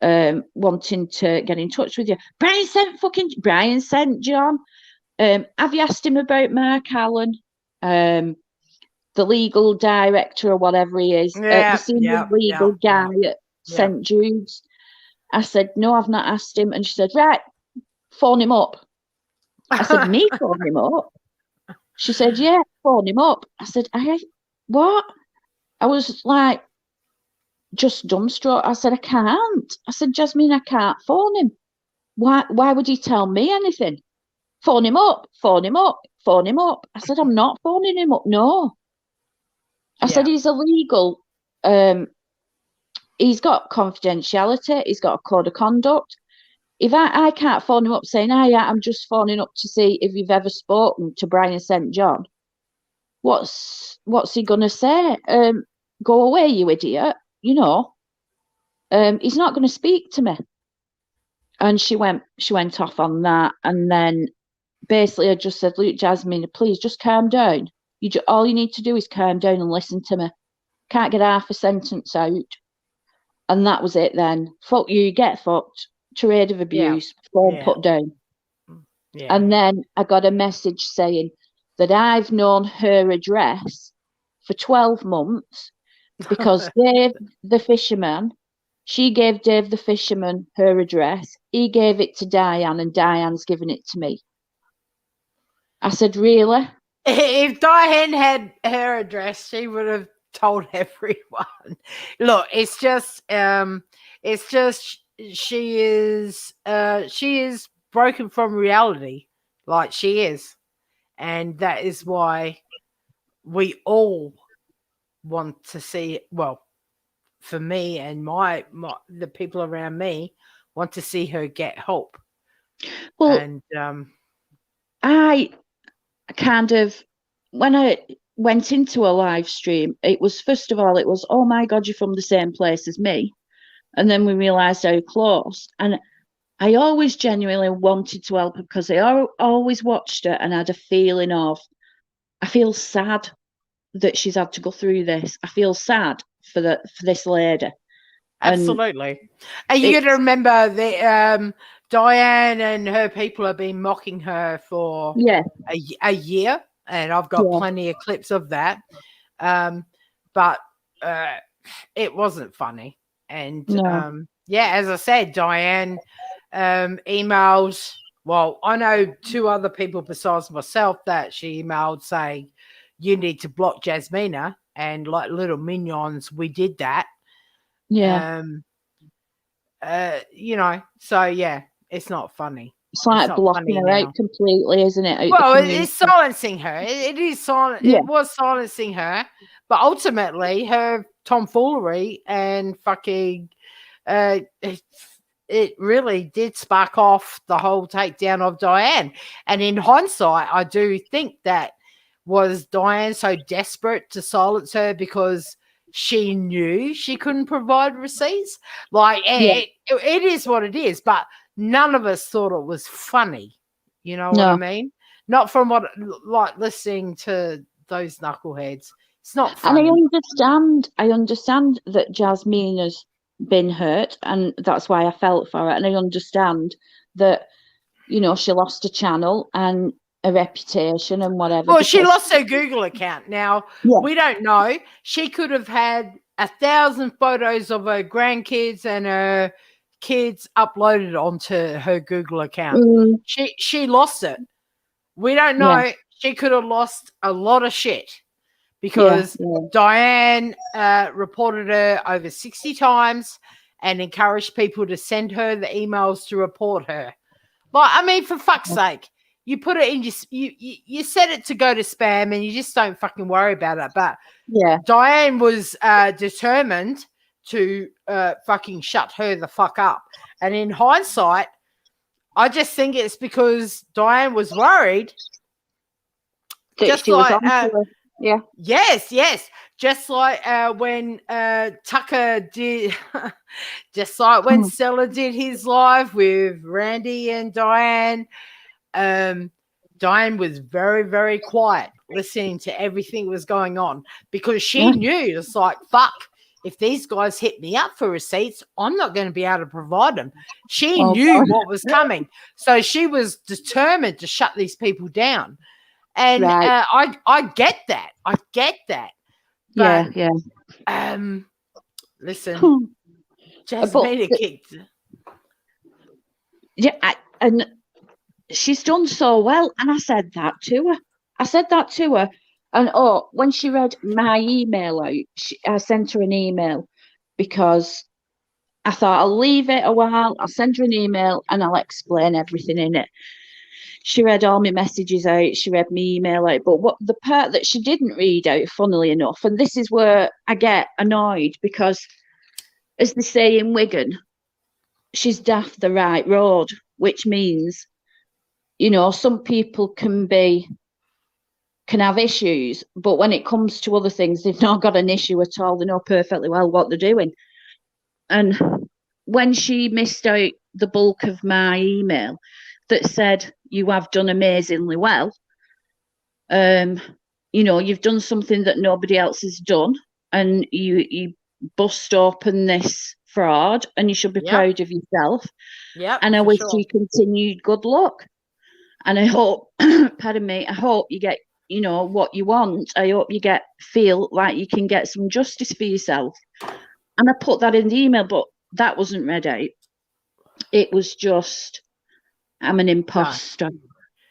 wanting to get in touch with you. Brian St. John. Have you asked him about Mark Allen, the legal director or whatever he is? The senior legal guy at St. Jude's. I said, no, I've not asked him. And she said, right, phone him up. I said, me phone him up? She said, yeah, phone him up. I said, what? I was like, just dumbstruck. I said, I can't. I said, Jasmine, I can't phone him. Why would he tell me anything? Phone him up. I said, I'm not phoning him up, no. I said, he's illegal. He's got confidentiality. He's got a code of conduct. If I can't phone him up saying, I'm just phoning up to see if you've ever spoken to Brian St. John, what's he going to say? Go away, you idiot. You know, he's not going to speak to me. And she went off on that. And then basically I just said, look, Jasmine, please just calm down. All you need to do is calm down and listen to me. Can't get half a sentence out. and that was it then. Fuck you, get fucked. Tirade of abuse, phone Yeah. put down. Yeah. And then I got a message saying that I've known her address for 12 months because Dave the fisherman, she gave Dave the fisherman her address. He gave it to Diane, and Diane's given it to me. I said, really? If Diane had her address, she would have told everyone. Look, it's just she is broken from reality, like she is, and that is why we all want to see. Well, for me and my the people around me want to see her get help. Well, And I kind of, when I went into a live stream, it was, first of all, it was, oh my God, you're from the same place as me. And then we realised how close. And I always genuinely wanted to help her because I always watched her and had a feeling of, I feel sad that she's had to go through this. I feel sad for this lady. absolutely. And you got to remember that Diane and her people have been mocking her for a year, and I've got plenty of clips of that. But it wasn't funny. And as I said, Diane emailed. Well, I know 2 other people besides myself that she emailed saying, you need to block Jasmina, and like little minions, we did that. Yeah. So yeah, it's not funny. It's like blocking her out completely, isn't it? Well, it's silencing her. It is silent. Yeah. It was silencing her, but ultimately, her tomfoolery and fucking, it really did spark off the whole takedown of Diane. And in hindsight, I do think that was Diane so desperate to silence her because she knew she couldn't provide receipts. Like it is what it is, but none of us thought it was funny. You know what I mean? Not from what, like, listening to those knuckleheads. It's not funny. And I understand that Jasmina's been hurt, and that's why I felt for her. And I understand that, she lost a channel and a reputation and whatever. Well, she lost her Google account. Now, we don't know. She could have had 1,000 photos of her grandkids and her kids uploaded onto her Google account. She lost it. We don't know. She could have lost a lot of shit because Diane reported her over 60 times and encouraged people to send her the emails to report her. Like, I mean, for fuck's sake. You put it in you set it to go to spam and you just don't fucking worry about it. But Diane was determined to fucking shut her the fuck up. And in hindsight, I just think it's because Diane was worried. Just like yes. Just like when Tucker did, just like when Stella did his live with Randy and Diane. Diane was very, very quiet, listening to everything that was going on because she knew it's like, fuck, if these guys hit me up for receipts, I'm not going to be able to provide them. She knew what was coming. So she was determined to shut these people down. And I get that. I get that. But, listen, Jasmina kicked. Yeah, and she's done so well. And I said that to her. And when she read my email out, I sent her an email because I thought I'll leave it a while. I'll send her an email and I'll explain everything in it. She read all my messages out. She read my email out. But what the part that she didn't read out, funnily enough, and this is where I get annoyed because, as they say in Wigan, she's daft the right road, which means, some people can have issues, but when it comes to other things, they've not got an issue at all. They know perfectly well what they're doing. And when she missed out the bulk of my email that said, you have done amazingly well, you've done something that nobody else has done, and you bust open this fraud, and you should be Yep. proud of yourself. Yep. And I for wish sure. you continued good luck. And I hope, pardon me, I hope you get, you know, what you want. I hope you feel like you can get some justice for yourself. And I put that in the email, but that wasn't read out. It was just, I'm an imposter.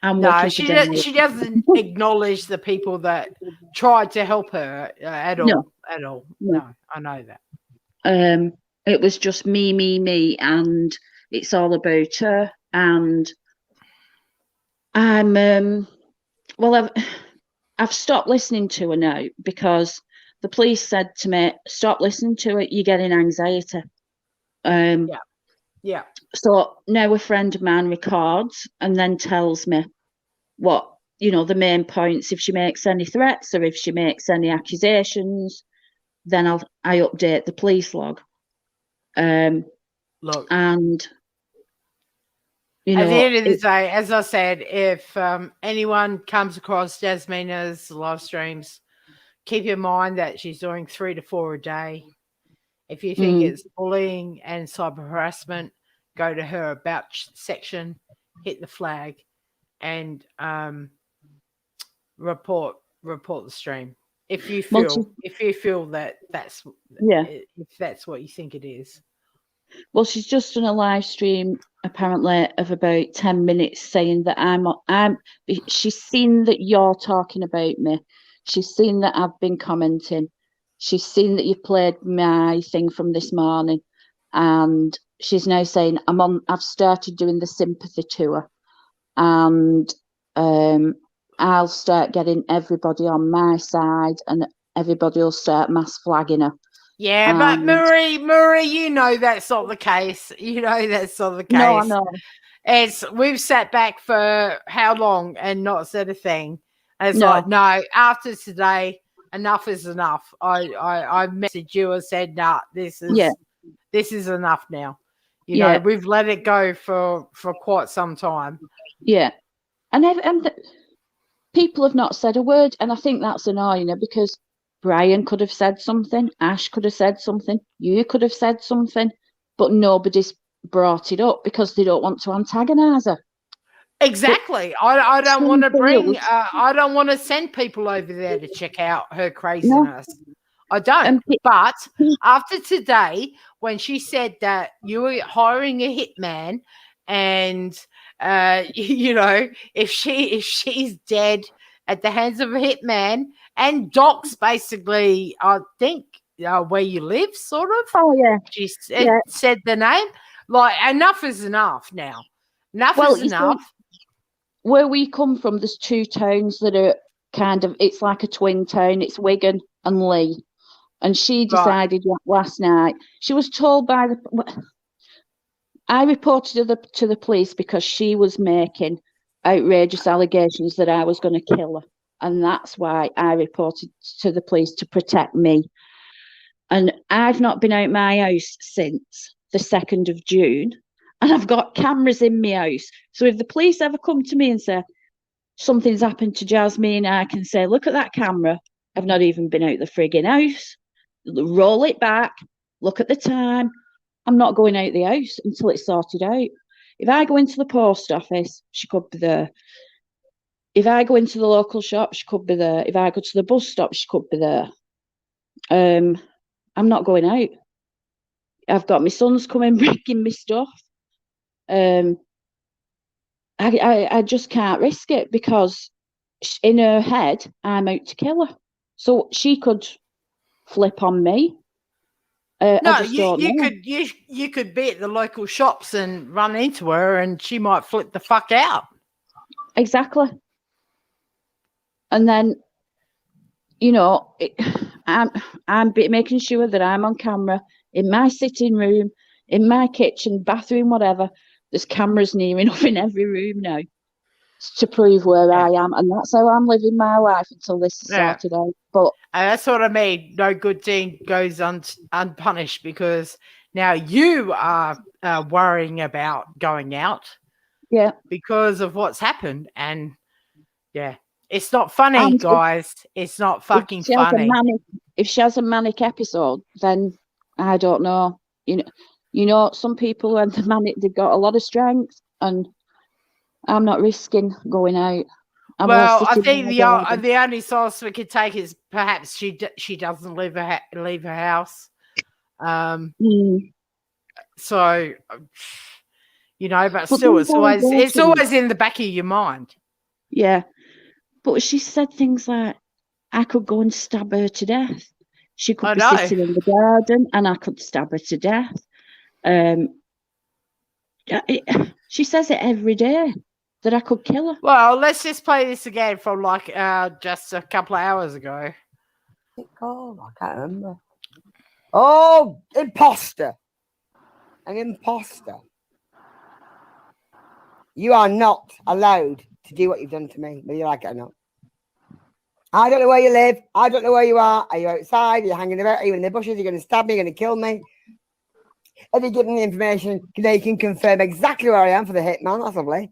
I'm No, working she for them. she doesn't acknowledge the people that tried to help her at all. No. At all. No. No, I know that. It was just me, and it's all about her. And I'm I've stopped listening to her now because the police said to me, "Stop listening to it. You're getting anxiety." Yeah. So now a friend of mine records and then tells me what, you know, the main points. If she makes any threats or if she makes any accusations, then I update the police log. Look, And you know, at the end of the day, as I said, if anyone comes across Jasmina's live streams, keep in mind that she's doing 3 to 4 a day. If you think it's bullying and cyber harassment, go to her about section, hit the flag, and report the stream. If you feel that that's if that's what you think it is. Well, she's just done a live stream apparently of about 10 minutes saying that she's seen that you're talking about me. She's seen that I've been commenting. She's seen that you've played my thing from this morning. And she's now saying I've started doing the sympathy tour. And I'll start getting everybody on my side and everybody will start mass flagging her. Yeah, but Marie, you know that's not the case. You know that's not the case. No, I know. We've sat back for how long and not said a thing. And it's No. like, no, after today, enough is enough. I messaged you and said, nah, this is enough now. You know, we've let it go for quite some time. Yeah. And people have not said a word, and I think that's annoying because Brian could have said something, Ash could have said something, you could have said something, but nobody's brought it up because they don't want to antagonise her. Exactly. I don't want to I don't want to send people over there to check out her craziness. No. I don't. But after today, when she said that you were hiring a hitman, and you know, if she's dead at the hands of a hitman, and Doc's basically, I think, where you live, sort of. Oh yeah. She said the name. Like, enough is enough now. Enough is enough. Where we come from, there's 2 towns that are kind of, it's like a twin town. It's Wigan and Leigh. And she decided last night, she was told I reported to the police because she was making outrageous allegations that I was going to kill her. And that's why I reported to the police to protect me. And I've not been out my house since the 2nd of June. And I've got cameras in my house. So if the police ever come to me and say, something's happened to Jasmina, I can say, look at that camera. I've not even been out the frigging house. Roll it back. Look at the time. I'm not going out the house until it's sorted out. If I go into the post office, she could be there. If I go into the local shop, she could be there. If I go to the bus stop, she could be there. I'm not going out. I've got my sons coming bringing me stuff. I just can't risk it because in her head, I'm out to kill her. So she could flip on me. No, you could be at the local shops and run into her, and she might flip the fuck out. Exactly. And then, you know, I'm making sure that I'm on camera in my sitting room, in my kitchen, bathroom, whatever. There's cameras near enough in every room now to prove where I am, and that's how I'm living my life until this is sorted out. But that's what I mean. No good deed goes unpunished, because now you are worrying about going out, because of what's happened, and it's not funny, guys. It's not fucking funny. If she has a manic episode, then I don't know. some people when they're manic, they've got a lot of strength, and I'm not risking going out. Well, I think the only source we could take is perhaps she doesn't leave her house. So, but still, it's always in the back of your mind. Yeah, but she said things like, "I could go and stab her to death. She could be sitting in the garden, and I could stab her to death." She says it every day that I could kill her. Well, let's just play this again from just a couple of hours ago. Oh, I can't remember. Oh, imposter. An imposter. You are not allowed to do what you've done to me, whether you like it or not. I don't know where you live. I don't know where you are. Are you outside? Are you hanging about? Are you in the bushes? Are you going to stab me? Are you going to kill me? If you give me the information, they can confirm exactly where I am for the hitman. That's lovely.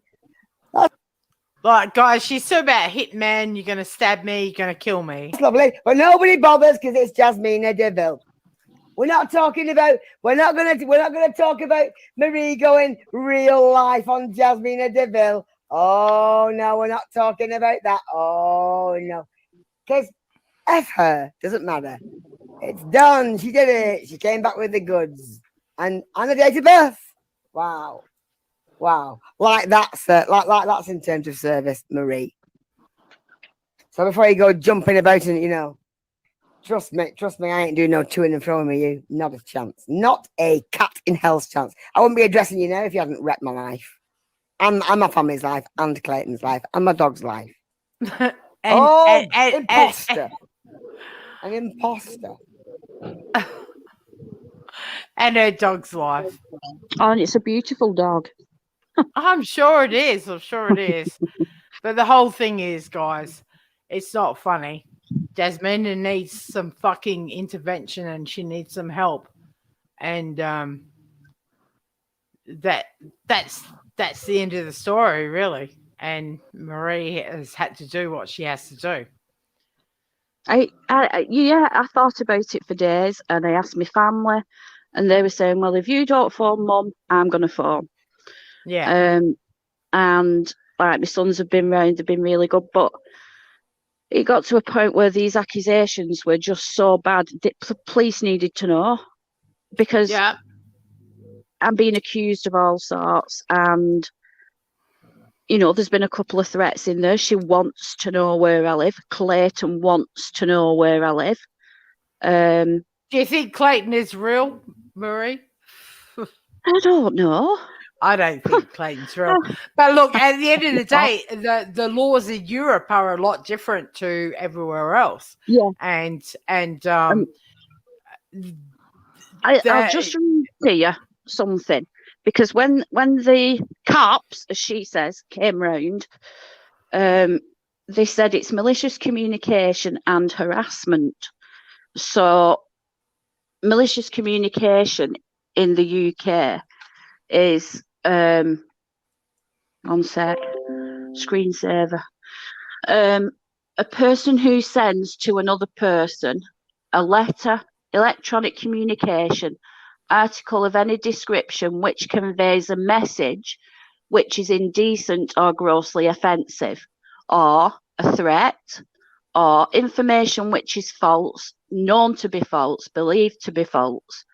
Like, guys, she's so about hitman. You're going to stab me. You're going to kill me. That's lovely. But nobody bothers because it's Jasmina deville. We're not talking about. We're not gonna talk about Marie going real life on Jasmina deville. Oh no, we're not talking about that. Oh no, because F her, doesn't matter. It's done. She did it. She came back with the goods and the date of birth. Wow, like that's in terms of service, Marie. So before you go jumping about and trust me, I ain't doing no toing and throwing with you. Not a chance. Not a cat in hell's chance. I wouldn't be addressing you now if you hadn't wrecked my life. And my family's life, and Clayton's life, and my dog's life. Imposter. An imposter. And her dog's life. Oh, and it's a beautiful dog. I'm sure it is. But the whole thing is, guys, it's not funny. Jasmina needs some fucking intervention and she needs some help. And that's the end of the story, really. And Marie has had to do what she has to do. I thought about it for days, and I asked my family, and they were saying, "Well, if you don't phone Mum, I'm gonna phone." Yeah. And like my sons have been round, they've been really good, but it got to a point where these accusations were just so bad that the police needed to know, because I'm being accused of all sorts, and there's been a couple of threats in there. She wants to know where I live. Clayton wants to know where I live. Do you think Clayton is real, Marie? I don't know. I don't think Clayton's real. But look, at the end of the day, the laws in Europe are a lot different to everywhere else. Yeah. And I'll just read to you something, because when the cops, as she says, came round, they said it's malicious communication and harassment. So malicious communication in the UK is one sec, screensaver. A person who sends to another person a letter, electronic communication, article of any description which conveys a message which is indecent or grossly offensive, or a threat, or information which is false, known to be false, believed to be false.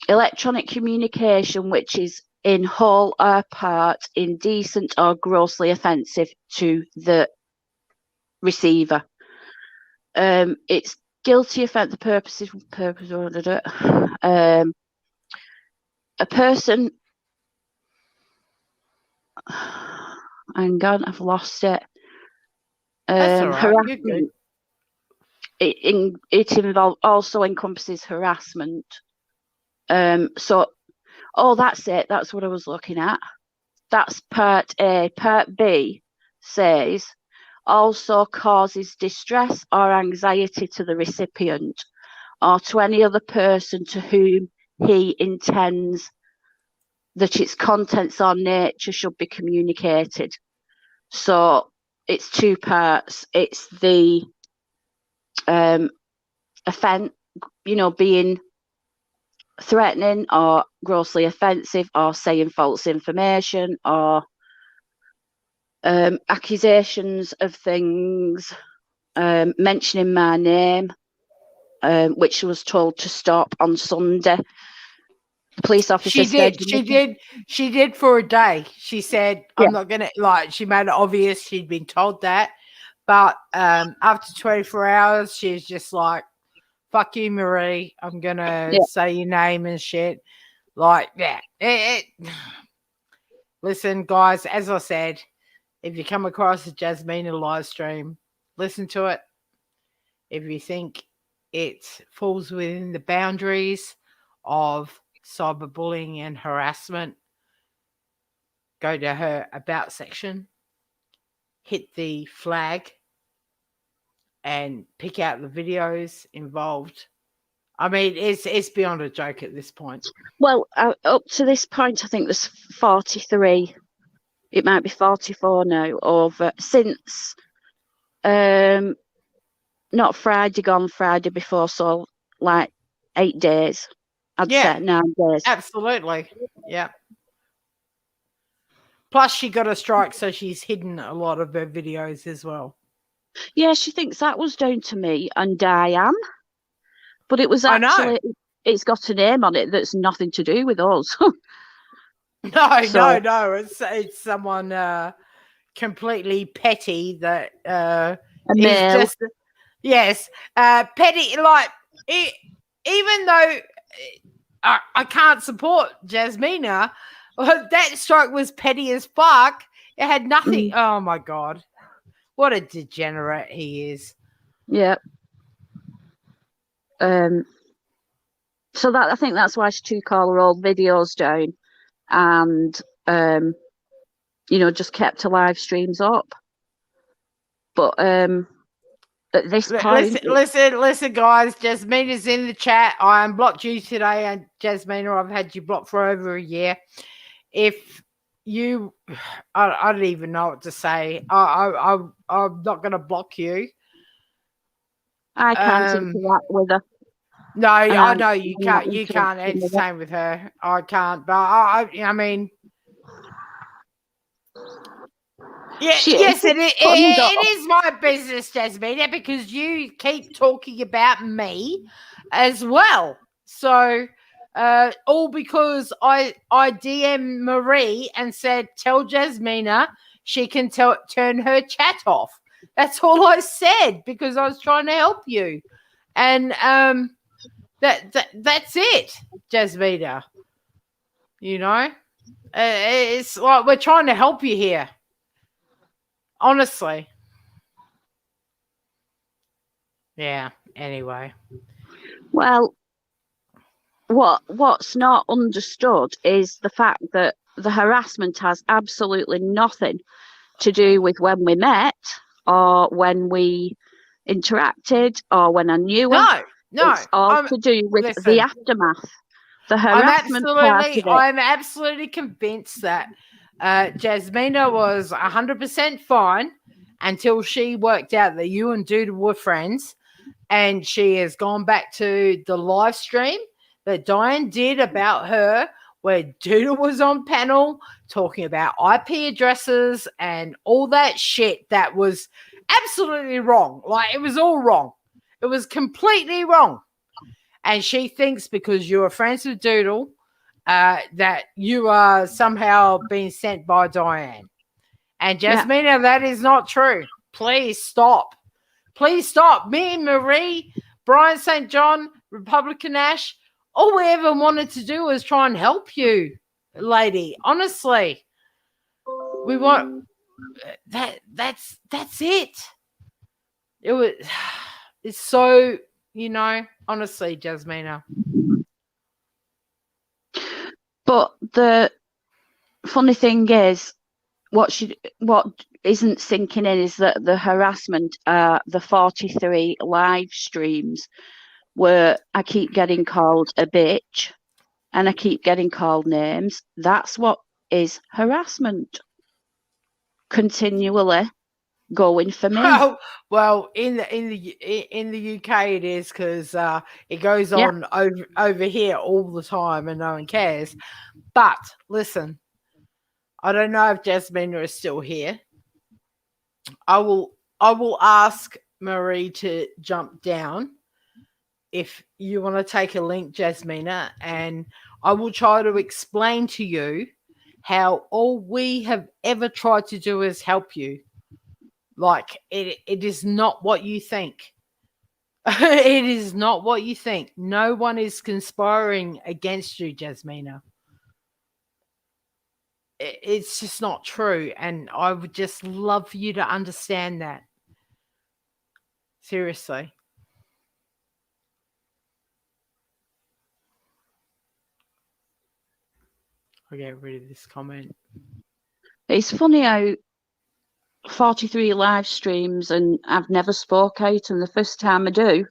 Electronic communication which is in whole or part indecent or grossly offensive to the receiver. It's guilty offence. The purpose ordered it. A person. Hang on, I've lost it. That's all right. You're good. It also encompasses harassment. So, that's it. That's what I was looking at. That's part A. Part B says also causes distress or anxiety to the recipient or to any other person to whom he intends that its contents or nature should be communicated. So it's two parts. It's the offence, being threatening or grossly offensive or saying false information or accusations of things, mentioning my name, which she was told to stop on Sunday. The police officer She said, did. She did for a day. She said, Yeah. I'm not going to, like, she made it obvious she'd been told that. But after 24 hours, she's just like, fuck you, Marie. I'm going to say your name and shit. Like, yeah. Listen, guys, as I said, if you come across a Jasmina live stream, listen to it. If you think it falls within the boundaries of cyberbullying and harassment, go to her about section, hit the flag, and pick out the videos involved. I mean, it's beyond a joke at this point. well, up to this point, I think there's 43. It might be 44 now. Over since, not Friday gone, Friday before, so like 8 days. I'd say 9 days. Absolutely. Yeah. Plus, she got a strike, so she's hidden a lot of her videos as well. Yeah, she thinks that was down to me and Diane, but it was I know. actually, it's got a name on it that's nothing to do with us. No, So- no. It's someone completely petty that A is male. just, yes, petty. Like, even though I can't support Jasmina, that strike was petty as fuck. It had nothing. Oh my god, what a degenerate he is. Yeah. So that, I think that's why she took all her old videos down and just kept her live streams up. But at this point, Listen, guys. Jasmina's in the chat. I unblocked you today, and Jasmina, I've had you blocked for over a year. If you, I don't even know what to say. I'm not going to block you. I can't interact with her. No, I know you I'm not can't. You can't interacting with her. entertain with her. I can't. But I mean, yeah, yes, it is my business, Jasmina, because you keep talking about me as well. So, all because I DM Marie and said, tell Jasmina she can turn her chat off. That's all I said because I was trying to help you, and that's it, Jasmina. It's like we're trying to help you here. Honestly. Yeah, anyway. Well, what's not understood is the fact that the harassment has absolutely nothing to do with when we met or when we interacted or when I knew her. No. It's all to do with listen. the aftermath. The harassment part of it. I'm absolutely convinced that Jasmina was 100% fine until she worked out that you and Doodle were friends, and she has gone back to the live stream that Diane did about her, where Doodle was on panel talking about IP addresses and all that shit that was absolutely wrong. Like, it was all wrong. It was completely wrong. And she thinks because you are friends with Doodle, that you are somehow being sent by Diane. And Jasmina, that is not true. Please stop. Please stop. Me and Marie, Brian St. John, Republican Ash, all we ever wanted to do was try and help you, lady. Honestly. We want that's it. It's so, honestly, Jasmina. But the funny thing is, what isn't sinking in is that the harassment, the 43 live streams where I keep getting called a bitch and I keep getting called names. That's what is harassment. Continually going for me. Well, in the UK it is, because it goes Yeah. on over here all the time and no one cares. But listen, I don't know if Jasmina is still here. I will ask Marie to jump down if you want to take a link, Jasmina, and I will try to explain to you how all we have ever tried to do is help you. Like, it is not what you think. It is not what you think. No one is conspiring against you, Jasmina. It's just not true. And I would just love for you to understand that. Seriously. I'll get rid of this comment. It's funny how 43 live streams and I've never spoke out, and the first time I do,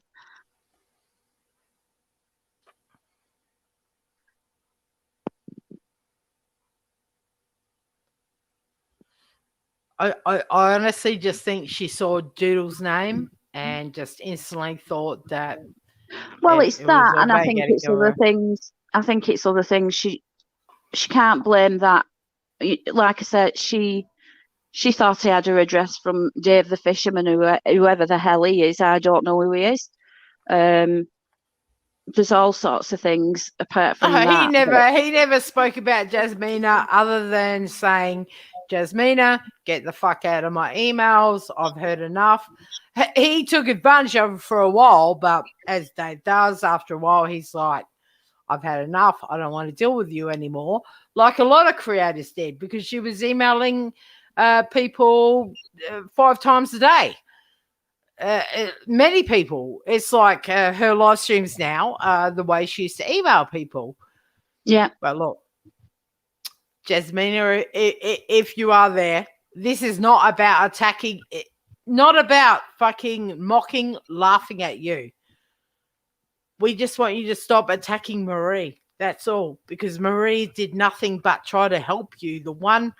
I honestly just think she saw Doodle's name and just instantly thought that. well, it it's was that, a and I way think to it's go other around. things. I think it's other things. She can't blame that. Like I said, she thought he had her address from Dave the Fisherman, whoever the hell he is. I don't know who he is. There's all sorts of things apart from that. He never spoke about Jasmina other than saying, Jasmina, get the fuck out of my emails. I've heard enough. He took advantage of it for a while, but as Dave does, after a while, he's like, I've had enough. I don't want to deal with you anymore. Like a lot of creators did, because she was emailing people 5 times a day. Many people. It's like her live streams now, the way she used to email people. Yeah. But look, Jasmina, if you are there, this is not about attacking, not about fucking mocking, laughing at you. We just want you to stop attacking Marie. That's all. Because Marie did nothing but try to help you. The one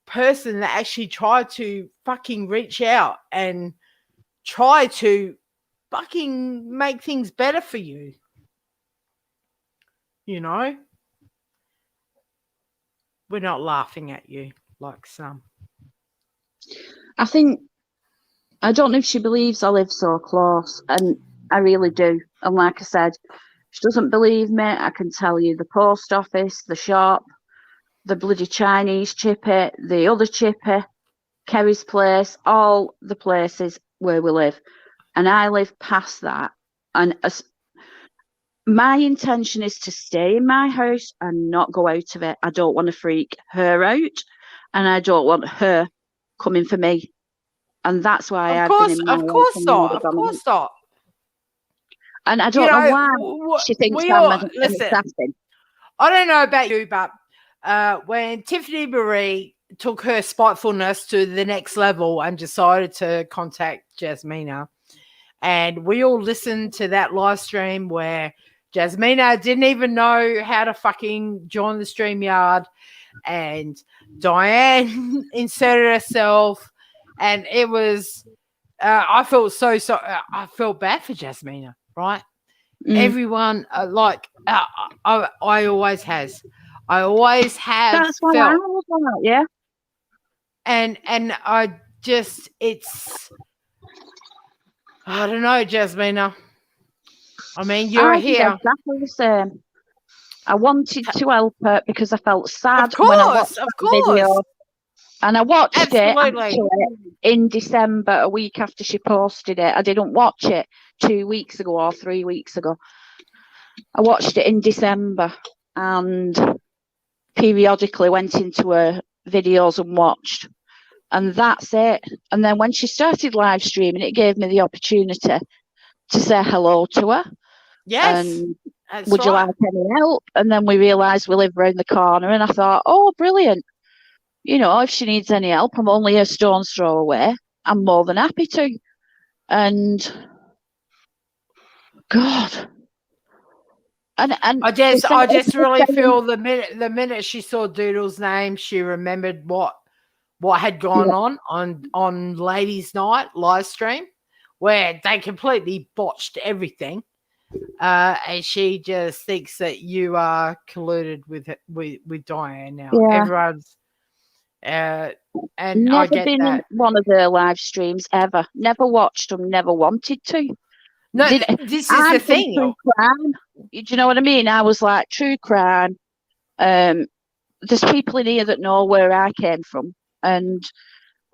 person that actually tried to fucking reach out and try to fucking make things better for you. You know? We're not laughing at you like some. I don't know if she believes I live so close, and I really do. And like I said, she doesn't believe me. I can tell you the post office, the shop, the bloody Chinese chippy, the other chippy, Kerry's place, all the places where we live. And I live past that. And my intention is to stay in my house and not go out of it. I don't want to freak her out, and I don't want her coming for me. And that's why I've been in my Of course not. And I don't know why she thinks I'm an assassin. I don't know about you, but when Tiffany Marie took her spitefulness to the next level and decided to contact Jasmina, and we all listened to that live stream where Jasmina didn't even know how to fucking join the StreamYard, and Diane inserted herself, and it was I felt I felt bad for Jasmina, right? Everyone I always have. That's why I was like, yeah. And I just, I don't know, Jasmina. I mean, you're here. Exactly the same. I wanted to help her because I felt sad of course, when I watched the video. And I watched it actually in December, a week after she posted it. I didn't watch it 2 weeks ago or 3 weeks ago. I watched it in December and periodically went into her videos and watched. And that's it. And then when she started live streaming, it gave me the opportunity to say hello to her. Yes. And would you like any help? And then we realised we live round the corner, and I thought, oh, brilliant. You know, if she needs any help, I'm only a stone's throw away. I'm more than happy to. And God. And I just really feel the minute she saw Doodle's name, she remembered what what had gone on Ladies' Night live stream, where they completely botched everything. And she just thinks that you are colluded with Diane now. Yeah. Everyone's and Never I get been that. in one of their live streams ever. Never watched them. Never wanted to. No, Did- this is I've the done thing. True crime. Do you know what I mean? I was like, true crime. There's people in here that know where I came from, and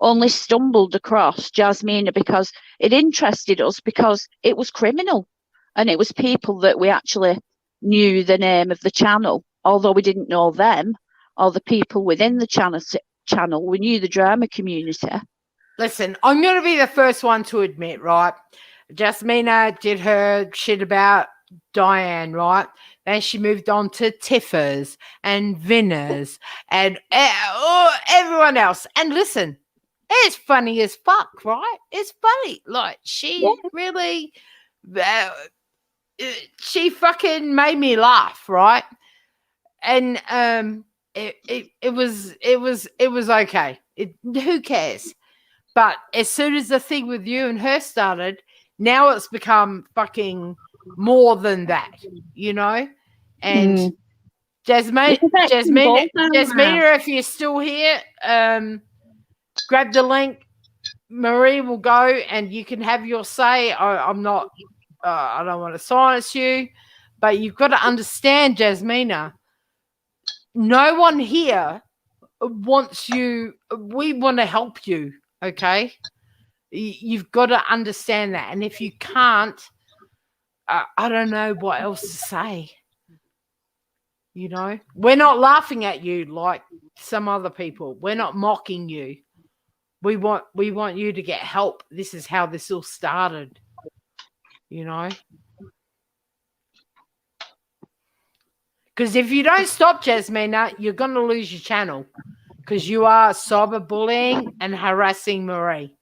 only stumbled across Jasmina because it interested us, because it was criminal, and it was people that we actually knew the name of the channel, although we didn't know them or the people within the channel. We knew the drama community. Listen, I'm going to be the first one to admit, right? Jasmina did her shit about Diane, right? Then she moved on to Tiffers and Vinners and everyone else. And listen, it's funny as fuck, right? It's funny. Like, she really, she fucking made me laugh, right? And it was okay. Who cares? But as soon as the thing with you and her started, now it's become fucking more than that, you know? And Jasmina, if you're still here, grab the link. Marie will go and you can have your say. I'm not, I don't want to silence you, but you've got to understand, Jasmina, no one here wants you. We want to help you, okay? You've got to understand that. And if you can't, I don't know what else to say. You know, we're not laughing at you like some other people. We're not mocking you. We want you to get help. This is how this all started. You know, because if you don't stop, Jasmina, you're going to lose your channel, because you are cyberbullying and harassing Marie,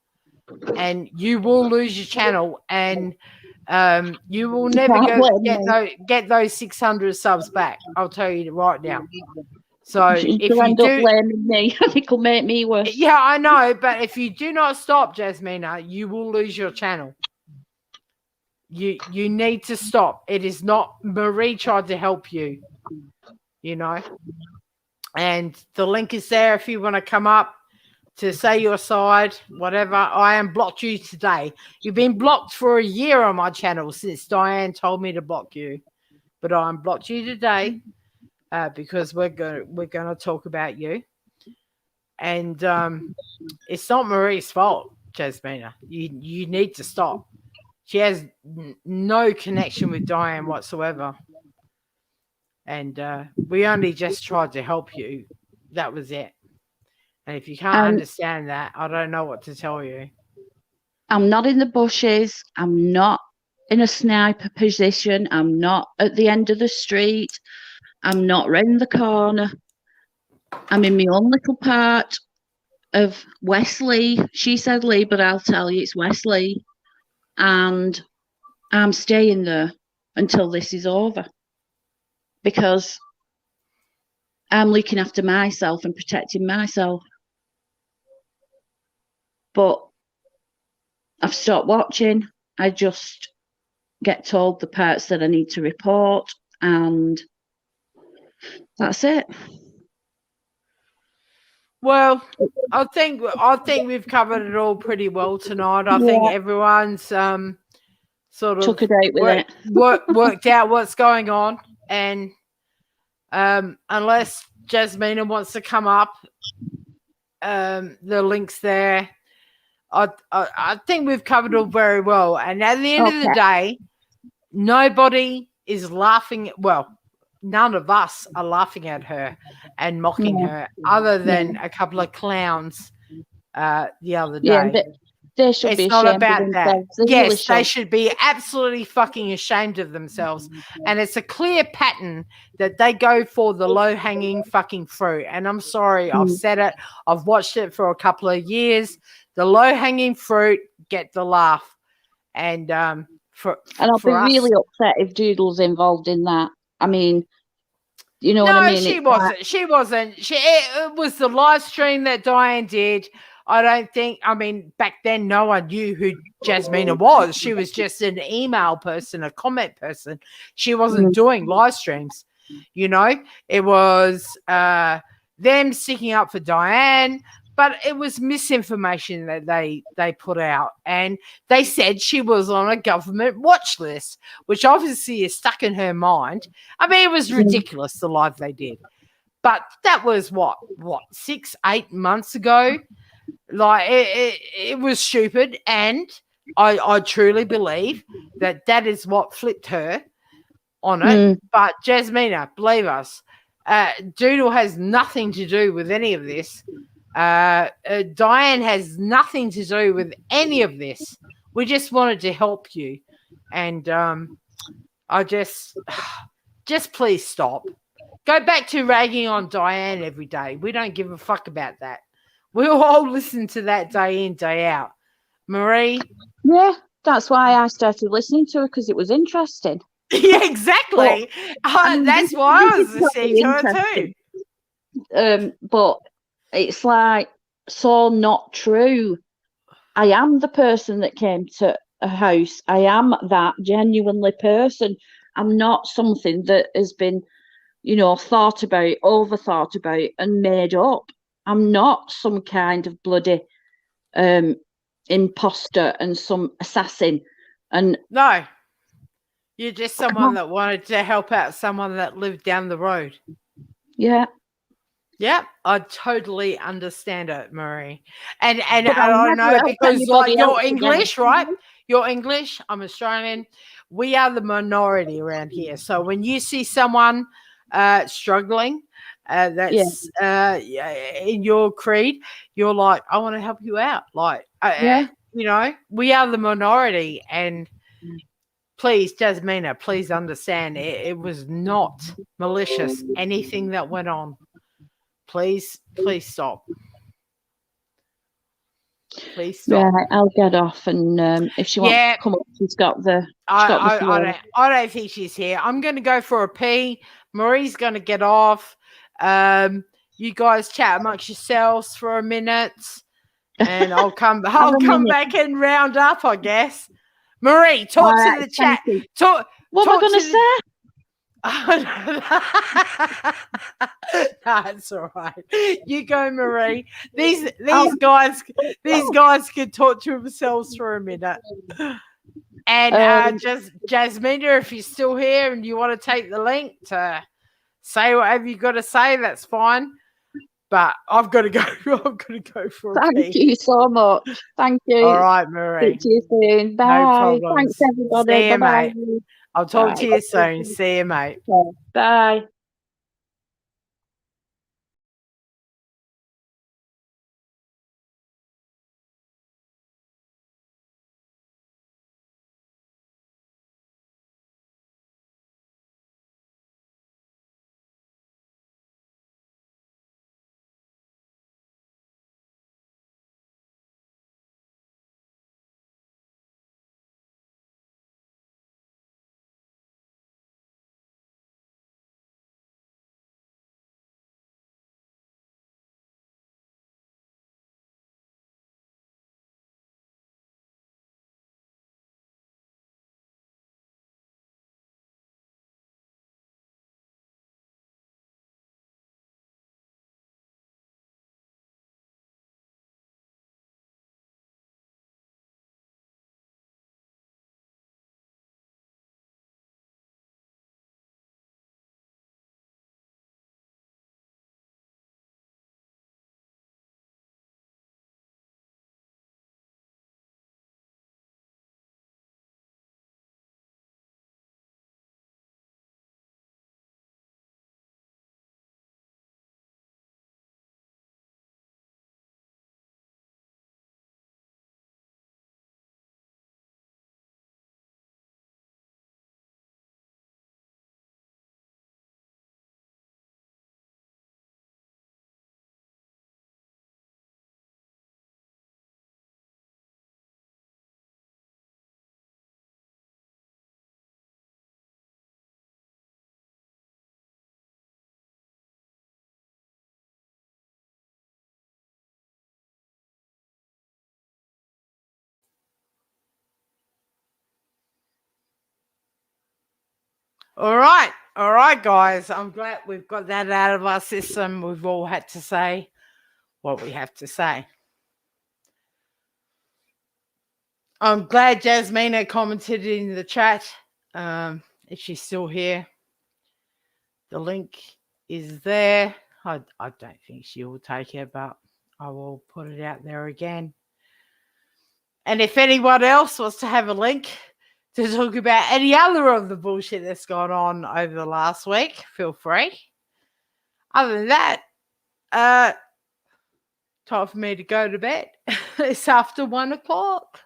and you will lose your channel, and you will never get those 600 subs back. I'll tell you right now. So if you end up blaming me, it'll make me worse. Yeah, I know, but if you do not stop, Jasmina, you will lose your channel. You need to stop. It is not Marie tried to help you, you know. And the link is there if you want to come up to say your side, whatever. I unblocked you today. You've been blocked for a year on my channel since Diane told me to block you, but I unblocked you today because we're gonna talk about you. And it's not Marie's fault, Jasmina. You need to stop. She has no connection with Diane whatsoever. And we only just tried to help you. That was it. And if you can't understand that, I don't know what to tell you. I'm not in the bushes. I'm not in a sniper position. I'm not at the end of the street. I'm not round the corner. I'm in my own little part of Wesley. She said Lee, but I'll tell you it's Wesley. And I'm staying there until this is over, because I'm looking after myself and protecting myself. But I've stopped watching. I just get told the parts that I need to report, and that's it. Well, I think we've covered it all pretty well tonight. I think everyone's sort of took a date with it. worked out what's going on, and unless Jasmina wants to come up, the link's there. I think we've covered it all very well. And at the end of the day, nobody is laughing. Well, none of us are laughing at her and mocking her, other than a couple of clowns the other day. Yeah, but they should be not ashamed about of that. themselves. They Yes, really they should. should be absolutely fucking ashamed of themselves. And it's a clear pattern that they go for the low-hanging fucking fruit. And I'm sorry, I've said it. I've watched it for a couple of years. The low-hanging fruit get the laugh. And I'll be really upset if Doodle's involved in that. I mean, You know what I No, mean? she It's like, wasn't. She wasn't. It was the live stream that Diane did. I don't think. I mean, back then, no one knew who Jasmina was. She was just an email person, a comment person. She wasn't doing live streams. You know, it was them sticking up for Diane, but it was misinformation that they put out, and they said she was on a government watch list, which obviously is stuck in her mind. I mean, it was ridiculous, the live they did, but that was what 6-8 months ago. Like it was stupid, and I truly believe that is what flipped her on it. But Jasmina, believe us, Doodle has nothing to do with any of this. Diane has nothing to do with any of this. We just wanted to help you, and I just please stop. Go back to ragging on Diane every day. We don't give a fuck about that. We'll all listen to that day in, day out. Marie? yeah, that's why I started listening to her, because it was interesting. Yeah, exactly. I mean, That's this why I is was listening to her too. interesting. But it's like so not true. I am the person that came to a house. I am that genuinely person. I'm not something that has been, thought about, overthought about, and made up. I'm not some kind of bloody imposter and some assassin. And No, you're just someone that wanted to help out someone that lived down the road. yeah. Yeah, I totally understand it, Marie. And But I I'll don't never know, help because like anybody you're else again. English, right? You're English, I'm Australian. We are the minority around here. So when you see someone struggling that's in your creed, you're like, I want to help you out. Like, we are the minority. And please, Jasmina, please understand, it was not malicious, anything that went on. Please stop. Please stop. Right, I'll get off, and if she wants to come up, she's got the. I don't think she's here. I'm going to go for a pee. Marie's going to get off. You guys chat amongst yourselves for a minute, and I'll come. I'll come back and round up, I guess. Marie, talk to the chat. What am I going to say? That's all right. You go, Marie. These guys can talk to themselves for a minute. And just Jasmina, if you're still here and you want to take the link to say whatever you got to say, that's fine. But I've got to go. I've got to go for a pee. Thank you so much. Thank you. All right, Marie. Speak to you soon. Bye. No problem. Thanks, everybody. See you, Bye-bye. mate. I'll talk to you soon. See you, mate. Bye. All right, guys. I'm glad we've got that out of our system. We've all had to say what we have to say. I'm glad Jasmina commented in the chat. If she's still here, the link is there. I don't think she will take it, but I will put it out there again. And if anyone else wants to have a link to talk about any other of the bullshit that's gone on over the last week, feel free. Other than that, time for me to go to bed. It's after 1 o'clock.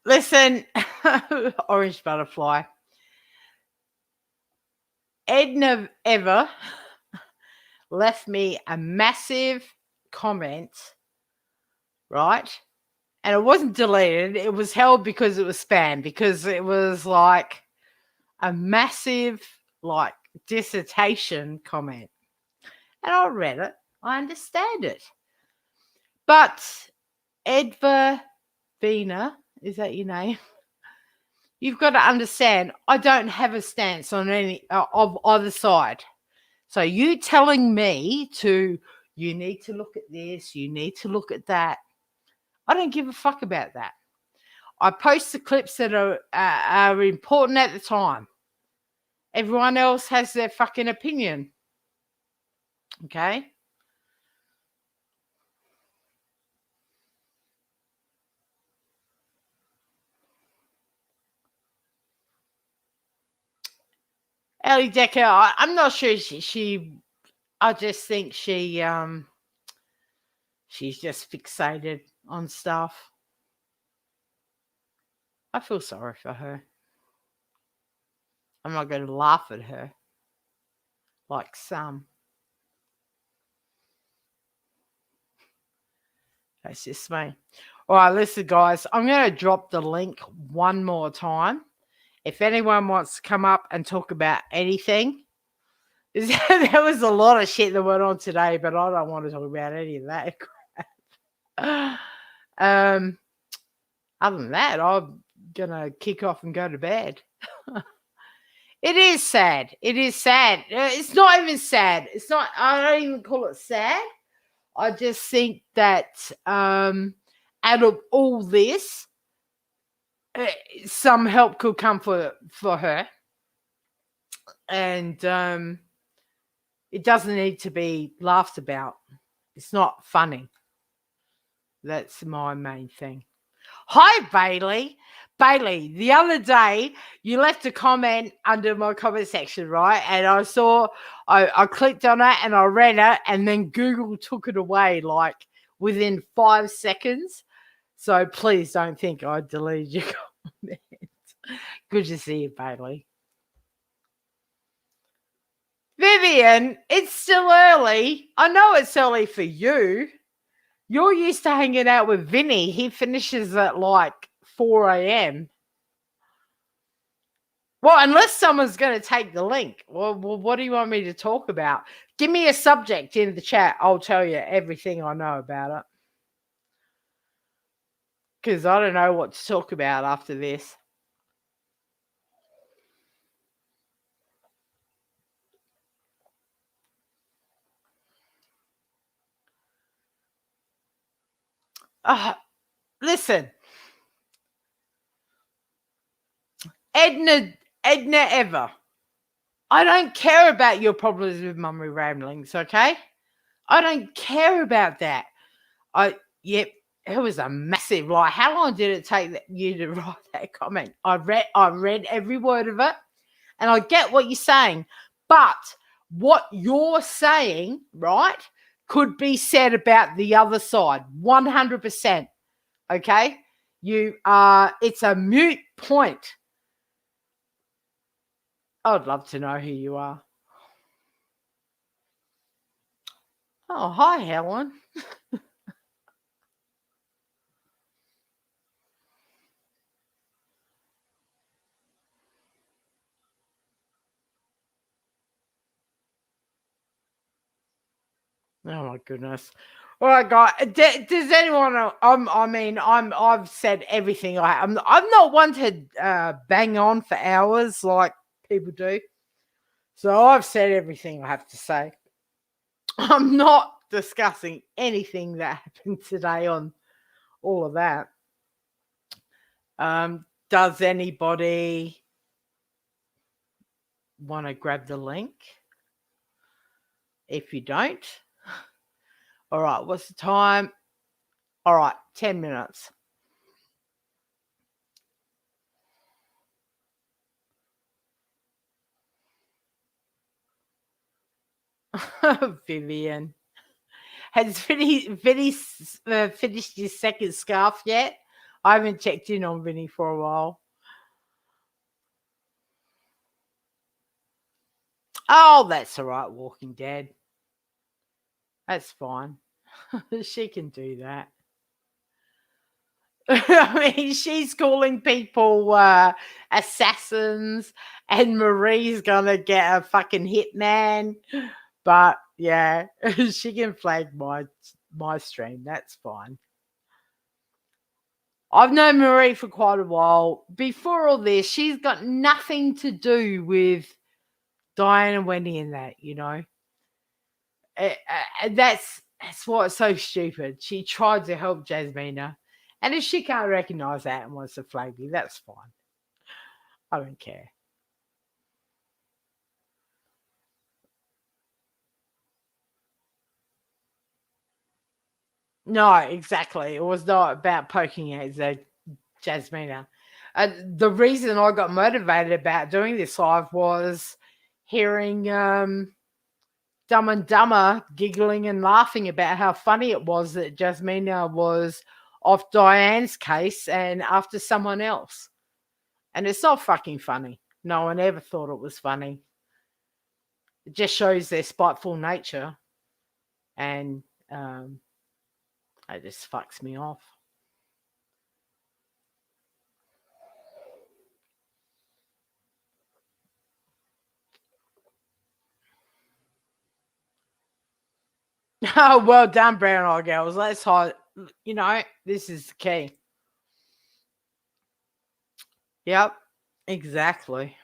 Listen, orange butterfly. Edna Ever left me a massive comment, right? And it wasn't deleted. It was held because it was spam, because it was like a massive, like, dissertation comment. And I read it. I understand it. But Edva Vina, is that your name? You've got to understand, I don't have a stance on any of either side. So you telling me you need to look at this, you need to look at that. I don't give a fuck about that. I post the clips that are important at the time. Everyone else has their fucking opinion. Okay? Ellie Decker, I'm not sure she I just think she's just fixated on stuff. I feel sorry for her. I'm not going to laugh at her like some. That's just me. All right, listen, guys. I'm going to drop the link one more time. If anyone wants to come up and talk about anything, there was a lot of shit that went on today, but I don't want to talk about any of that crap. Other than that, I'm going to kick off and go to bed. It is sad. It is sad. It's not even sad. It's not, I don't even call it sad. I just think that out of all this, some help could come for her. And it doesn't need to be laughed about. It's not funny. That's my main thing. Hi, Bailey. Bailey, the other day you left a comment under my comment section, right? And I saw, I clicked on it and I read it, and then Google took it away like within 5 seconds. So please don't think I deleted your comment. Good to see you, Bailey. Vivian, it's still early. I know it's early for you. You're used to hanging out with Vinny. He finishes at like 4 a.m. Well, unless someone's going to take the link. Well, what do you want me to talk about? Give me a subject in the chat. I'll tell you everything I know about it. Because I don't know what to talk about after this. Listen. Edna Ever. I don't care about your problems with mummy ramblings, okay? I don't care about that. Yep, it was a massive lie. How long did it take you to write that comment? I read every word of it, and I get what you're saying. But what you're saying, right, could be said about the other side, 100%. Okay? It's a moot point. I'd love to know who you are. Oh, hi, Helen. Oh my goodness. All right, guys. Does anyone know? I've said everything. I'm not one to bang on for hours like people do. So I've said everything I have to say. I'm not discussing anything that happened today on all of that. Does anybody want to grab the link? If you don't, all right, what's the time? All right, 10 minutes. Vivian. Has Vinny finished his second scarf yet? I haven't checked in on Vinny for a while. Oh, that's all right, Walking Dead. That's fine. She can do that. I mean, she's calling people assassins, and Marie's gonna get a fucking hitman. But yeah, she can flag my stream. That's fine. I've known Marie for quite a while. Before all this, she's got nothing to do with Diane and Wendy and that, you know. That's what's so stupid. She tried to help Jasmina. And if she can't recognize that and wants to flag me, that's fine. I don't care. No, exactly. It was not about poking at Jasmina. The reason I got motivated about doing this live was hearing Dumb and Dumber giggling and laughing about how funny it was that Jasmina was off Diane's case and after someone else. And it's not fucking funny. No one ever thought it was funny. It just shows their spiteful nature. And it just fucks me off. Oh, well done, brown eye girls. Let's hide. You know, this is the key. Yep, exactly.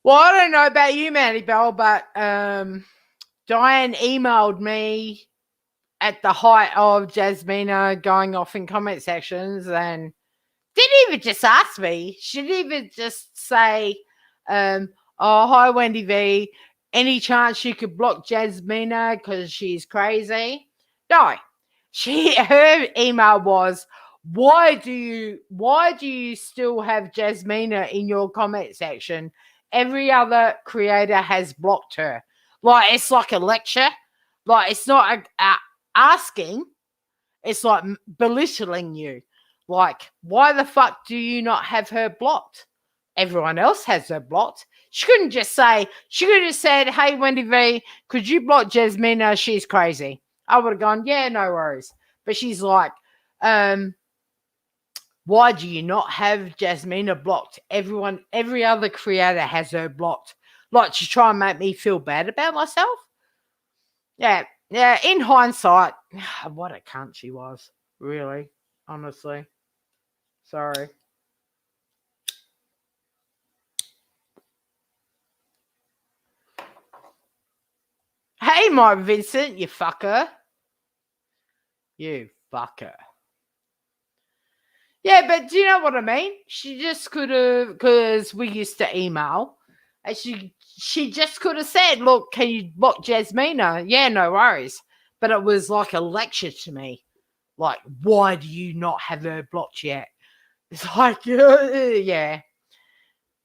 Well, I don't know about you, Mandy Bell, but Diane emailed me at the height of Jasmina going off in comment sections and didn't even just ask me. She didn't even just say, oh, hi, Wendy V. Any chance you could block Jasmina because she's crazy? No. Her email was, why do you still have Jasmina in your comment section? Every other creator has blocked her. Like, it's like a lecture. Like, it's not asking. It's like belittling you. Like, why the fuck do you not have her blocked? Everyone else has her blocked. She couldn't just say, she could have said, hey, Wendy V, could you block Jasmina? She's crazy. I would have gone, yeah, no worries. But she's like, why do you not have Jasmina blocked? Every other creator has her blocked. Like, to try and make me feel bad about myself? Yeah, in hindsight, what a cunt she was. Really, honestly. Sorry. Hey, Mark Vincent, you fucker. You fucker. Yeah, but do you know what I mean? She just could have, because we used to email, and she just could have said, look, can you block Jasmina? Yeah, no worries. But it was like a lecture to me. Like, why do you not have her blocked yet? It's like, yeah.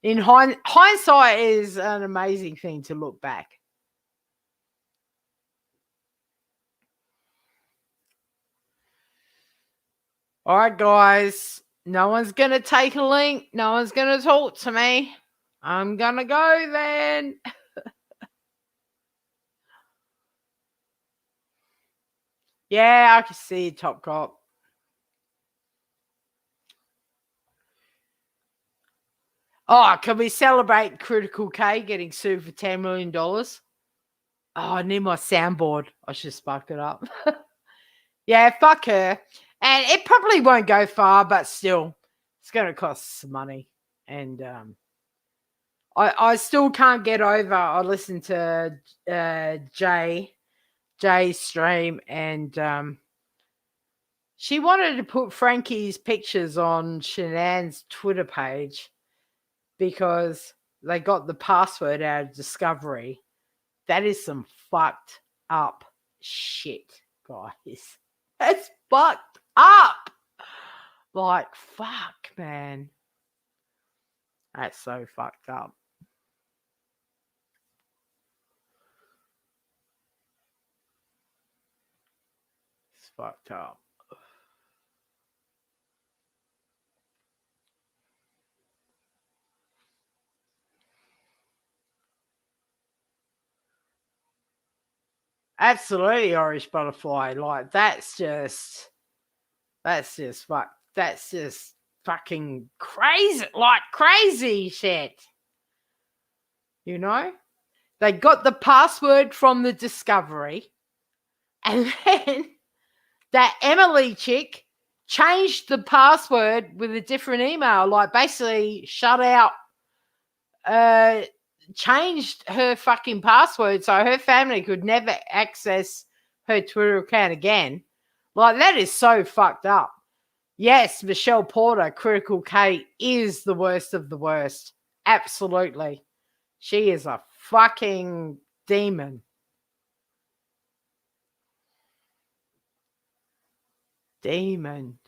In hindsight is an amazing thing to look back. All right, guys. No one's going to take a link. No one's going to talk to me. I'm going to go then. Yeah, I can see Top Cop. Oh, can we celebrate Critical K getting sued for $10 million? Oh, I need my soundboard. I should spark it up. Yeah, fuck her. And it probably won't go far, but still, it's going to cost some money. And I still can't get over. I listened to Jay's stream, and she wanted to put Frankie's pictures on Shanann's Twitter page because they got the password out of Discovery. That is some fucked up shit, guys. That's fucked up. Like, fuck, man. That's so fucked up. It's fucked up. Absolutely, Irish Butterfly. Like, that's just fucking crazy. Like, crazy shit. You know? They got the password from the Discovery, and then that Emily chick changed the password with a different email. Like, basically shut out, changed her fucking password so her family could never access her Twitter account again. Like, that is so fucked up. Yes, Michelle Porter, Critical K, is the worst of the worst. Absolutely. She is a fucking demon. Demon.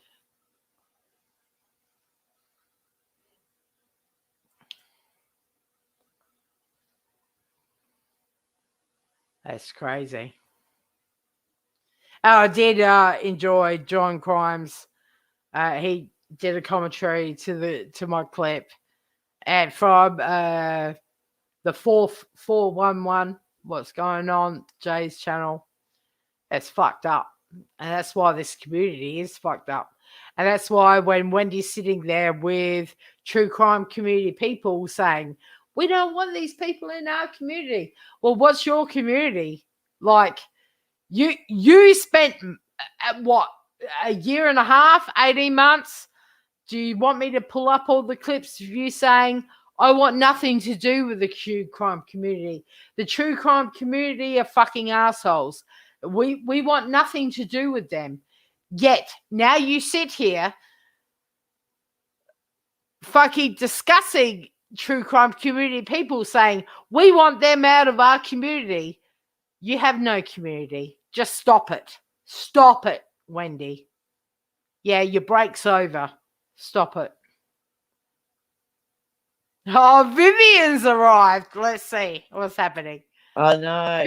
That's crazy. Oh, I did enjoy John Crimes. He did a commentary to my clip, and from the 411. What's going on? Jay's channel. That's fucked up, and that's why this community is fucked up, and that's why when Wendy's sitting there with true crime community people saying, "We don't want these people in our community." Well, what's your community? Like, you spent what, a year and a half, 18 months? Do you want me to pull up all the clips of you saying, I want nothing to do with the true crime community? The true crime community are fucking assholes. We want nothing to do with them. Yet, now you sit here fucking discussing true crime community people saying, we want them out of our community. You have no community. Just stop it. Stop it, Wendy. Yeah, your break's over. Stop it. Oh, Vivian's arrived. Let's see what's happening. I know.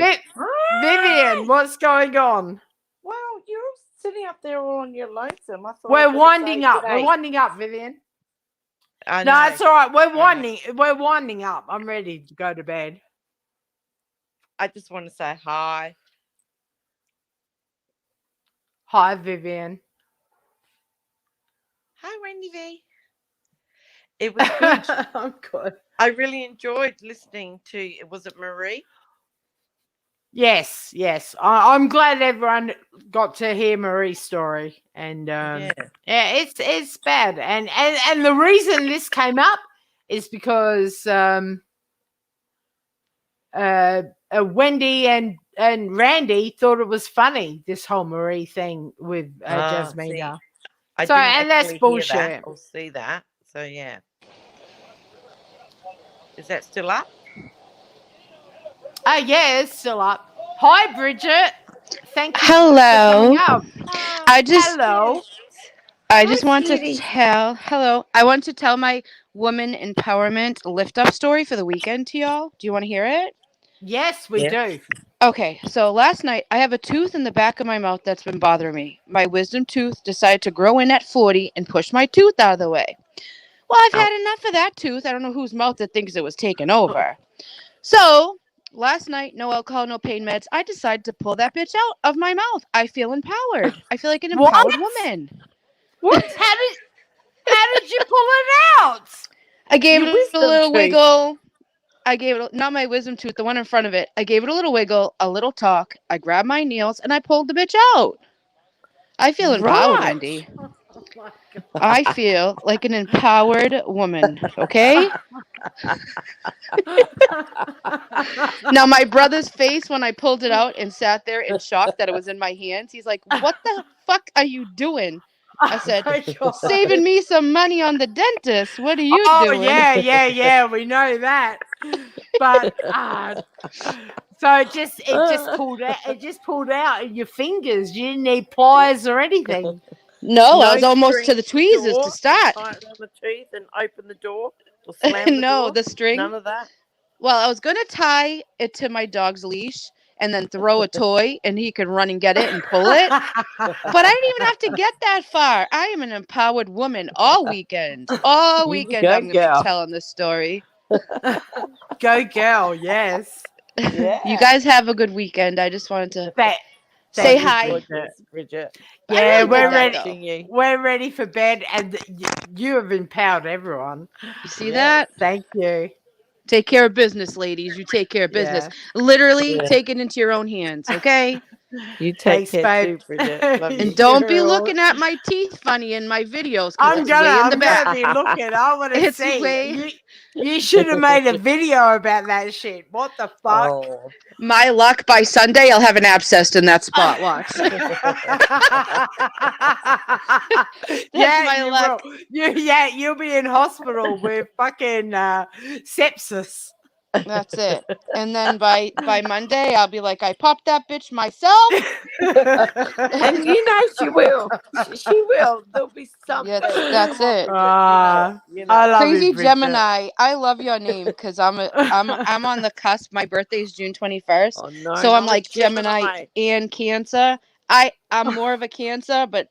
Vivian, what's going on? Well, you're sitting up there all on your lonesome. I thought We're winding up. We're winding up, Vivian. I know. No, it's all right. We're winding up. I'm ready to go to bed. I just want to say hi. Hi, Vivian. Hi, Wendy V. It was good. I'm good. I really enjoyed listening to, was it Marie? Yes. I'm glad everyone got to hear Marie's story. And yeah, it's bad. And the reason this came up is because Wendy and Randy thought it was funny, this whole Marie thing with Jasmina. So, and that's bullshit. Or see that. So yeah. Is that still up? Yeah, it's still up. Hi, Bridget. Thank you. Hello. I just want to tell my woman empowerment lift up story for the weekend to y'all. Do you want to hear it? Yes, we do. Okay, so last night I have a tooth in the back of my mouth that's been bothering me. My wisdom tooth decided to grow in at 40 and push my tooth out of the way. Well, I've had enough of that tooth. I don't know whose mouth that thinks it was taken over. So Last night, no alcohol, no pain meds. I decided to pull that bitch out of my mouth. I feel empowered. I feel like an What? empowered woman. What? How did you pull it out? I gave Your it a wisdom little tooth. wiggle. I gave it not my wisdom tooth, the one in front of it. I gave it a little wiggle, a little talk. I grabbed my nails and I pulled the bitch out. I feel empowered, Right. Wendy. Oh my God. I feel like an empowered woman. Okay. Now my brother's face when I pulled it out and sat there in shock that it was in my hands. He's like, "What the fuck are you doing?" I said, Oh my God. "Saving me some money on the dentist. What are you Oh doing?" yeah, we know that. But so it just pulled out. It just pulled out in your fingers. You didn't need pliers or anything. No, I No was almost to the string tweezers door to start. Tie it around the teeth and open the door or slam the No, door. the string. None of that. Well, I was gonna tie it to my dog's leash and then throw a toy and he could run and get it and pull it. But I didn't even have to get that far. I am an empowered woman all weekend. All You weekend go, I'm gonna girl. be telling this story. Go girl, yes. Yeah. You guys have a good weekend. I just wanted to That say thank you, hi. Bridget. Bridget. I Yeah, really we're did that, ready. though. Watching you. We're ready for bed, and you have empowered everyone. You see Yes. that? Thank you. Take care of business, ladies. You take care of business. Yeah. Literally Yeah. take it into your own hands, okay? You take Thanks, care babe. too, Bridget. Love And you. don't be You're all- looking at my teeth funny in my videos because I'm it's way in the back. gonna be looking. I want to It's see. way- You should have made a video about that shit. What the fuck? Oh. My luck, by Sunday, I'll have an abscess in that spot. Watch. Yeah, my you luck. will. You'll be in hospital with fucking sepsis. That's it. And then by Monday, I'll be like, I popped that bitch myself. And you know she will. She will. There'll be something. That's it. You know. I love Crazy you, Bridget. Gemini. I love your name because I'm on the cusp. My birthday is June 21st. Oh, no, So I'm not a like Gemini and Cancer. I'm more of a Cancer, but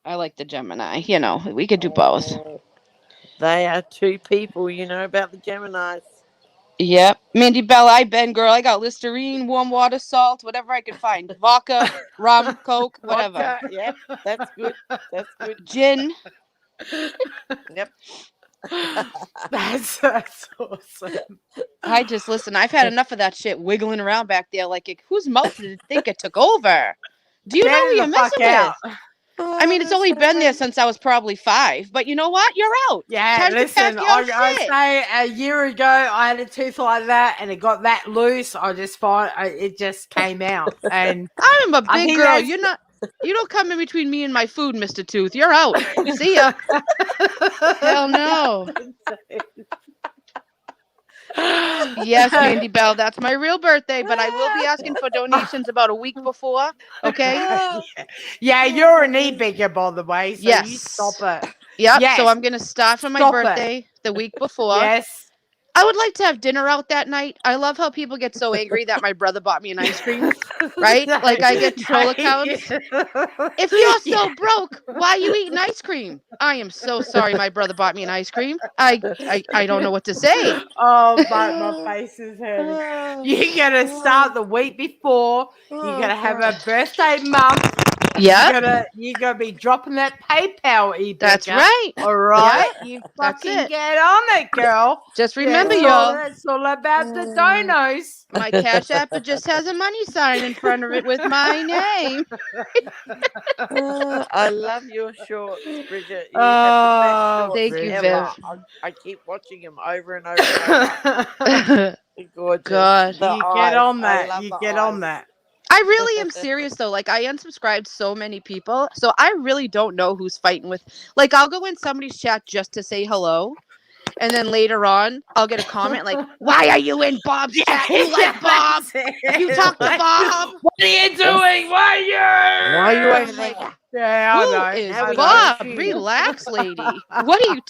I like the Gemini. You know, we could do both. Oh, they are two people, you know, about the Geminis. Yep. Mandy Bell, I been girl. I got Listerine, warm water, salt, whatever I could find. Vodka, rum, Coke, whatever. Vodka, yep, that's good. That's good. Gin. Yep. That's awesome. I just listen. I've had enough of that shit wiggling around back there. Like, whose mouth did it think it took over? Do you know who you're messing with? I mean, it's only been there since I was probably 5. But you know what? You're out. Yeah, Time listen, to pack your I shit. say a year ago I had a tooth like that and it got that loose. I just find it just came out. And I'm a I big think girl. that's- You don't come in between me and my food, Mr. Tooth. You're out. See ya. Hell no. Yes, Mandy Bell, that's my real birthday, but I will be asking for donations about a week before. Okay. Yeah, you're an e-bigger, by the way, so you Yes. stop it. Yep. Yes. So I'm gonna start for my Stop it. birthday the week before. Yes. I would like to have dinner out that night. I love how people get so angry that my brother bought me an ice cream. Right? Like I get troll accounts. If you're so broke, why are you eating ice cream? I am so sorry my brother bought me an ice cream. I don't know what to say. Oh, my face is hurting. You gotta start the week before. You gotta have a birthday month. Yeah. You gotta be dropping that PayPal e. That's right. All right. You That's fucking it. get on it, girl. Just remember, That's y'all. That's all about the donos. My Cash App just has a money sign in front of it with my name. I love your shorts, Bridget. You Oh, have the best shorts thank you, ever. I keep watching them over and over and over. They're gorgeous. God. The You eyes. get on I that. love You the get on eyes. that. I really am serious though. Like I unsubscribed so many people, so I really don't know who's fighting with. Like I'll go in somebody's chat just to say hello, and then later on I'll get a comment like, "Why are you in Bob's chat? You like Bob? You talk to Bob? What are you doing? Why are you over there? Yeah, I Who know. is Now we Bob? know you. Relax, lady. What are you?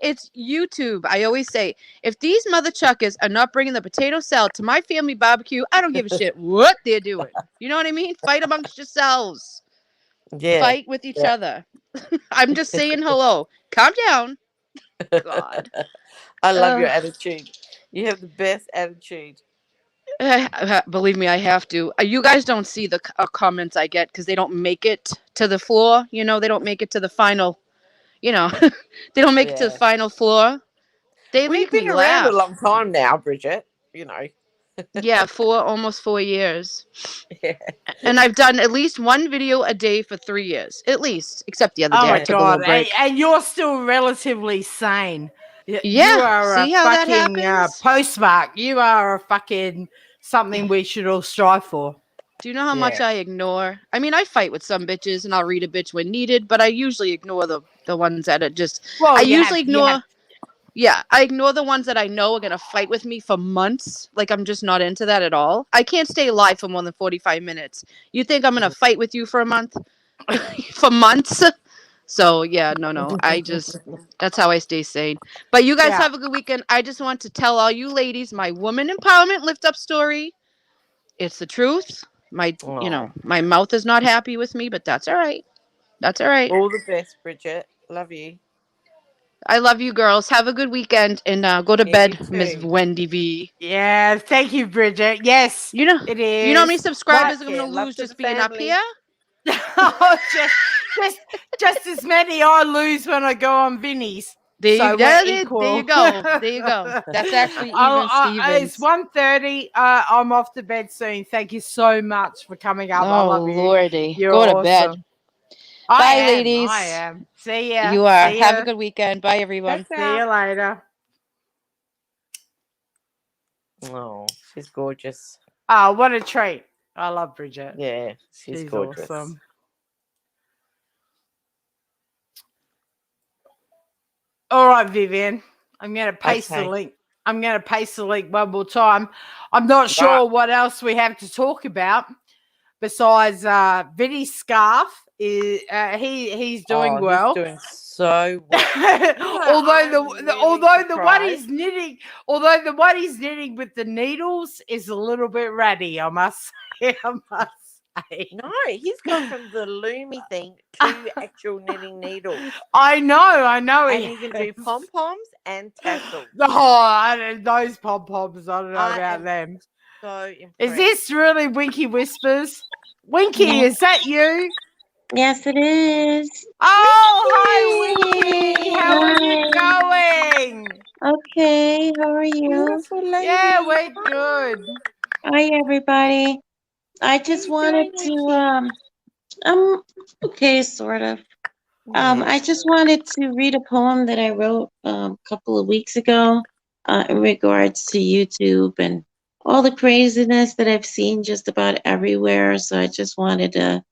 It's YouTube. I always say, if these mother chuckers are not bringing the potato salad to my family barbecue, I don't give a shit what they're doing. You know what I mean? Fight amongst yourselves. Yeah. Fight with each other. I'm just saying hello. Calm down. God. I love your attitude. You have the best attitude. Believe me, I have to. You guys don't see the comments I get because they don't make it to the floor. You know, they don't make it to the final. You know, they don't make it to the Yeah. final floor. They Well, make you've been me around a laugh. long time now, Bridget. You know. Yeah, almost 4 years. Yeah. And I've done at least one video a day for 3 years, at least. Except the other Oh day, I my took a little god! break. And you're still relatively sane. You Yeah, are a see how that fucking happens? postmark. You are a fucking something we should all strive for. Do you know how much Yeah. I ignore? I mean, I fight with some bitches, and I'll read a bitch when needed, but I usually ignore the ones that are just. Well, I you usually have, you have ignore. Yeah, I ignore the ones that I know are gonna fight with me for months. Like I'm just not into that at all. I can't stay live for more than 45 minutes. You think I'm gonna fight with you for a month? For months? So yeah, no. That's how I stay sane. But you guys Yeah. have a good weekend. I just want to tell all you ladies my woman empowerment lift up story. It's the truth. Aw. My mouth is not happy with me, but that's all right. That's all right. All the best, Bridget. Love you. I love you girls. Have a good weekend and go to Yeah, you bed, Miss too. Wendy V. Yeah, thank you, Bridget. Yes, You know it you know how many is. subscribers I'm Yeah, gonna love lose to just the being up family. here? Oh, just as many I lose when I go on Vinny's. There So you, we're there equal. you go. There you go. That's actually even It's Stevens. 1:30. I'm off to bed soon. Thank you so much for coming up. I Oh love you. lordy. You're Go to awesome. bed. I Bye, am. ladies. I am. See ya. You are. See Have ya. a good weekend. Bye everyone. See you later. Oh, she's gorgeous. Oh, what a treat. I love Bridget. Yeah, she's gorgeous. Awesome. All right, Vivian. I'm going to paste the Okay. link. I'm going to paste the link one more time. I'm not sure what else we have to talk about besides Vinny's scarf. He's doing well. He's doing so well. although the one he's knitting with the needles is a little bit ratty, I must say. No, he's gone from the loomy thing to actual knitting needles. I know. And you can do pom-poms and tassels. Those pom-poms, I don't know about them. So impressed. Is this really Winky Whispers? Winky, is that you? Yes, it is. Oh, hi, Winky. How are you going? Okay, how are you? Beautiful lady. Yeah, we're good. Hi, everybody. I just wanted to, okay, sort of. I just wanted to read a poem that I wrote a couple of weeks ago in regards to YouTube and all the craziness that I've seen just about everywhere. So I just wanted to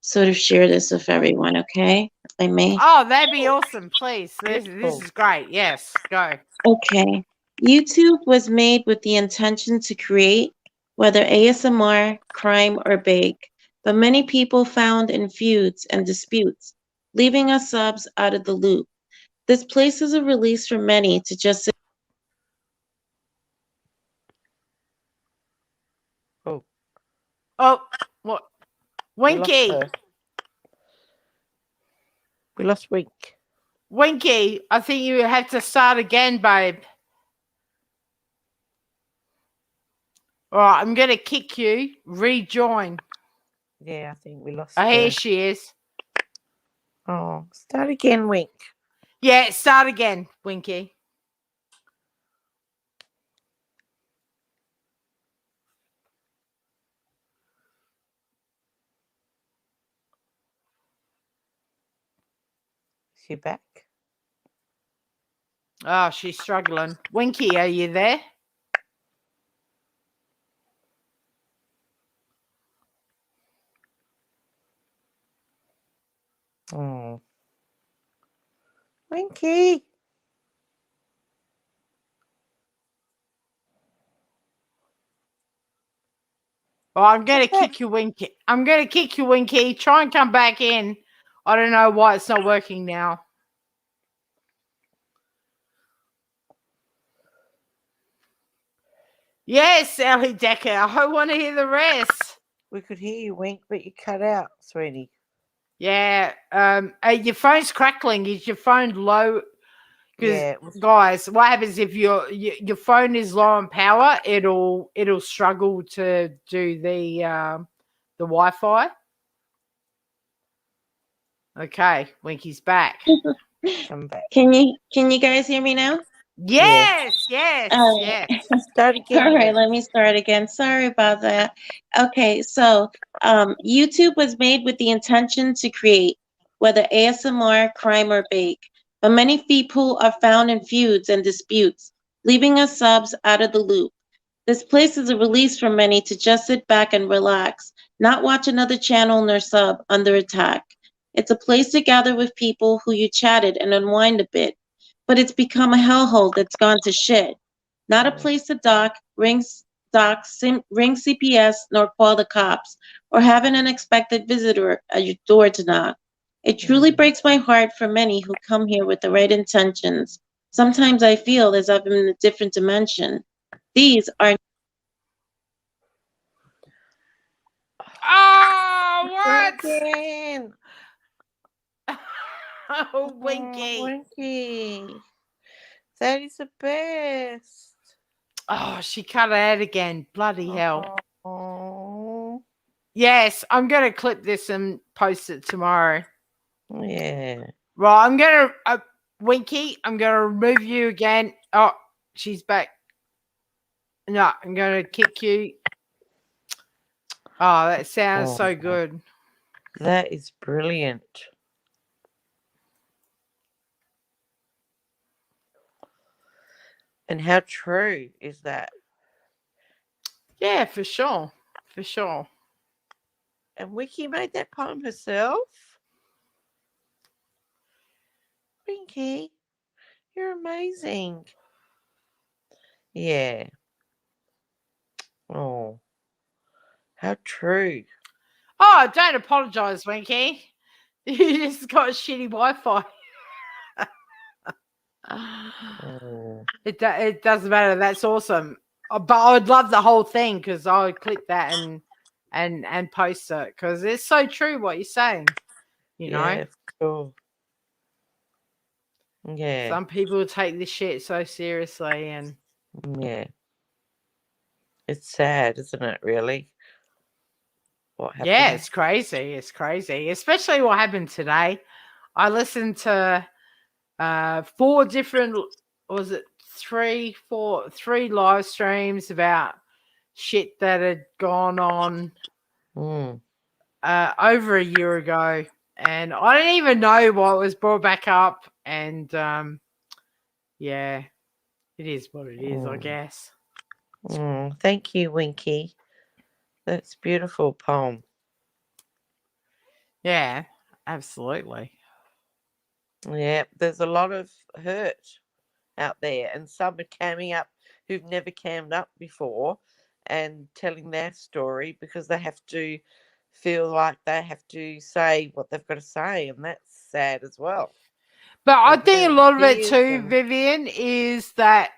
sort of share this with everyone, okay? If I may. Oh, that'd be awesome. Please. This is great. Yes, go. Okay. YouTube was made with the intention to create, whether ASMR, crime, or bake, but many people found in feuds and disputes, leaving us subs out of the loop. This places a release for many to just Oh, what? Winky. We lost Wink. Winky, I think you have to start again, babe. All right, I'm going to kick you. Rejoin. Yeah, I think we lost Oh, here her. she is. Oh, start again, Wink. Yeah, start again, Winky. Is she back? Oh, she's struggling. Winky, are you there? Oh. Winky. Well, I'm going to kick you, Winky. I'm going to kick you, Winky. Try and come back in. I don't know why it's not working now. Yes, Ellie Decker. I want to hear the rest. We could hear you, Wink, but you cut out, sweetie. Yeah. Your phone's crackling. Is your phone low? Because Yeah, it was guys, what happens if your phone is low on power? It'll struggle to do the Wi-Fi. Okay, Winky's back. come back. Can you guys hear me now? Yes, yes, All yes. right. Start again. All right, Wendy. let me start again. Sorry about that. Okay, so YouTube was made with the intention to create, whether ASMR, crime, or bake. But many people are found in feuds and disputes, leaving us subs out of the loop. This place is a release for many to just sit back and relax, not watch another channel nor sub under attack. It's a place to gather with people who you chatted and unwind a bit, but it's become a hellhole that's gone to shit. Not a place to ring CPS, nor call the cops, or have an unexpected visitor at your door to knock. It truly breaks my heart for many who come here with the right intentions. Sometimes I feel as if I'm in a different dimension. These are Oh, what? Again. Oh, Winky. Winky. That is the best. Oh, she cut it out again. Bloody hell. Oh, Yes, I'm going to clip this and post it tomorrow. yeah. Right, I'm going to, Winky, I'm going to remove you again. Oh, she's back. No, I'm going to kick you. Oh, that sounds so good. That is brilliant. And how true is that? Yeah, for sure. For sure. And Wiki made that poem herself? Winky, you're amazing. Yeah. Oh, how true. Oh, don't apologize, Winky. You just got shitty Wi-Fi. Oh. It doesn't matter. That's awesome. But I would love the whole thing because I would clip that and post it because it's so true what you're saying. You know, Yeah, sure. Yeah, some people take this shit so seriously, and yeah. It's sad, isn't it, really? What happened? yeah, it's crazy. It's crazy, especially what happened today. I listened to 4 different, was it 3 live streams about shit that had gone on Mm. over a year ago, and I didn't even know what was brought back up. And yeah, it is what it is, I guess. Thank you, Winky. That's a beautiful poem. Yeah, absolutely. Yeah, there's a lot of hurt out there, and some are camming up who've never cammed up before and telling their story because they have to feel like they have to say what they've got to say, and that's sad as well. But I Like think a their lot of it fears too, and- Vivian, is that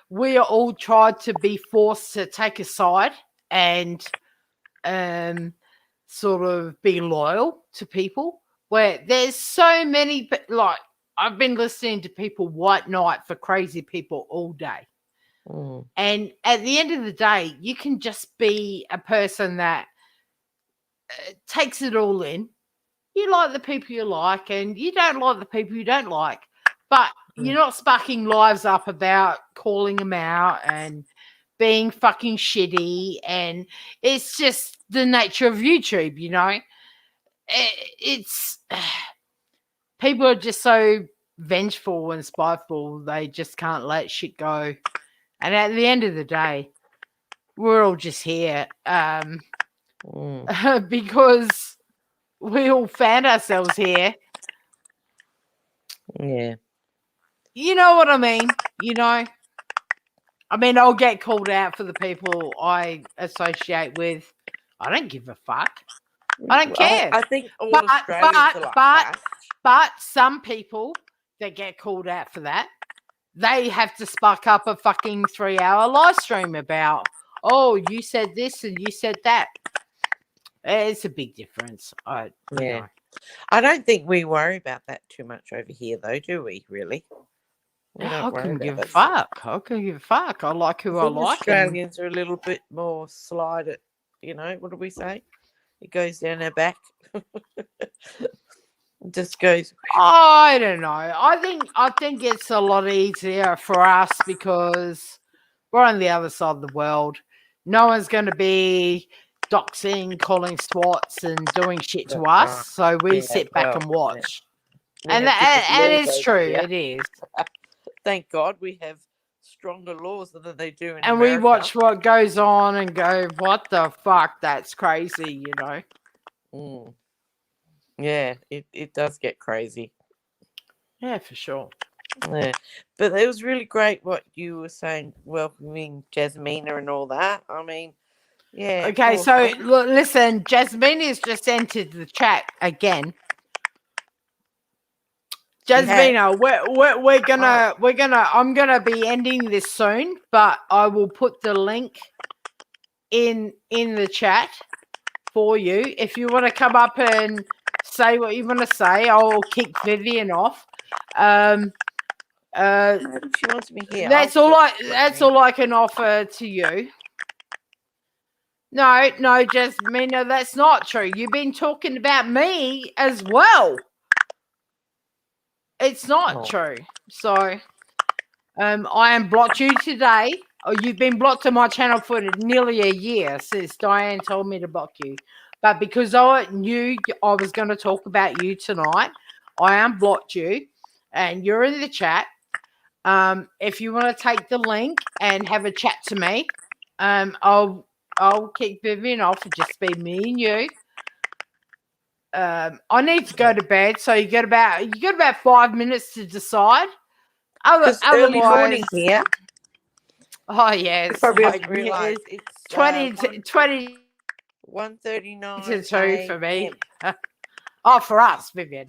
we are all tried to be forced to take a side and sort of be loyal to people. Where there's so many, like I've been listening to people white knight for crazy people all day. Mm. And at the end of the day, you can just be a person that takes it all in. You like the people you like, and you don't like the people you don't like. But you're not sparking lives up about calling them out and being fucking shitty. And it's just the nature of YouTube, you know? It's people are just so vengeful and spiteful. They just can't let shit go. And at the end of the day, we're all just here because we all found ourselves here. Yeah. You know what I mean? You know? I mean, I'll get called out for the people I associate with. I don't give a fuck. I don't care. I think all Australians are like that. But some people that get called out for that, they have to spark up a fucking 3-hour live stream about, oh, you said this and you said that. It's a big difference. Yeah. I don't think we worry about that too much over here, though, do we? Really? We I don't worry couldn't about give a that stuff. fuck. I couldn't give a fuck. I like I who I think like. And Australians are a little bit more slided. You know, what do we say? It goes down our back. Just goes. I don't know. I think it's a lot easier for us because we're on the other side of the world. No one's going to be doxing, calling SWATs, and doing shit to That's us. right. So we Yeah, sit back well, and watch. We And have different and laws it's over true. here. It is. Thank God we have stronger laws than they do in And America. we watch what goes on and go, what the fuck? That's crazy, you know? Mm. Yeah, it does get crazy. Yeah, for sure. Yeah. But it was really great what you were saying, welcoming Jasmina and all that. I mean, yeah. Okay, poor so thing. look, listen, Jasmina's just entered the chat again. Jasmina, I'm gonna be ending this soon, but I will put the link in the chat for you. If you want to come up and say what you want to say, I'll kick Vivian off. She wants me here. That's all I can offer to you. No, Jasmina, that's not true. You've been talking about me as well. It's not true. So, I am blocked you today. Oh, you've been blocked on my channel for nearly a year since Diane told me to block you. But because I knew I was going to talk about you tonight, I unblocked you, and you're in the chat. If you want to take the link and have a chat to me, I'll kick Vivian off and just be me and you. I need to go to bed, so you got about 5 minutes to decide. Early morning Otherwise, here. oh yes, You probably like, haven't realised it's 20 1:39 to 2 for me. a.m. Oh, for us, Vivian.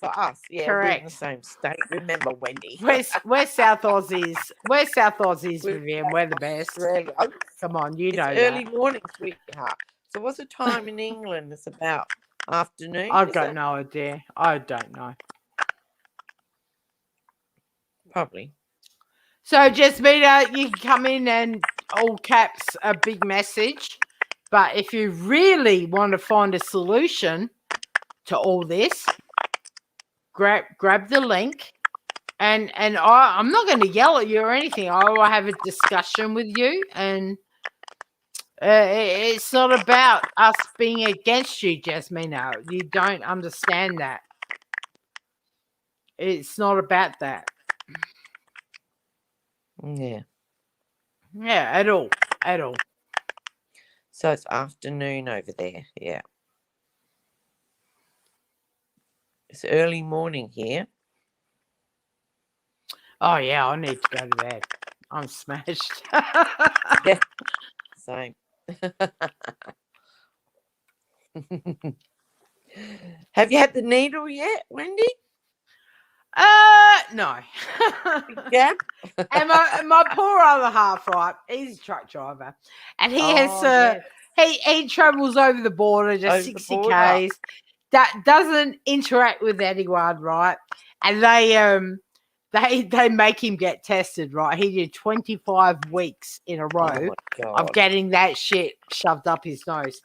For us, yeah, we're in the Correct. same state. Remember, Wendy. We're South Aussies. We're South Aussies, We're Vivian. We're the best. Australia. Oh, Come on, you it's know early that. morning, sweetheart. So what's the time in England? It's about afternoon. I've is got it? no idea. I don't know. Probably. So, Jasmina, you can come in and all caps a big message. But if you really want to find a solution to all this, grab the link. And I'm not going to yell at you or anything. I will have a discussion with you. And it's not about us being against you, Jasmina. You don't understand that. It's not about that. Yeah. Yeah, at all. At all. So it's afternoon over there. Yeah. It's early morning here. Oh, yeah, I need to go to bed. I'm smashed. Yeah. Same. Have you had the needle yet, Wendy? No. Yeah. And my poor other half, right? He's a truck driver, and he has he travels over the border, just 60 k's. That doesn't interact with anyone, right? And they make him get tested, right? He did 25 weeks in a row of getting that shit shoved up his nose.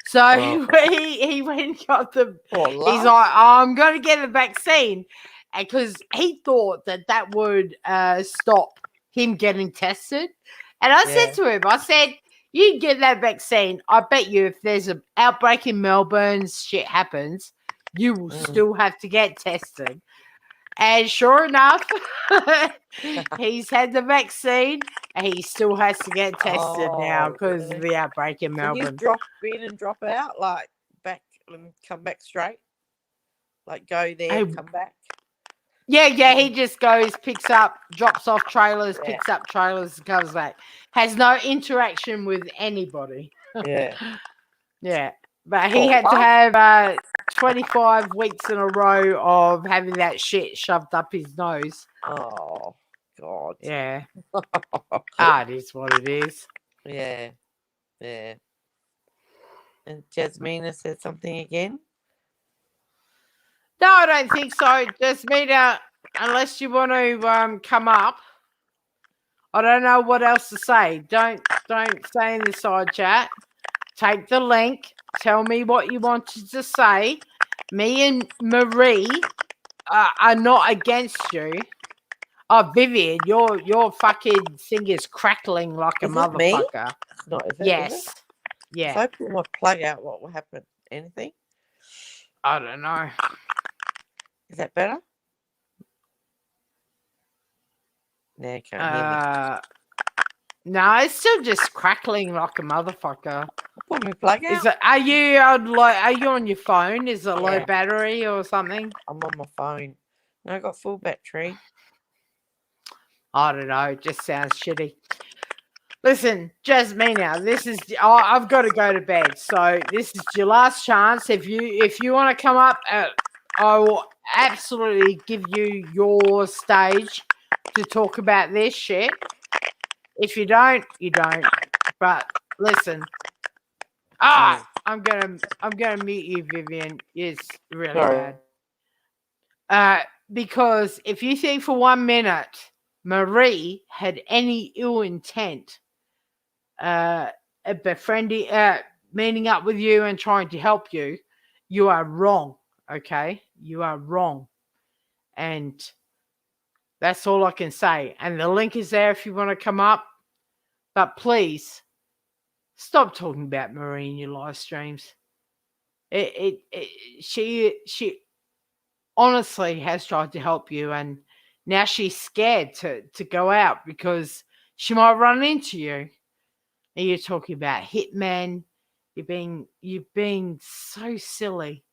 So he went and got the. He's like, I'm going to get the vaccine, because he thought that would stop him getting tested. And I said to him, I said, you get that vaccine, I bet you if there's an outbreak in Melbourne, shit happens, you will still have to get tested. And sure enough, he's had the vaccine, and he still has to get tested now because of the outbreak in Melbourne. Can you drop in and drop out, like back and come back straight? Like go there, come back? Yeah, he just goes, picks up, drops off trailers, picks up trailers, comes back. Has no interaction with anybody. Yeah. Yeah. But he had to have 25 weeks in a row of having that shit shoved up his nose. Oh, God. Yeah. It is what it is. Yeah. Yeah. And Jasmina said something again? No, I don't think so. Jasmina, unless you want to come up. I don't know what else to say. Don't say in the side chat. Take the link. Tell me what you wanted to say. Me and Marie are not against you. Oh, Vivian, your fucking thing is crackling like a Is it me? motherfucker. No, is it? Yes. If Yeah. I pull my plug out, what will happen? Anything? I don't know. Is that better? Now you can't hear me. No, it's still just crackling like a motherfucker. Pull my plug out. Is it? Are you on your phone? Is it low Yeah. battery or something? I'm on my phone. No, I got full battery. I don't know. It just sounds shitty. Listen, Jasmina, this is. I've got to go to bed, so this is your last chance. If you want to come up, I will absolutely give you your stage to talk about this shit. If you don't, you don't. But listen, I'm gonna mute you, Vivian. It's really Sorry. bad. Because if you think for 1 minute Marie had any ill intent, befriending, meeting up with you and trying to help you, you are wrong. Okay, you are wrong, and that's all I can say. And the link is there if you want to come up. But please stop talking about Marie in your live streams. She honestly has tried to help you, and now she's scared to go out because she might run into you. And you're talking about hitmen. You're being so silly.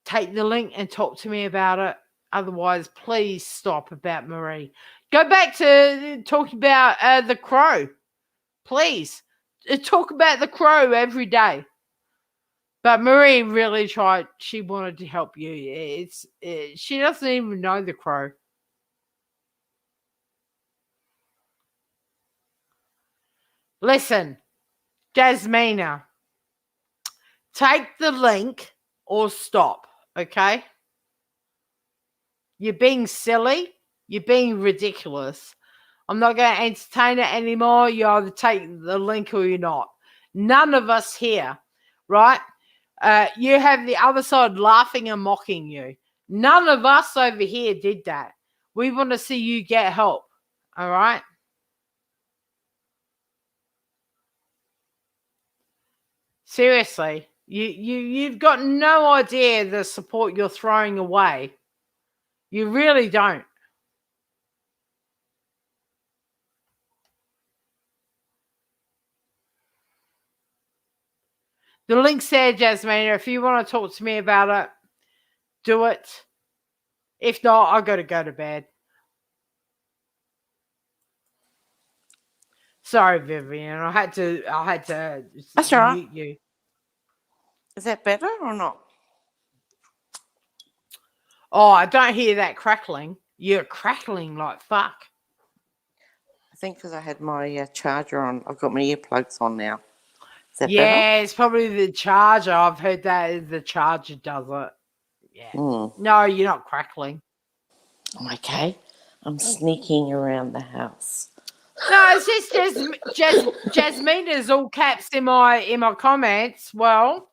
Take the link and talk to me about it. Otherwise, please stop about Marie. Go back to talking about the crow. Please talk about the crow every day. But Marie really tried. She wanted to help you. She doesn't even know the crow. Listen, Jasmina, take the link or stop, okay? You're being silly. You're being ridiculous. I'm not going to entertain it anymore. You either take the link or you're not. None of us here, right? You have the other side laughing and mocking you. None of us over here did that. We want to see you get help, all right? Seriously, you've got no idea the support you're throwing away. You really don't. The link's there, Jasmina. If you want to talk to me about it, do it. If not, I've got to go to bed. Sorry, Vivian. I had to That's all right. mute you. Is that better or not? Oh, I don't hear that crackling. You're crackling like fuck. I think because I had my charger on. I've got my earplugs on now. Is that Yeah, better? it's probably the charger. I've heard that the charger does it. Yeah. No, you're not crackling. Okay. I'm sneaking around the house. No, it's just Jasmina's all caps in my comments. Well,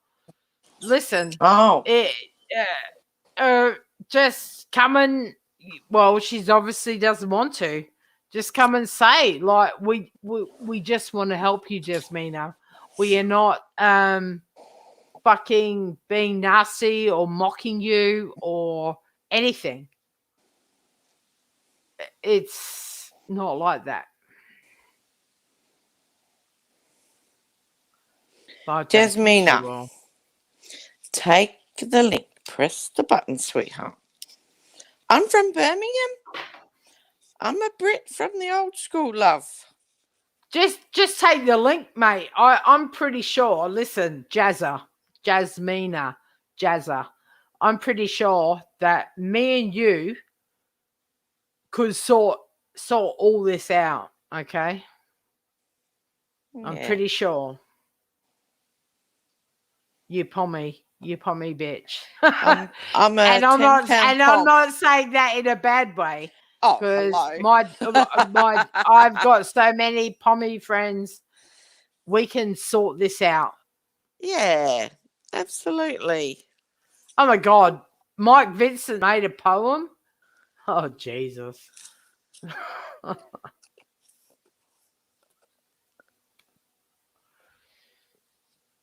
listen. Oh. Just come and, well, she's obviously doesn't want to. Just come and say, like, we just want to help you, Jasmina. We are not fucking being nasty or mocking you or anything. It's not like that. Jasmina, take the link. Press the button, sweetheart. I'm from Birmingham. I'm a Brit from the old school, love. Just take the link, mate. I'm pretty sure. Listen, Jasmina, I'm pretty sure that me and you could sort all this out. Okay, I'm pretty sure. You, Pommy, You pommy bitch. I'm a and I'm not 10-pound I'm pom. not saying that in a bad way. Oh, Because hello. I've got so many pommy friends. We can sort this out. Yeah, absolutely. Oh my God. Mike Vincent made a poem. Oh, Jesus.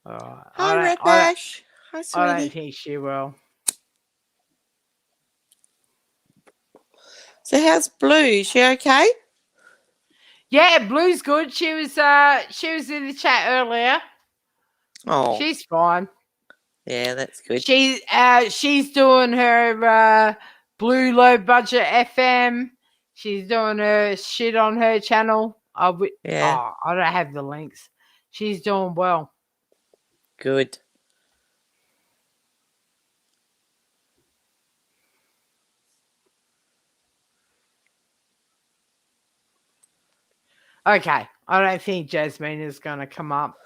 Hi, Repash. Hi, I don't sweetie. think she will. So how's Blue? Is she okay? Yeah, Blue's good. She was in the chat earlier. Oh, She's fine. yeah, that's good. She's doing her Blue Low Budget FM. She's doing her shit on her channel. Yeah, I don't have the links. She's doing well. good. Okay, I don't think Jasmine is going to come up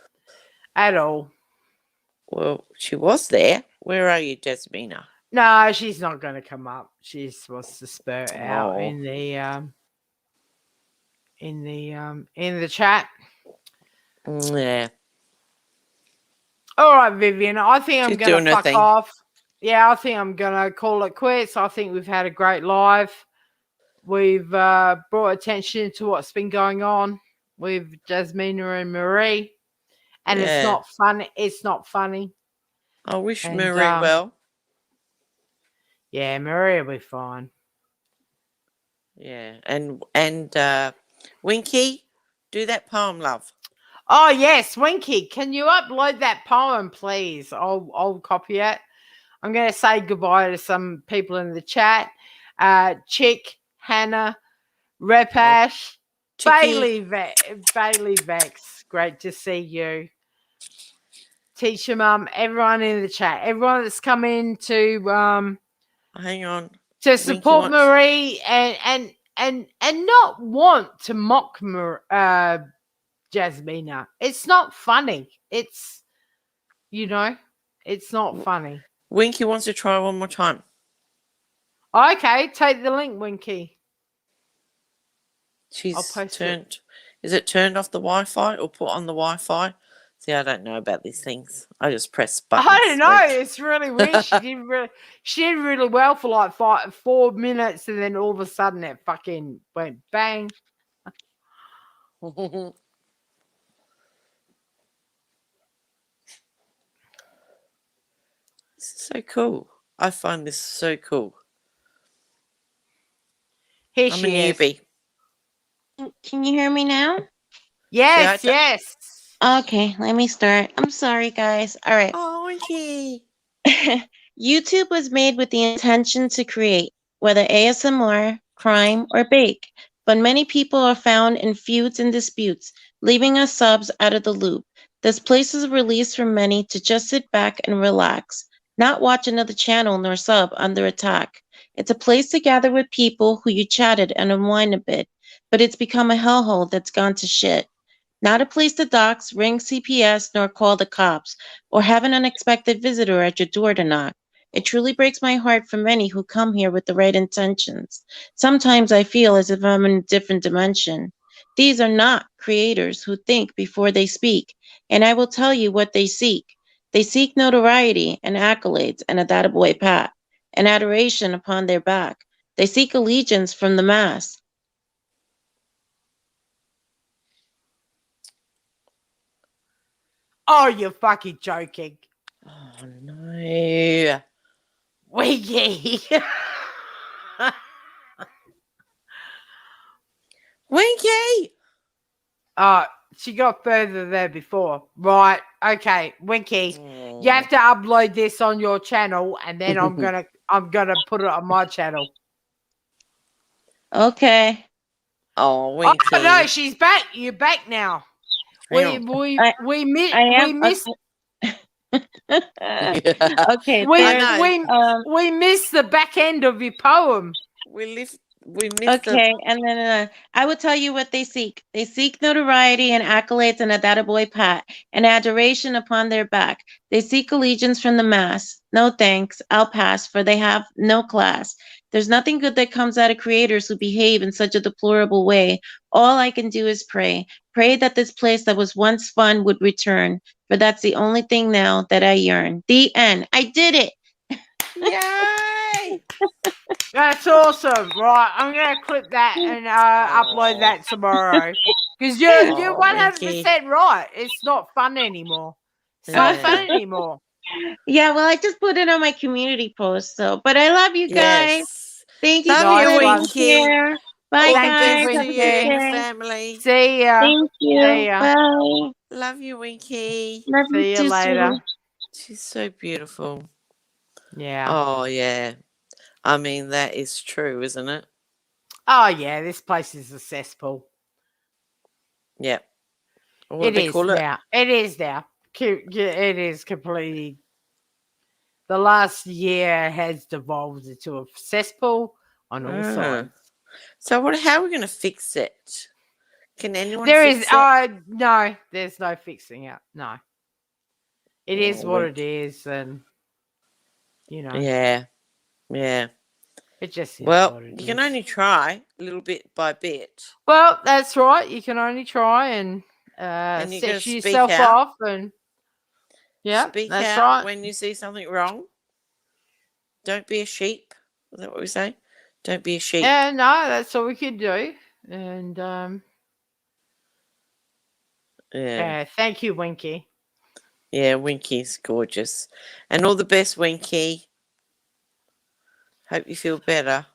at all. Well, she was there. Where are you, Jasmina? No, she's not going to come up. She's supposed to spurt out Oh. in the chat. Yeah. All right, Vivian. I think I'm She's going doing to her fuck thing. off. Yeah, I think I'm going to call it quits. I think we've had a great live. We've brought attention to what's been going on with Jasmina and Marie. And Yeah. it's not funny. It's not funny. I wish And, Marie well. Yeah, Marie will be fine. Yeah. And Winky, do that poem, love. Oh yes, Winky, can you upload that poem, please? I'll copy it. I'm going to say goodbye to some people in the chat. Chick, Hannah, Repash, Chicky. Bailey Vex. Great to see you. Teacher Mum, everyone in the chat, everyone that's come in to Hang on. to support Marie and not want to mock Jasmina. It's not funny. It's it's not funny. Winky wants to try one more time. Okay, take the link, Winky. She's post turned. Is it turned off the Wi-Fi or put on the Wi-Fi? See, I don't know about these things. I just press buttons. I don't know. It's really weird. She did really well for like 4 minutes, and then all of a sudden it fucking went bang. This is so cool. I find this so cool. Here I'm she a is. newbie. Can you hear me now? Yes, yes. Okay, let me start. I'm sorry, guys. All right. Oh, Winky. YouTube was made with the intention to create, whether ASMR, crime, or bake, but many people are found in feuds and disputes, leaving us subs out of the loop. This place is a release for many to just sit back and relax, not watch another channel nor sub under attack. It's a place to gather with people who you chatted and unwind a bit, but it's become a hellhole that's gone to shit. Not a place to dox, ring CPS, nor call the cops, or have an unexpected visitor at your door to knock. It truly breaks my heart for many who come here with the right intentions. Sometimes I feel as if I'm in a different dimension. These are not creators who think before they speak, and I will tell you what they seek. They seek notoriety and accolades and a dattaboy pat, and adoration upon their back. They seek allegiance from the mass. Oh, you're fucking joking. Oh, no. Winky. Winky! She got further there before. Right. Okay, Winky. You have to upload this on your channel, and then I'm gonna put it on my channel. Okay. Oh, Winky. Oh no, she's back. You're back now. We missed. Okay. We missed the back end of your poem. We We missed the. Okay, and then I will tell you what they seek. They seek notoriety and accolades and a that boy pat and adoration upon their back. They seek allegiance from the mass. No thanks, I'll pass, for they have no class. There's nothing good that comes out of creators who behave in such a deplorable way. All I can do is pray. Pray that this place that was once fun would return, for that's the only thing now that I yearn. The end. I did it. Yay! That's awesome. Right, I'm gonna clip that and upload that tomorrow. Because you're 100% right. It's not fun anymore. It's not fun anymore. Yeah, well, I just put it on my community post. So, but I love you guys. Yes. Thank you Love for you, letting me Winky. share. Bye, All the Thank guys. you, best Have to a you good and the day. family. See ya. Thank you. See ya. Bye. Love you, Winky. Love you See you too, later. sweetie. She's so beautiful. Yeah. Oh, yeah. I mean, that is true, isn't it? Oh yeah, this place is a cesspool. Yep. What It do they is call it? now. It is now. It is completely. The last year has devolved into a cesspool on all sides. So how are we going to fix it? Can anyone There fix is it? no, there's no fixing it. No. It is what it is, and you know. Yeah. Yeah. It just is Well, what it you can is. only try little bit by bit. Well, that's right. You can only try and you gotta set speak yourself out. off, and yeah, Speak that's out right. when you see something wrong. Don't be a sheep. Is that what we say? Don't be a sheep. Yeah, no, that's all we could do. And thank you, Winky. Yeah, Winky's gorgeous. And all the best, Winky. Hope you feel better.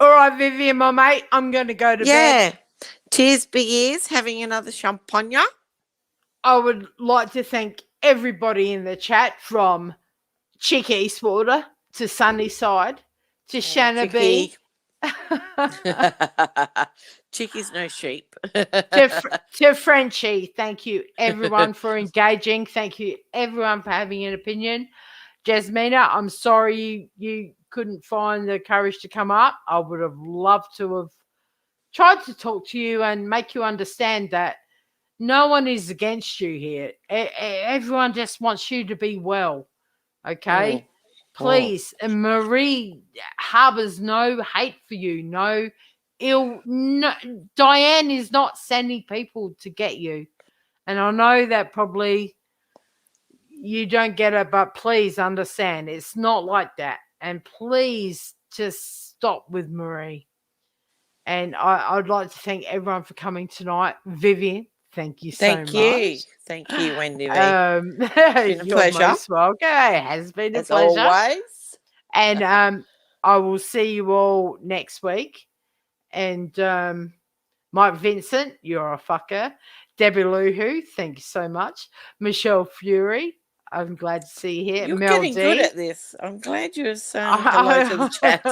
All right, Vivian, my mate, I'm going to go to bed. Yeah. Cheers, Big Ears, having another champagne. I would like to thank everybody in the chat, from Chick Eastwater to Sunnyside to Shanna B. Chicky's no sheep. to Frenchie. Thank you, everyone, for engaging. Thank you, everyone, for having an opinion. Jasmina, I'm sorry you couldn't find the courage to come up. I would have loved to have tried to talk to you and make you understand that no one is against you here. Everyone just wants you to be well. Okay? Please. And Marie harbors no hate for you. No, Diane is not sending people to get you. And I know that probably you don't get it, but please understand it's not like that. And please just stop with Marie. And I'd like to thank everyone for coming tonight. Vivian, thank you so much. Thank you, Wendy. It's been a pleasure. Most welcome. It has been a As pleasure. always. And I will see you all next week. And Mike Vincent, you're a fucker. Debbie Luhu, thank you so much. Michelle Fury, I'm glad to see you here. You're Mel getting D. good at this. I'm glad you're saying hello to the chat.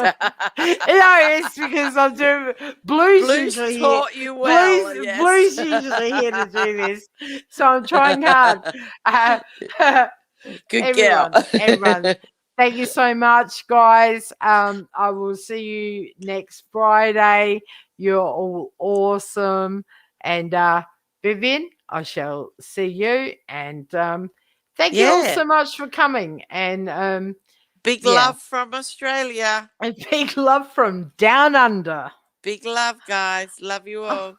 No, it's because I'm doing Blues usually taught here. you well. Blues usually here to do this, so I'm trying hard. Good girl. Everyone. Thank you so much, guys. I will see you next Friday. You're all awesome. And Vivian, I shall see you. And thank you all so much for coming. And big love from Australia. And big love from down under. Big love, guys. Love you all.